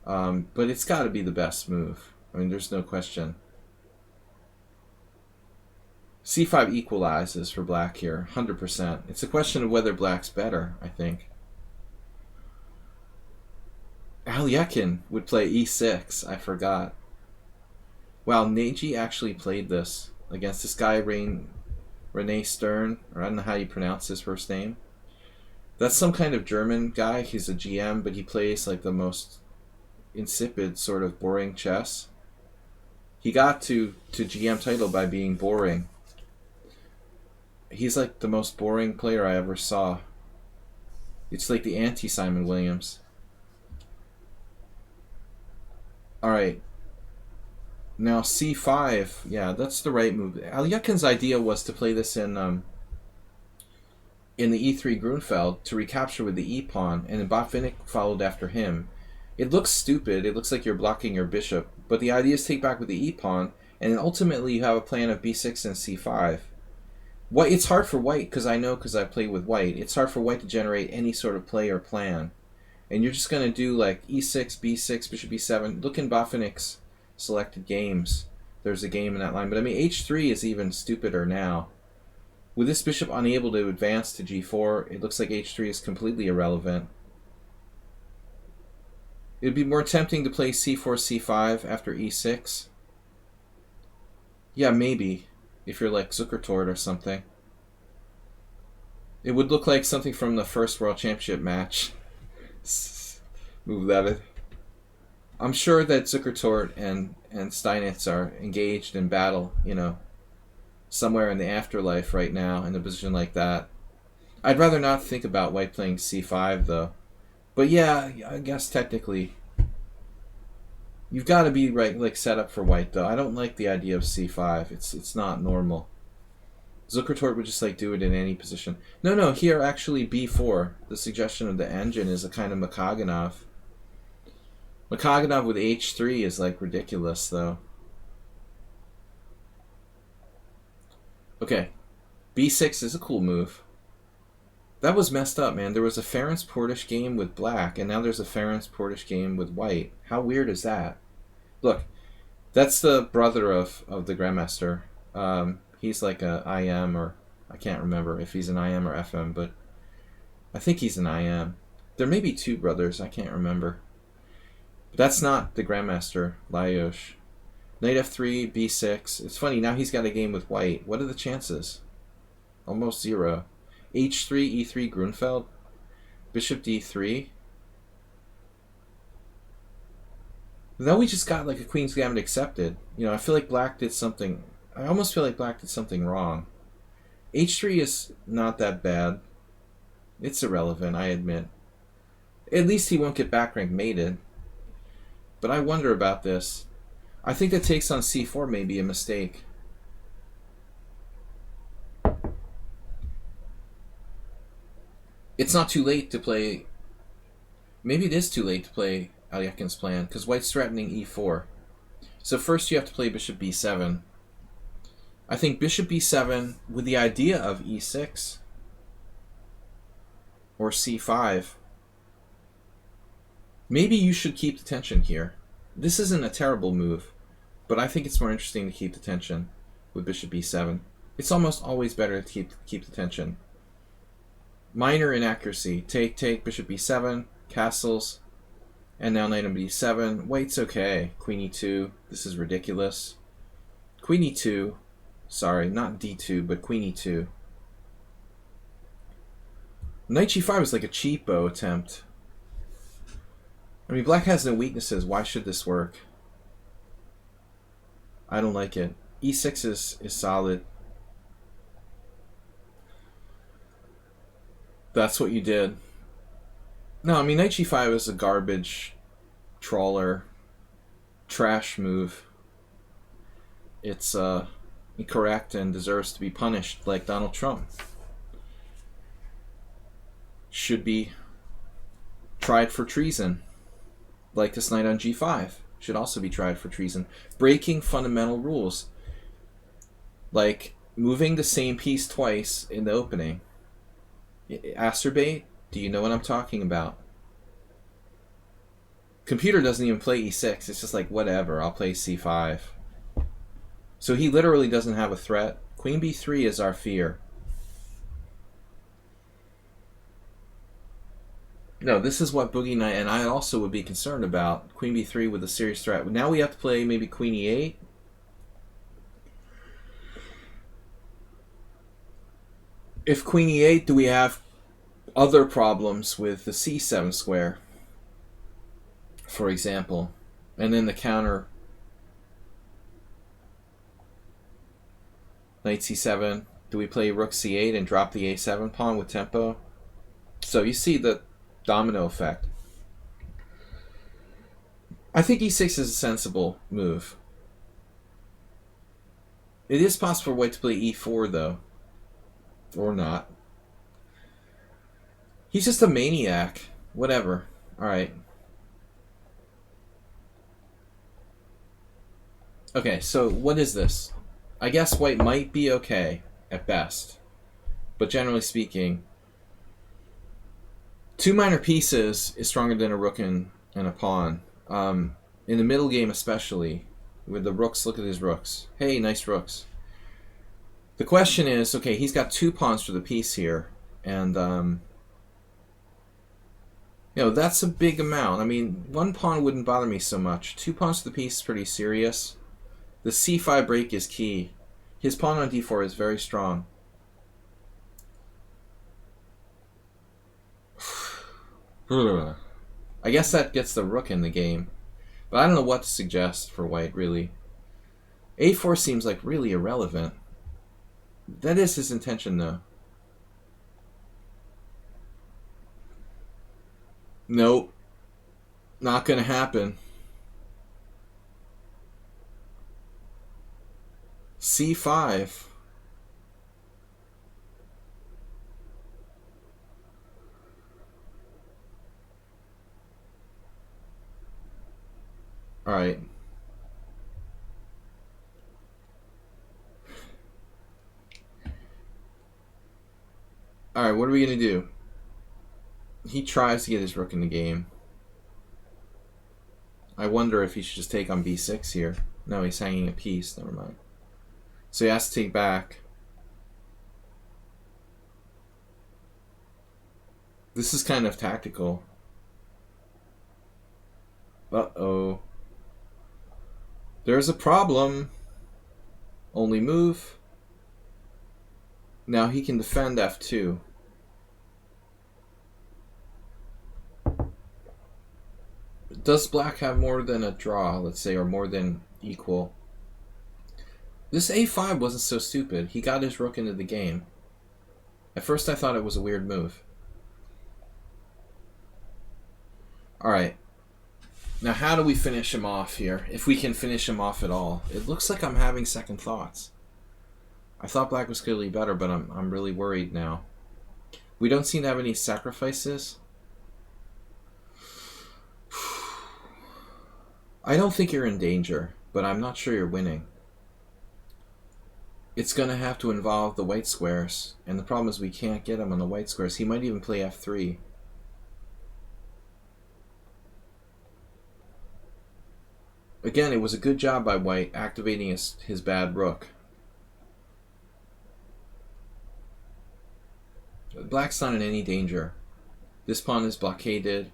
S1: But it's got to be the best move. I mean, there's no question. c5 equalizes for black here, 100%. It's a question of whether black's better, I think. Alyekin would play e6, I forgot. Wow, Neji actually played this against this guy, Rene Stern, or I don't know how you pronounce his first name. That's some kind of German guy. He's a GM, but he plays like the most insipid, sort of boring chess. He got to GM title by being boring. He's like the most boring player I ever saw. It's like the anti-Simon Williams. Alright. Now c5, yeah, that's the right move. Alyekin's idea was to play this in the e3 Grunfeld to recapture with the e-pawn, and then Botvinnik followed after him. It looks stupid, it looks like you're blocking your bishop, but the idea is take back with the e-pawn, and then ultimately you have a plan of b6 and c5. It's hard for white, because I play with white, it's hard for white to generate any sort of play or plan. And you're just going to do like e6, b6, bishop b7. Look in Botvinnik's selected games. There's a game in that line. But I mean, h3 is even stupider now. With this bishop unable to advance to g4, it looks like h3 is completely irrelevant. It would be more tempting to play c4, c5 after e6. Yeah, maybe. If you're like Zuckertort or something. It would look like something from the first World Championship match. Move that. I'm sure that Zuckertort and Steinitz are engaged in battle, you know, somewhere in the afterlife right now in a position like that. I'd rather not think about white playing c5 though. But yeah, I guess technically you've got to be right, like set up for white though. I don't like the idea of c5. It's not normal. Zuckertort would just like do it in any position. No, here actually b4. The suggestion of the engine is a kind of Makaganov. Makaganov with h3 is like ridiculous though. Okay, b6 is a cool move. That was messed up, man. There was a Ferenc Portish game with black, and now there's a Ferenc Portish game with white. How weird is that? Look, that's the brother of the Grandmaster. He's like a IM, or I can't remember if he's an IM or FM, but I think he's an IM. There may be two brothers, I can't remember. But that's not the Grandmaster, Lajos. Knight f3, b6. It's funny, now he's got a game with white. What are the chances? Almost zero. h3, e3, Grunfeld. Bishop d3. Now we just got like a Queen's Gambit accepted. You know, I feel like black did something... I almost feel like black did something wrong. h3 is not that bad. It's irrelevant, I admit. At least he won't get back rank mated. But I wonder about this. I think that takes on c4 may be a mistake. It's not too late to play... Maybe it is too late to play Alyekin's plan, because white's threatening e4. So first you have to play bishop b7. I think bishop b7 with the idea of e6 or c5. Maybe you should keep the tension here. This isn't a terrible move, but I think it's more interesting to keep the tension with bishop b7. It's almost always better to keep the tension. Minor inaccuracy. Take, bishop b7, castles, and now knight on b7. White's okay. Queen e2. This is ridiculous. Queen e2. Sorry, not d2, but queen e2. Knight g5 is like a cheapo attempt. I mean, black has no weaknesses. Why should this work? I don't like it. e6 is solid. That's what you did. No, I mean, knight g5 is a garbage, trawler, trash move. It's incorrect and deserves to be punished like Donald Trump. Should be tried for treason. Like this knight on g5 should also be tried for treason. Breaking fundamental rules. Like moving the same piece twice in the opening. Acerbate, do you know what I'm talking about? Computer doesn't even play e6. It's just like, whatever, I'll play c5. So he literally doesn't have a threat. Queen b3 is our fear. No, this is what Boogie Knight and I also would be concerned about. Queen b3 with a serious threat. Now we have to play maybe queen e8. If queen e8, do we have other problems with the c7 square, for example? And then the counter, knight c7. Do we play rook c8 and drop the a7 pawn with tempo? So you see the domino effect. I think e6 is a sensible move. It is possible for white to play e4 though. Or not. He's just a maniac. Whatever. Alright. Okay, so what is this? I guess white might be okay at best. But generally speaking, two minor pieces is stronger than a rook and a pawn. In the middle game especially, with the rooks, look at his rooks. Hey, nice rooks. The question is, okay, he's got two pawns for the piece here, and you know, that's a big amount. I mean, one pawn wouldn't bother me so much. Two pawns for the piece is pretty serious. The c5 break is key. His pawn on d4 is very strong. I guess that gets the rook in the game, but I don't know what to suggest for white, really. a4 seems like really irrelevant. That is his intention, though. Nope. Not gonna happen. c5. Alright. Alright, what are we going to do? He tries to get his rook in the game. I wonder if he should just take on b6 here. No, he's hanging a piece. Never mind. So he has to take back. This is kind of tactical. Uh-oh. There's a problem. Only move. Now he can defend f2. Does black have more than a draw, let's say, or more than equal? This a5 wasn't so stupid. He got his rook into the game. At first I thought it was a weird move. Alright. Now how do we finish him off here? If we can finish him off at all. It looks like I'm having second thoughts. I thought black was clearly better, but I'm really worried now. We don't seem to have any sacrifices. I don't think you're in danger. but I'm not sure you're winning. It's going to have to involve the white squares, and the problem is we can't get him on the white squares. He might even play f3. Again, it was a good job by white activating his bad rook. Black's not in any danger. This pawn is blockaded.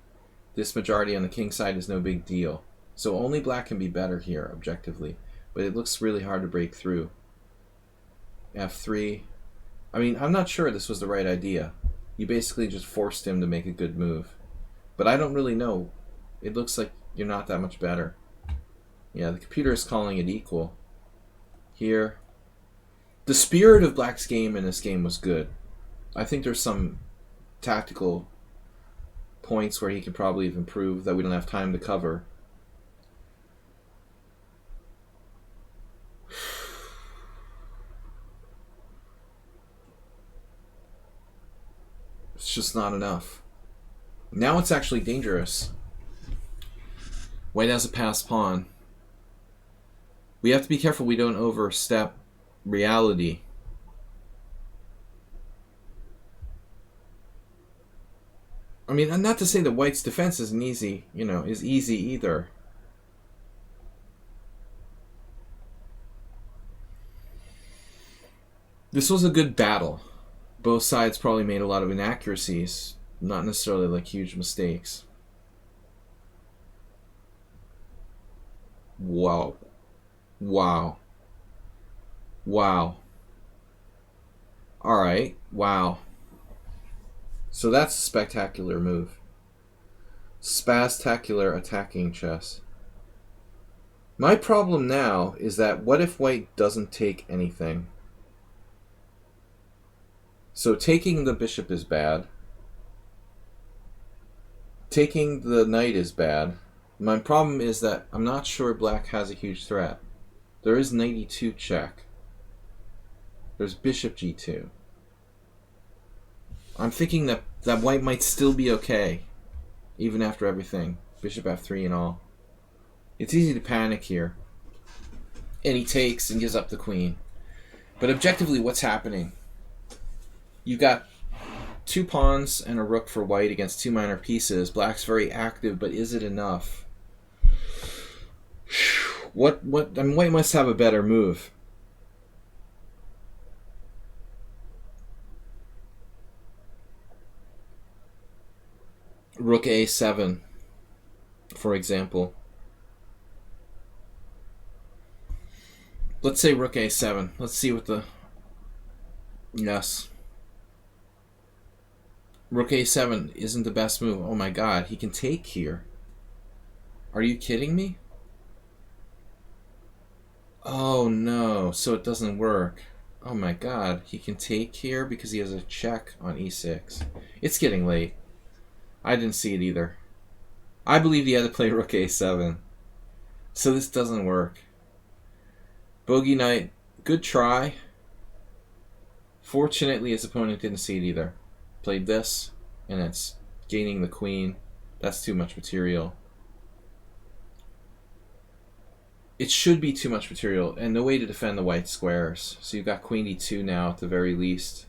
S1: This majority on the king side is no big deal. So only black can be better here, objectively. But it looks really hard to break through. f3. I mean, I'm not sure this was the right idea. You basically just forced him to make a good move. But I don't really know. It looks like you're not that much better. Yeah, the computer is calling it equal. Here. The spirit of black's game in this game was good. I think there's some tactical points where he could probably have improved that we don't have time to cover. It's just not enough. Now it's actually dangerous. White has a passed pawn. We have to be careful we don't overstep reality. I mean, not to say that white's defense isn't easy, is easy either. This was a good battle. Both sides probably made a lot of inaccuracies, not necessarily like huge mistakes. Wow. Wow. Wow. Alright, wow. So that's a spectacular move. Spectacular attacking chess. My problem now is that what if white doesn't take anything? So taking the bishop is bad. Taking the knight is bad. My problem is that I'm not sure black has a huge threat. There is knight e2 check. There's bishop g2. I'm thinking that white might still be okay, even after everything. Bishop f3 and all. It's easy to panic here. And he takes and gives up the queen. But objectively, what's happening? You've got two pawns and a rook for white against two minor pieces. Black's very active, but is it enough? I mean, white must have a better move. Rook a7, for example. Let's say rook a7. Let's see what the... Yes. Rook a7 isn't the best move. Oh my god, he can take here. Are you kidding me? Oh no, so it doesn't work. Oh my god, he can take here because he has a check on e6. It's getting late. I didn't see it either. I believed he had to play rook a7. So this doesn't work. Bogey knight, good try. Fortunately, his opponent didn't see it either. Played this, and it's gaining the queen. That's too much material. It should be too much material, and no way to defend the white squares. So you've got queen d2 now, at the very least.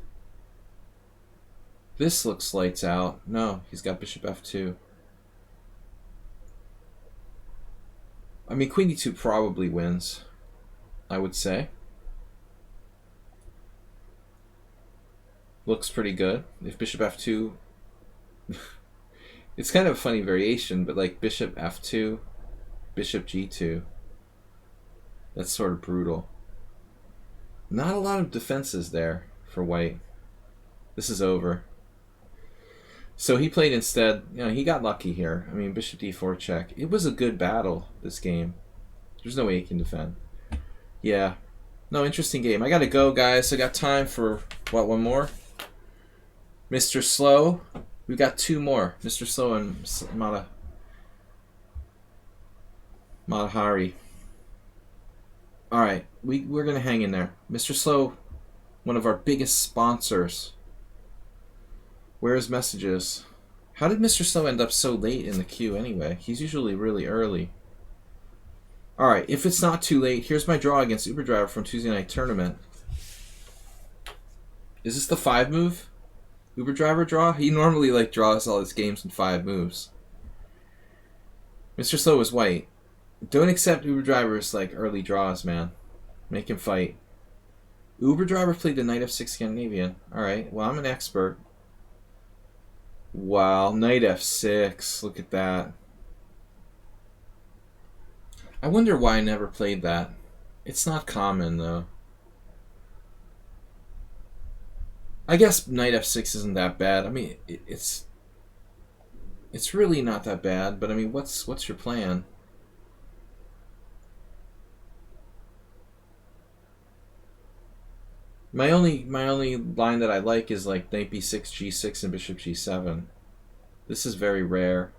S1: This looks lights out. No, he's got bishop f2. I mean, queen d2 probably wins, I would say. Looks pretty good. If bishop f2... It's kind of a funny variation, but like bishop f2, bishop g2. That's sort of brutal. Not a lot of defenses there for white. This is over. So he played instead, he got lucky here. I mean, bishop d4 check. It was a good battle, this game. There's no way he can defend. Yeah. No, interesting game. I gotta go, guys. I got time for, what, one more? Mr. Slow. We got two more. Mr. Slow and Matahari. Alright, we're gonna hang in there. Mr. Slow, one of our biggest sponsors. Where's messages? How did Mr. Slow end up so late in the queue anyway? He's usually really early. Alright, if it's not too late, here's my draw against Uber Driver from Tuesday Night Tournament. Is this the 5 move? Uber Driver draw? He normally like draws all his games in 5 moves. Mr. Slow is white. Don't accept Uber Driver's like early draws, man. Make him fight. Uber Driver played the Knight f6 Scandinavian. Alright, well I'm an expert. Wow, Knight f6. Look at that. I wonder why I never played that. It's not common, though. I guess Knight f6 isn't that bad. I mean, it's really not that bad. But I mean, what's your plan? My only line that I like is like Knight b6, g6, and Bishop g7. This is very rare.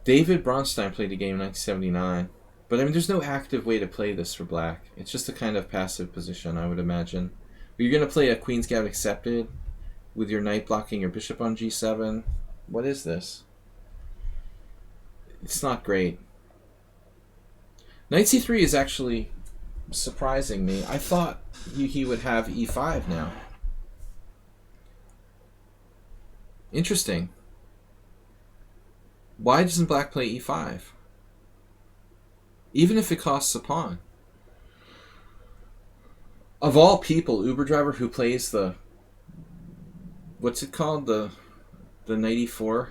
S1: David Bronstein played the game in 1979. But I mean, there's no active way to play this for black. It's just a kind of passive position, I would imagine. But you're going to play a Queen's Gambit accepted with your knight blocking your bishop on g7. What is this? It's not great. Knight c3 is actually surprising me. I thought he would have e5 now. Interesting. Why doesn't black play e5? Even if it costs a pawn. Of all people, Uber Driver who plays the... What's it called? The Knight e4?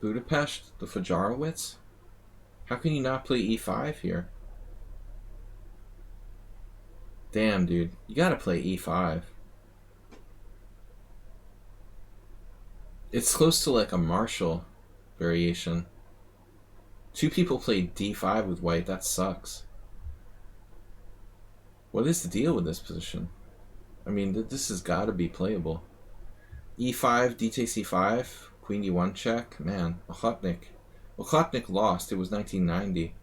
S1: Budapest? The Fajarowitz? How can you not play e5 here? Damn, dude. You gotta play e5. It's close to like a Marshall variation. 2 people played d5 with white. That sucks. What is the deal with this position? I mean, this has got to be playable. e5, d takes e5, queen d1 check. Man, Ochotnik. Ochotnik lost. It was 1990.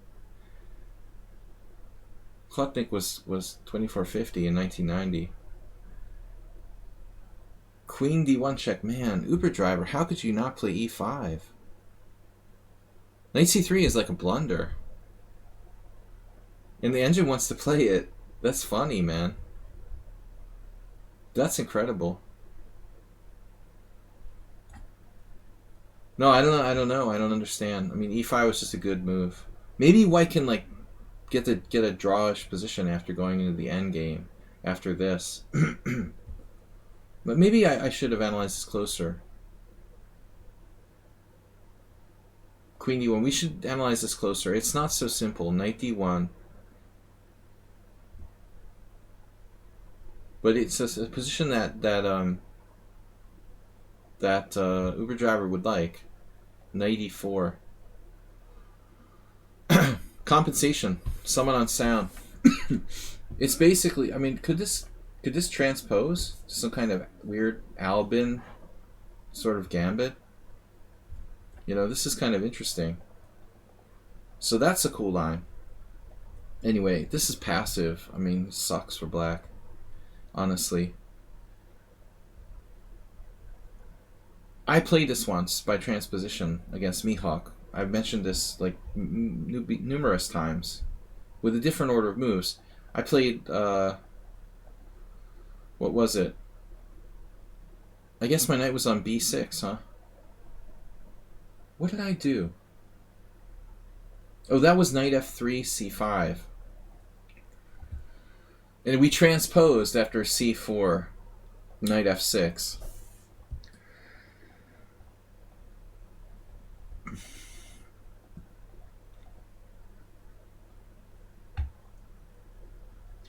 S1: Ochotnik was 2450 in 1990. Queen d1 check. Man, Uber Driver, how could you not play e5? Knight c3 is like a blunder. And the engine wants to play it. That's funny, man. That's incredible. No, I don't know. I don't understand. I mean, e5 was just a good move. Maybe white can like get a drawish position after going into the end game after this. But maybe I should have analyzed this closer. Queen d1. We should analyze this closer. It's not so simple. Knight d1. But it's a position that Uber Driver would like. Knight e4. Compensation. Summon on sound. It's basically, I mean, could this transpose to some kind of weird Albin sort of gambit? You know, this is kind of interesting. So that's a cool line. Anyway, this is passive. I mean, it sucks for black. Honestly. I played this once by transposition against Mihawk. I've mentioned this like numerous times with a different order of moves. I played, what was it? I guess my knight was on b6, huh? What did I do? Oh, that was knight f3, c5. And we transposed after c4, knight f6.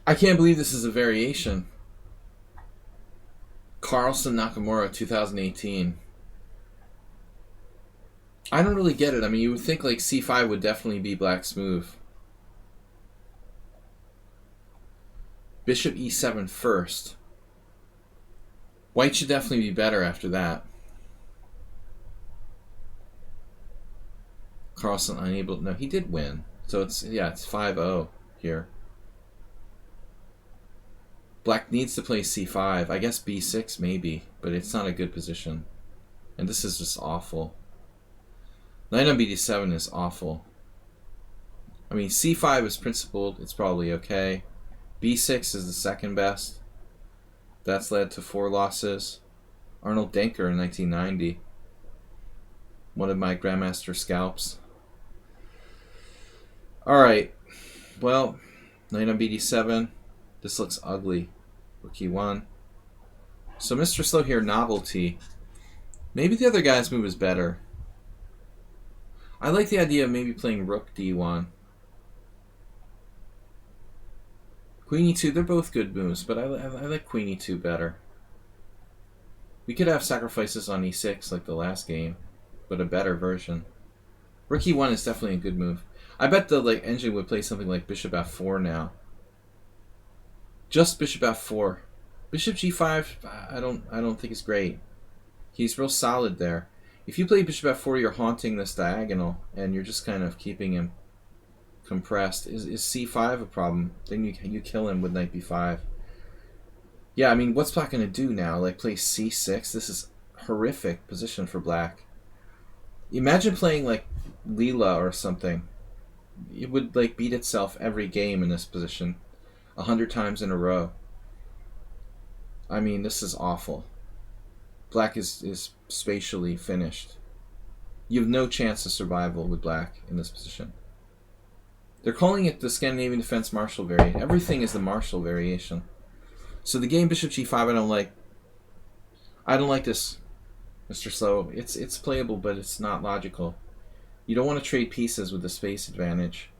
S1: I can't believe this is a variation. Carlson Nakamura, 2018. I don't really get it. I mean, you would think like c5 would definitely be black's move. Bishop e7 first. White should definitely be better after that. Carlson unable. No, he did win. So it's 5-0 here. Black needs to play c5. I guess b6 maybe, but it's not a good position. And this is just awful. Knight on bd7 is awful. I mean, c5 is principled. It's probably okay. b6 is the second best. That's led to 4 losses. Arnold Denker in 1990. One of my Grandmaster scalps. Alright. Well, knight on bd7. This looks ugly. Rook e1. So Mr. Slow here, novelty. Maybe the other guy's move is better. I like the idea of maybe playing rook d1. Queen e2, they're both good moves, but I like queen e2 better. We could have sacrifices on e6 like the last game, but a better version. Rook e1 is definitely a good move. I bet the engine would play something like bishop f4 now. Just bishop f4. Bishop g5, I don't think it's great. He's real solid there. If you play bishop f4, you're haunting this diagonal, and you're just kind of keeping him compressed. Is c5 a problem? Then you kill him with knight b5. Yeah, I mean, what's black going to do now? Like, play c6? This is horrific position for black. Imagine playing, like, Leela or something. It would, like, beat itself every game in this position 100 times in a row. I mean, this is awful. Black is spatially finished. You have no chance of survival with black in this position. They're calling it the Scandinavian Defense Marshall variant. Everything is the Marshall variation. So the game bishop g5 I don't like. I don't like this, Mr. Slow. It's playable, but it's not logical. You don't want to trade pieces with the space advantage.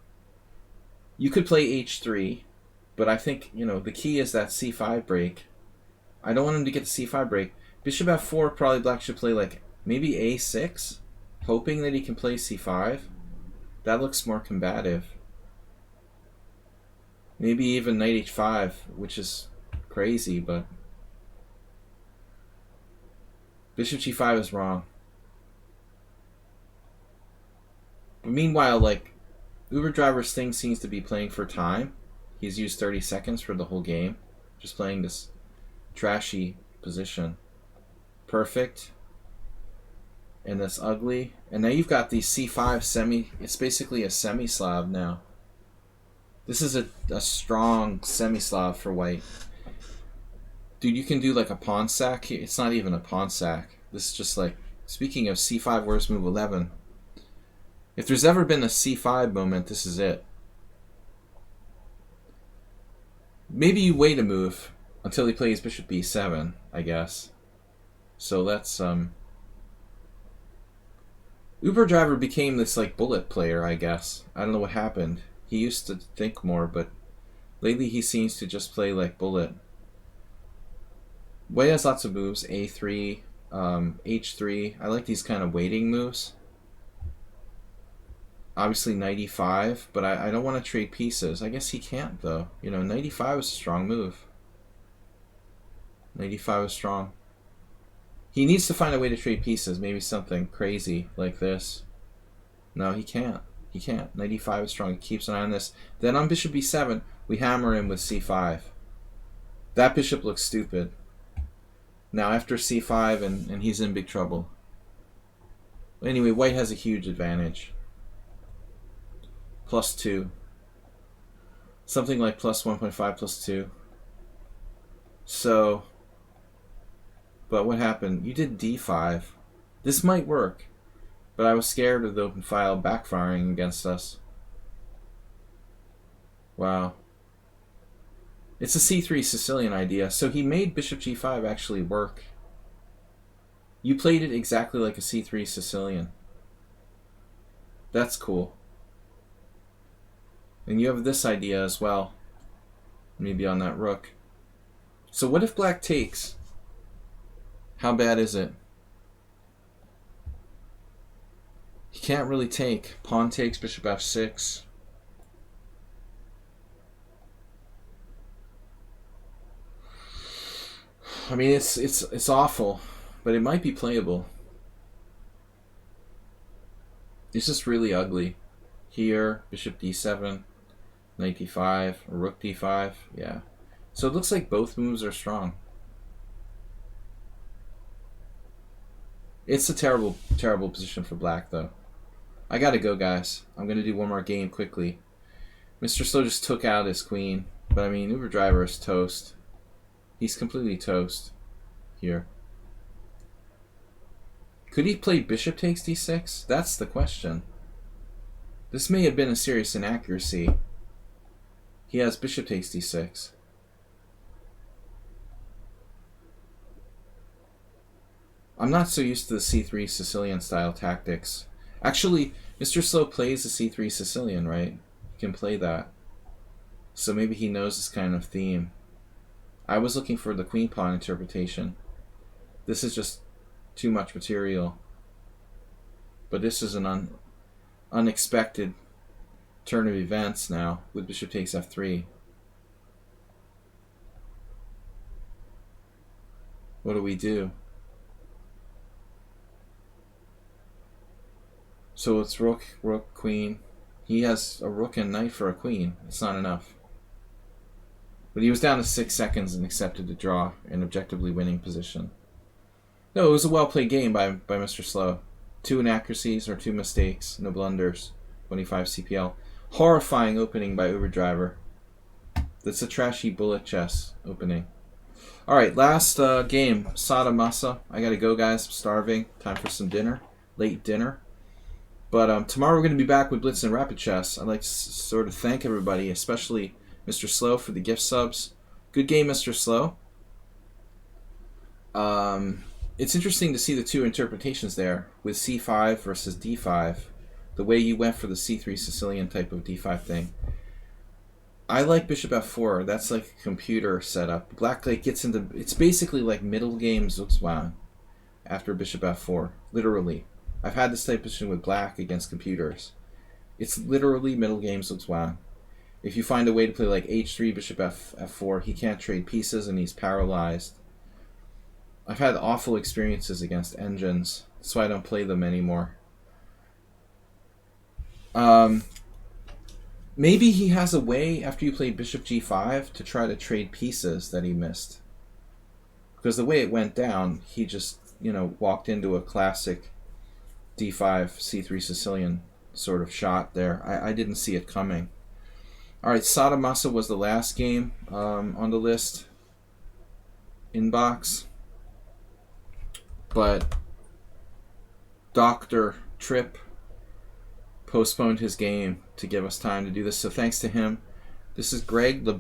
S1: You could play h3, but I think, the key is that c5 break. I don't want him to get the c5 break. Bishop f4, probably black should play like maybe a6, hoping that he can play c5. That looks more combative. Maybe even knight h5, which is crazy, but bishop g5 is wrong. But meanwhile, like, Uber Driver's thing seems to be playing for time. He's used 30 seconds for the whole game, just playing this trashy position. Perfect. And that's ugly. And now you've got the c5 semi. It's basically a semi-Slav now. This is a strong semi-Slav for white. Dude, you can do like a pawn sack. It's not even a pawn sack. This is just like, speaking of c5, where's move 11? If there's ever been a c5 moment, this is it. Maybe you wait a move until he plays bishop b7, I guess. So let's Uber Driver became this like bullet player, I guess. I don't know what happened. He used to think more, but lately he seems to just play like bullet. White has lots of moves. a3, h3. I like these kind of waiting moves. Obviously knight e5, but I don't want to trade pieces. I guess he can't, though. Knight e5 is a strong move. Knight e5 is strong. He needs to find a way to trade pieces. Maybe something crazy like this. No, he can't. He can't. Knight e5 is strong. He keeps an eye on this. Then on bishop b7, we hammer him with c5. That bishop looks stupid. Now after c5, and he's in big trouble. Anyway, white has a huge advantage. +2. Something like +1.5 +2. So, but what happened? You did d5. This might work, but I was scared of the open file backfiring against us. Wow. It's a c3 Sicilian idea, so he made bishop g5 actually work. You played it exactly like a c3 Sicilian. That's cool. And you have this idea as well. Maybe on that rook. So what if black takes? How bad is it? He can't really take. Pawn takes, bishop f6. I mean, it's awful, but it might be playable. It's just really ugly. Here, bishop d7, knight d5, or rook d5. Yeah. So it looks like both moves are strong. It's a terrible, terrible position for black, though. I gotta go, guys. I'm gonna do one more game quickly. Mr. Slow just took out his queen, but I mean, Uber Driver is toast. He's completely toast here. Could he play bishop takes d6? That's the question. This may have been a serious inaccuracy. He has bishop takes d6. I'm not so used to the c3 Sicilian style tactics. Actually, Mr. Slow plays the c3 Sicilian, right? He can play that. So maybe he knows this kind of theme. I was looking for the queen pawn interpretation. This is just too much material. But this is an unexpected turn of events now with bishop takes f3. What do we do? So it's rook, rook, queen. He has a rook and knight for a queen. It's not enough. But he was down to 6 seconds and accepted to draw an objectively winning position. No, it was a well-played game by Mr. Slow. 2 inaccuracies or 2 mistakes, no blunders. 25 CPL. Horrifying opening by Uber Driver. That's a trashy bullet chess opening. Alright, last game. Sada Masa. I gotta go, guys. I'm starving. Time for some dinner. Late dinner. But tomorrow we're going to be back with Blitz and Rapid Chess. I'd like to sort of thank everybody, especially Mr. Slow for the gift subs. Good game, Mr. Slow. It's interesting to see the 2 interpretations there with c5 versus d5. The way you went for the c3 Sicilian type of d5 thing. I like bishop f4. That's like a computer setup. Black like gets into... It's basically like middle game Zugzwang after bishop f4. Literally. I've had this type of position with black against computers. It's literally middle game Zugzwang. If you find a way to play like h3, bishop f4, he can't trade pieces and he's paralyzed. I've had awful experiences against engines. That's why I don't play them anymore. Maybe he has a way after you play bishop g5 to try to trade pieces that he missed. Because the way it went down, he just, walked into a classic d5, c3 Sicilian sort of shot there. I didn't see it coming. Alright, Sada Masa was the last game on the list. Inbox. But Dr. Tripp postponed his game to give us time to do this. So thanks to him. This is Greg the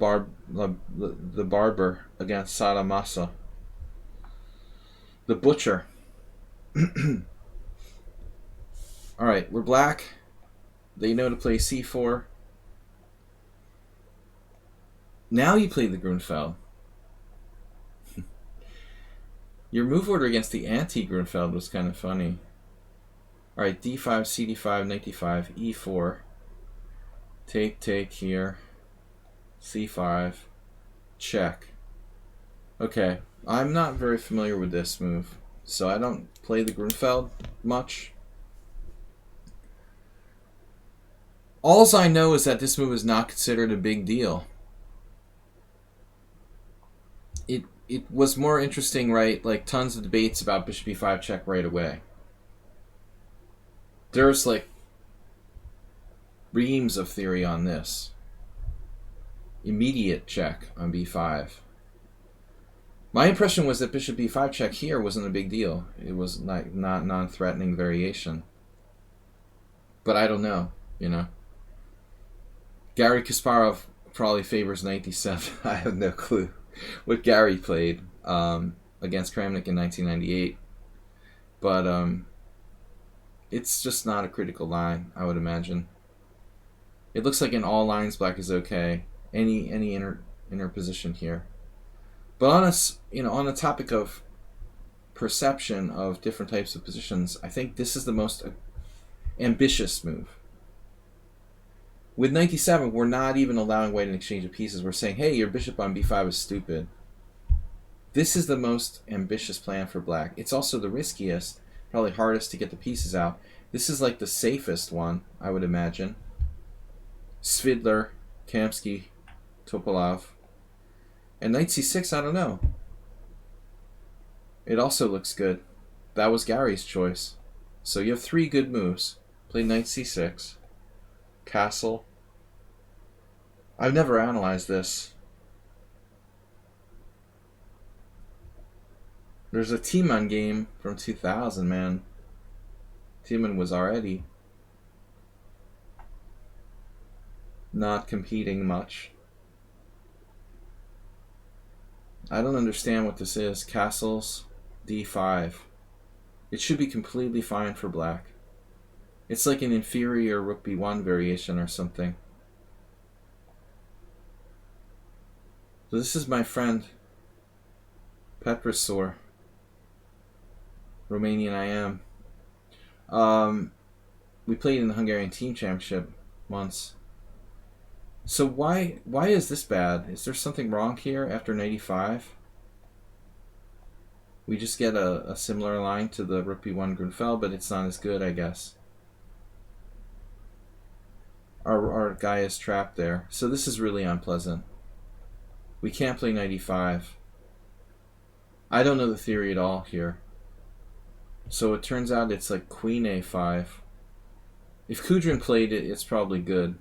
S1: Barber against Sada Masa. The Butcher. Alright, we're black. They know to play c4. Now you play the Grunfeld. Your move order against the anti-Grunfeld was kind of funny. Alright, d5, cd5, knight d5, e4. Take here. c5. Check. Okay, I'm not very familiar with this move, so I don't play the Grunfeld much. Alls I know is that this move is not considered a big deal. It was more interesting, right? Like tons of debates about bishop e5 check right away. There's like reams of theory on this. Immediate check on b5. My impression was that bishop b5 check here wasn't a big deal. It was not non-threatening variation. But I don't know, Gary Kasparov probably favors knight d7. I have no clue what Gary played against Kramnik in 1998. But it's just not a critical line, I would imagine. It looks like in all lines black is okay. Any inner position here. But on on the topic of perception of different types of positions, I think this is the most ambitious move. With knight d7, we're not even allowing white an exchange of pieces. We're saying, hey, your bishop on b5 is stupid. This is the most ambitious plan for black. It's also the riskiest, probably hardest to get the pieces out. This is like the safest one, I would imagine. Svidler, Kamsky, Topalov. And knight c6, I don't know. It also looks good. That was Gary's choice. So you have 3 good moves. Played knight c6. Castle. I've never analyzed this. There's a Tiemann game from 2000, man. Tiemann was already not competing much. I don't understand what this is. Castles, d5. It should be completely fine for black. It's like an inferior rook b1 variation or something. So this is my friend Petrosor. Romanian I am. We played in the Hungarian Team Championship once. So why is this bad? Is there something wrong here after 95? We just get a similar line to the rook b1 Grunfeld, but it's not as good, I guess. Our guy is trapped there. So this is really unpleasant. We can't play 95. I don't know the theory at all here. So it turns out it's like queen a5. If Kudrin played it, it's probably good.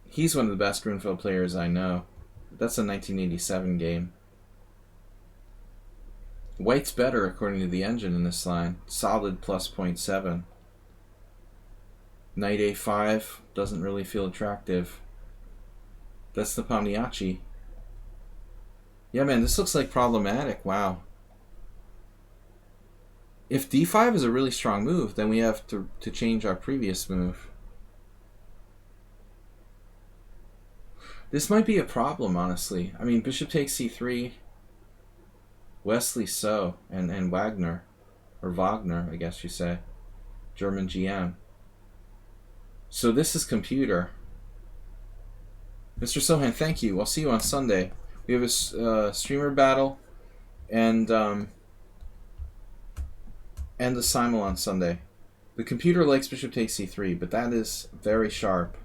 S1: He's one of the best Grunfeld players I know. That's a 1987 game. White's better according to the engine in this line. Solid plus 0.7. Knight a5 doesn't really feel attractive. That's the Pomniachi. Yeah, man, this looks like problematic. Wow. If d5 is a really strong move, then we have to change our previous move. This might be a problem, honestly. I mean, bishop takes c3, Wesley So, and Wagner, or Wagner, I guess you say, German GM. So this is computer. Mr. Sohan, thank you. I'll see you on Sunday. We have a streamer battle and the simul on Sunday. The computer likes bishop takes c3, but that is very sharp.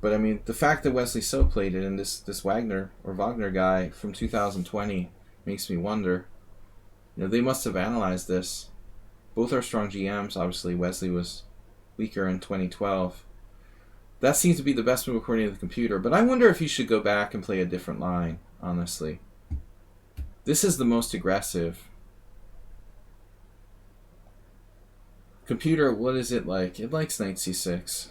S1: But I mean, the fact that Wesley So played it and this Wagner or Wagner guy from 2020 makes me wonder. You know, they must have analyzed this. Both are strong GMs. Obviously, Wesley was weaker in 2012. That seems to be the best move according to the computer. But I wonder if you should go back and play a different line, honestly. This is the most aggressive. Computer, what is it like? It likes knight c6.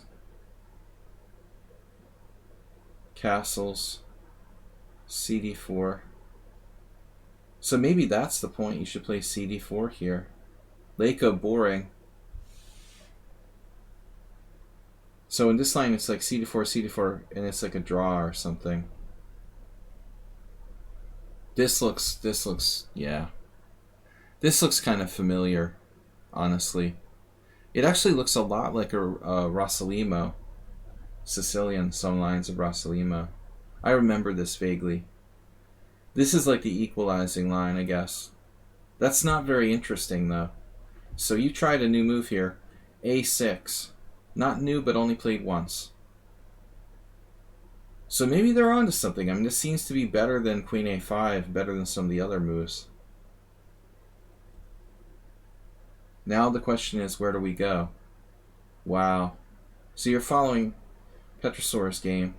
S1: Castles. cd4. So maybe that's the point. You should play cd4 here. Leica, boring. So in this line, it's like cd4, cd4, and it's like a draw or something. This looks, yeah. This looks kind of familiar, honestly. It actually looks a lot like a Rossolimo. Sicilian, some lines of Rossolimo. I remember this vaguely. This is like the equalizing line, I guess. That's not very interesting, though. So you tried a new move here. a6. Not new, but only played once. So maybe they're onto something. I mean, this seems to be better than queen a5, better than some of the other moves. Now the question is, where do we go? Wow. So you're following Petrosaurus game.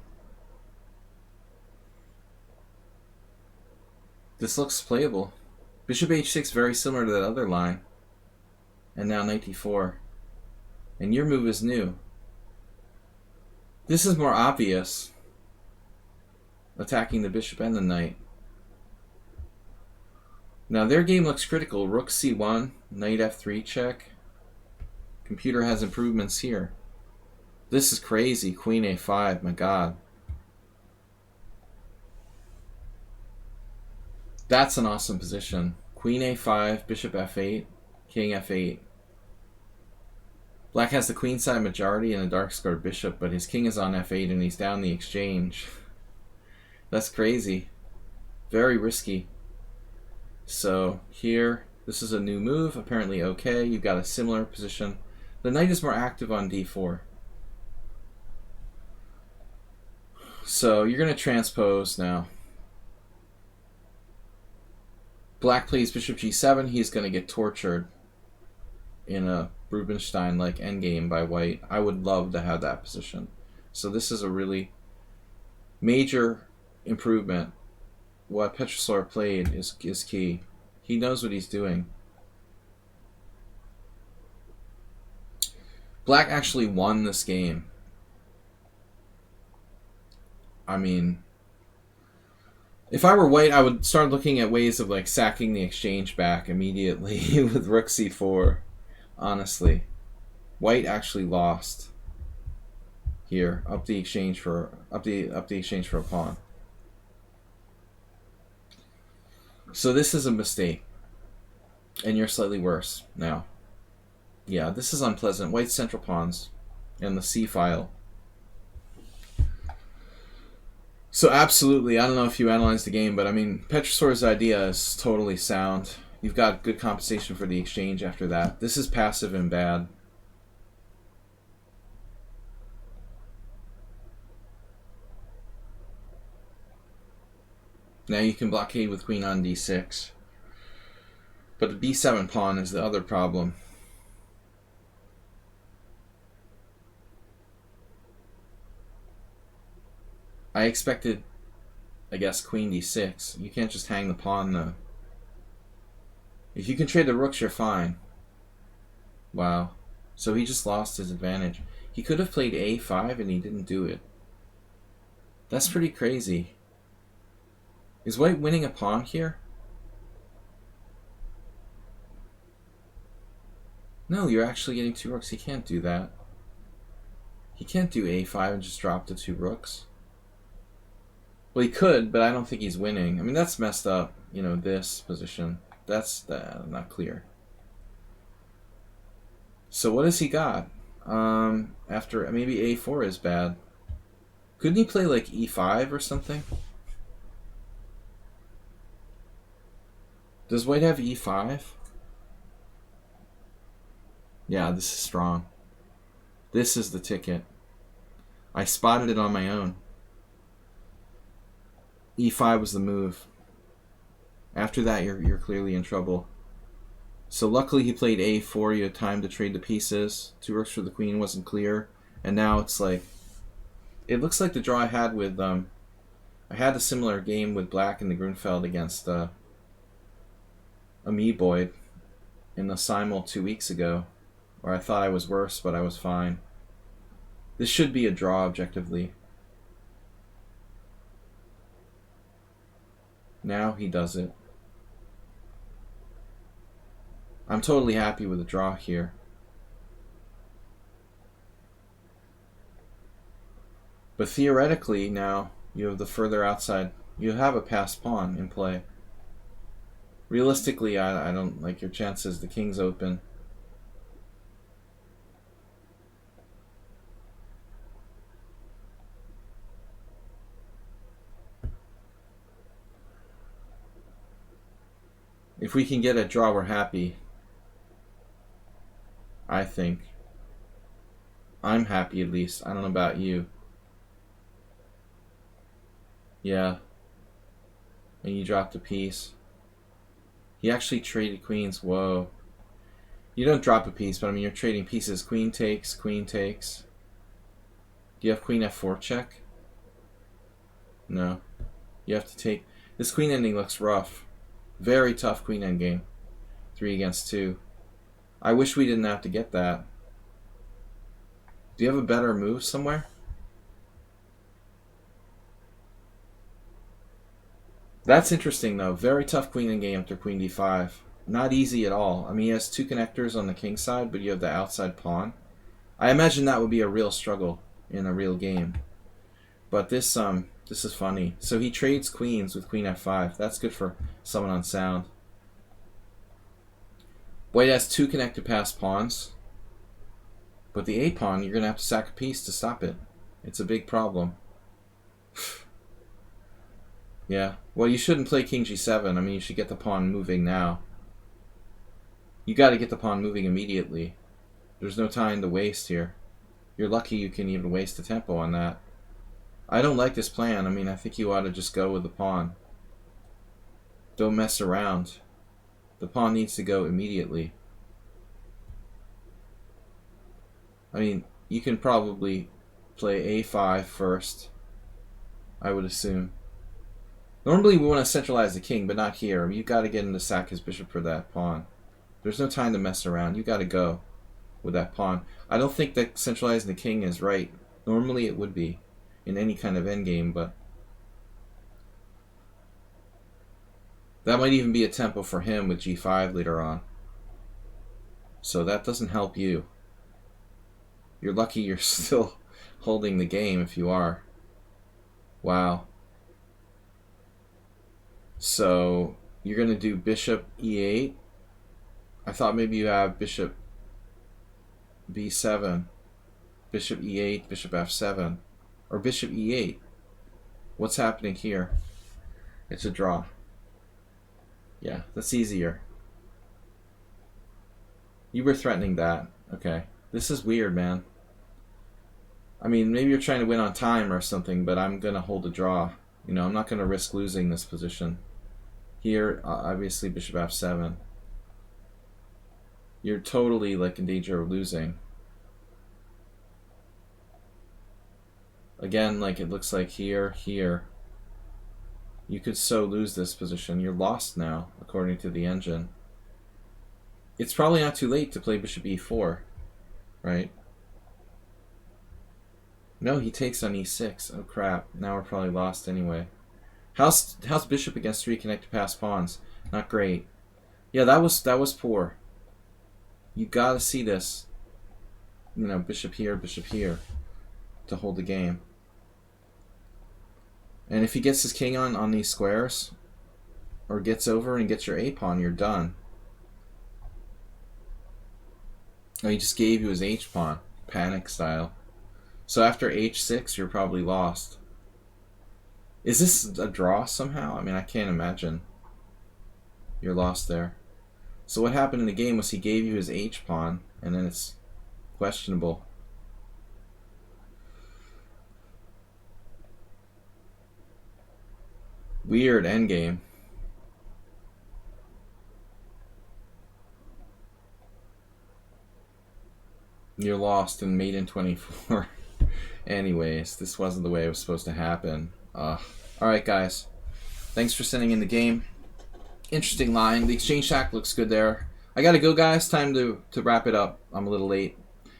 S1: This looks playable. Bishop h6, very similar to that other line. And now knight d4. And your move is new. This is more obvious. Attacking the bishop and the knight. Now their game looks critical. Rook c1, knight f3 check. Computer has improvements here. This is crazy. Queen a5, my god. That's an awesome position. Queen a5, bishop f8, king f8. Black has the queenside majority and a dark-scored bishop, but his king is on f8 and he's down the exchange. That's crazy. Very risky. So here, this is a new move, apparently okay. You've got a similar position. The knight is more active on d4. So you're going to transpose now. Black plays bishop g7, he's going to get tortured in a Rubinstein-like endgame by white. I would love to have that position. So this is a really major improvement. What Petrosor played is key. He knows what he's doing. Black actually won this game. I mean, if I were white, I would start looking at ways of like sacking the exchange back immediately with rook c4. Honestly, white actually lost here, up the exchange for a pawn. So this is a mistake, and you're slightly worse now. Yeah, this is unpleasant. White's central pawns and the c file. So absolutely, I don't know if you analyzed the game, but I mean, Petrosor's idea is totally sound. You've got good compensation for the exchange after that. This is passive and bad. Now you can blockade with queen on d6. But the b7 pawn is the other problem. I expected, I guess, queen d6. You can't just hang the pawn, though. If you can trade the rooks, you're fine. Wow. So he just lost his advantage. He could have played a5 and he didn't do it. That's pretty crazy. Is white winning a pawn here? No, you're actually getting two rooks. He can't do that. He can't do a5 and just drop the two rooks. Well, he could, but I don't think he's winning. I mean, that's messed up, you know, this position. That's not clear. So what has he got? After, maybe a4 is bad. Couldn't he play like e5 or something? Does white have e5? Yeah, this is strong. This is the ticket. I spotted it on my own. e5 was the move. After that, you're clearly in trouble. So luckily he played a4. You had time to trade the pieces. Two rooks for the queen wasn't clear. And now it's like... It looks like the draw I had with... I had a similar game with black in the Grunfeld against Boyd in the Simul 2 weeks ago, where I thought I was worse, but I was fine. This should be a draw objectively. Now he does it. I'm totally happy with the draw here. But theoretically now, you have the further outside. You have a passed pawn in play. Realistically, I don't like your chances. The king's open. If we can get a draw, we're happy. I think. I'm happy at least. I don't know about you. Yeah. And you dropped a piece. He actually traded queens. Whoa. You don't drop a piece, but I mean, you're trading pieces. Queen takes, queen takes. Do you have queen f4 check? No. You have to take... This queen ending looks rough. Very tough queen endgame. 3 against 2. I wish we didn't have to get that. Do you have a better move somewhere? That's interesting, though. Very tough queen endgame after queen d5. Not easy at all. I mean, he has 2 connectors on the king side, but you have the outside pawn. I imagine that would be a real struggle in a real game. But this is funny. So he trades queens with queen f5. That's good for someone on sound. White has 2 connected passed pawns. But the a pawn, you're going to have to sack a piece to stop it. It's a big problem. Yeah. Well, you shouldn't play king g7. I mean, you should get the pawn moving now. You got to get the pawn moving immediately. There's no time to waste here. You're lucky you can even waste a tempo on that. I don't like this plan. I mean, I think you ought to just go with the pawn. Don't mess around. The pawn needs to go immediately. I mean, you can probably play a5 first, I would assume. Normally we want to centralize the king, but not here. I mean, you've got to get him to sack his bishop for that pawn. There's no time to mess around. You've got to go with that pawn. I don't think that centralizing the king is right. Normally it would be in any kind of endgame, but that might even be a tempo for him with g5 later on. So that doesn't help you. You're lucky you're still holding the game if you are. Wow. So you're going to do bishop e8. I thought maybe you have bishop b7, bishop e8, bishop f7, or bishop e8. What's happening here? It's a draw. Yeah, that's easier. You were threatening that. Okay. This is weird, man. I mean, maybe you're trying to win on time or something, but I'm going to hold a draw. You know, I'm not going to risk losing this position. Here, obviously, bishop f7. You're totally, like, in danger of losing. Again, like, it looks like here. You could so lose this position. You're lost now, according to the engine. It's probably not too late to play bishop e4, right? No, he takes on e6. Oh, crap. Now we're probably lost anyway. How's bishop against 3 connected passed pawns? Not great. Yeah, that was poor. You gotta see this. You know, bishop here to hold the game. And if he gets his king on these squares, or gets over and gets your a pawn, you're done. Oh, he just gave you his h pawn, panic style. So after h6, you're probably lost. Is this a draw somehow? I mean, I can't imagine. You're lost there. So what happened in the game was he gave you his h pawn, and then it's questionable. Weird endgame. You're lost in mate in 24. Anyways, this wasn't the way it was supposed to happen. Alright, guys. Thanks for sending in the game. Interesting line. The exchange shack looks good there. I gotta go, guys. Time to wrap it up. I'm a little late.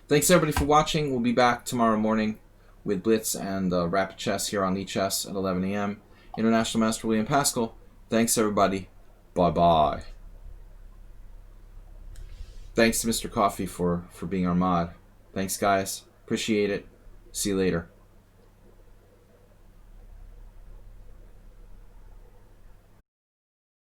S1: Thanks, everybody, for watching. We'll be back tomorrow morning with Blitz and Rapid Chess here on lichess at 11 a.m. International Master William Pascal. Thanks, everybody. Bye-bye. Thanks to Mr. Coffee for being our mod. Thanks, guys. Appreciate it. See you later.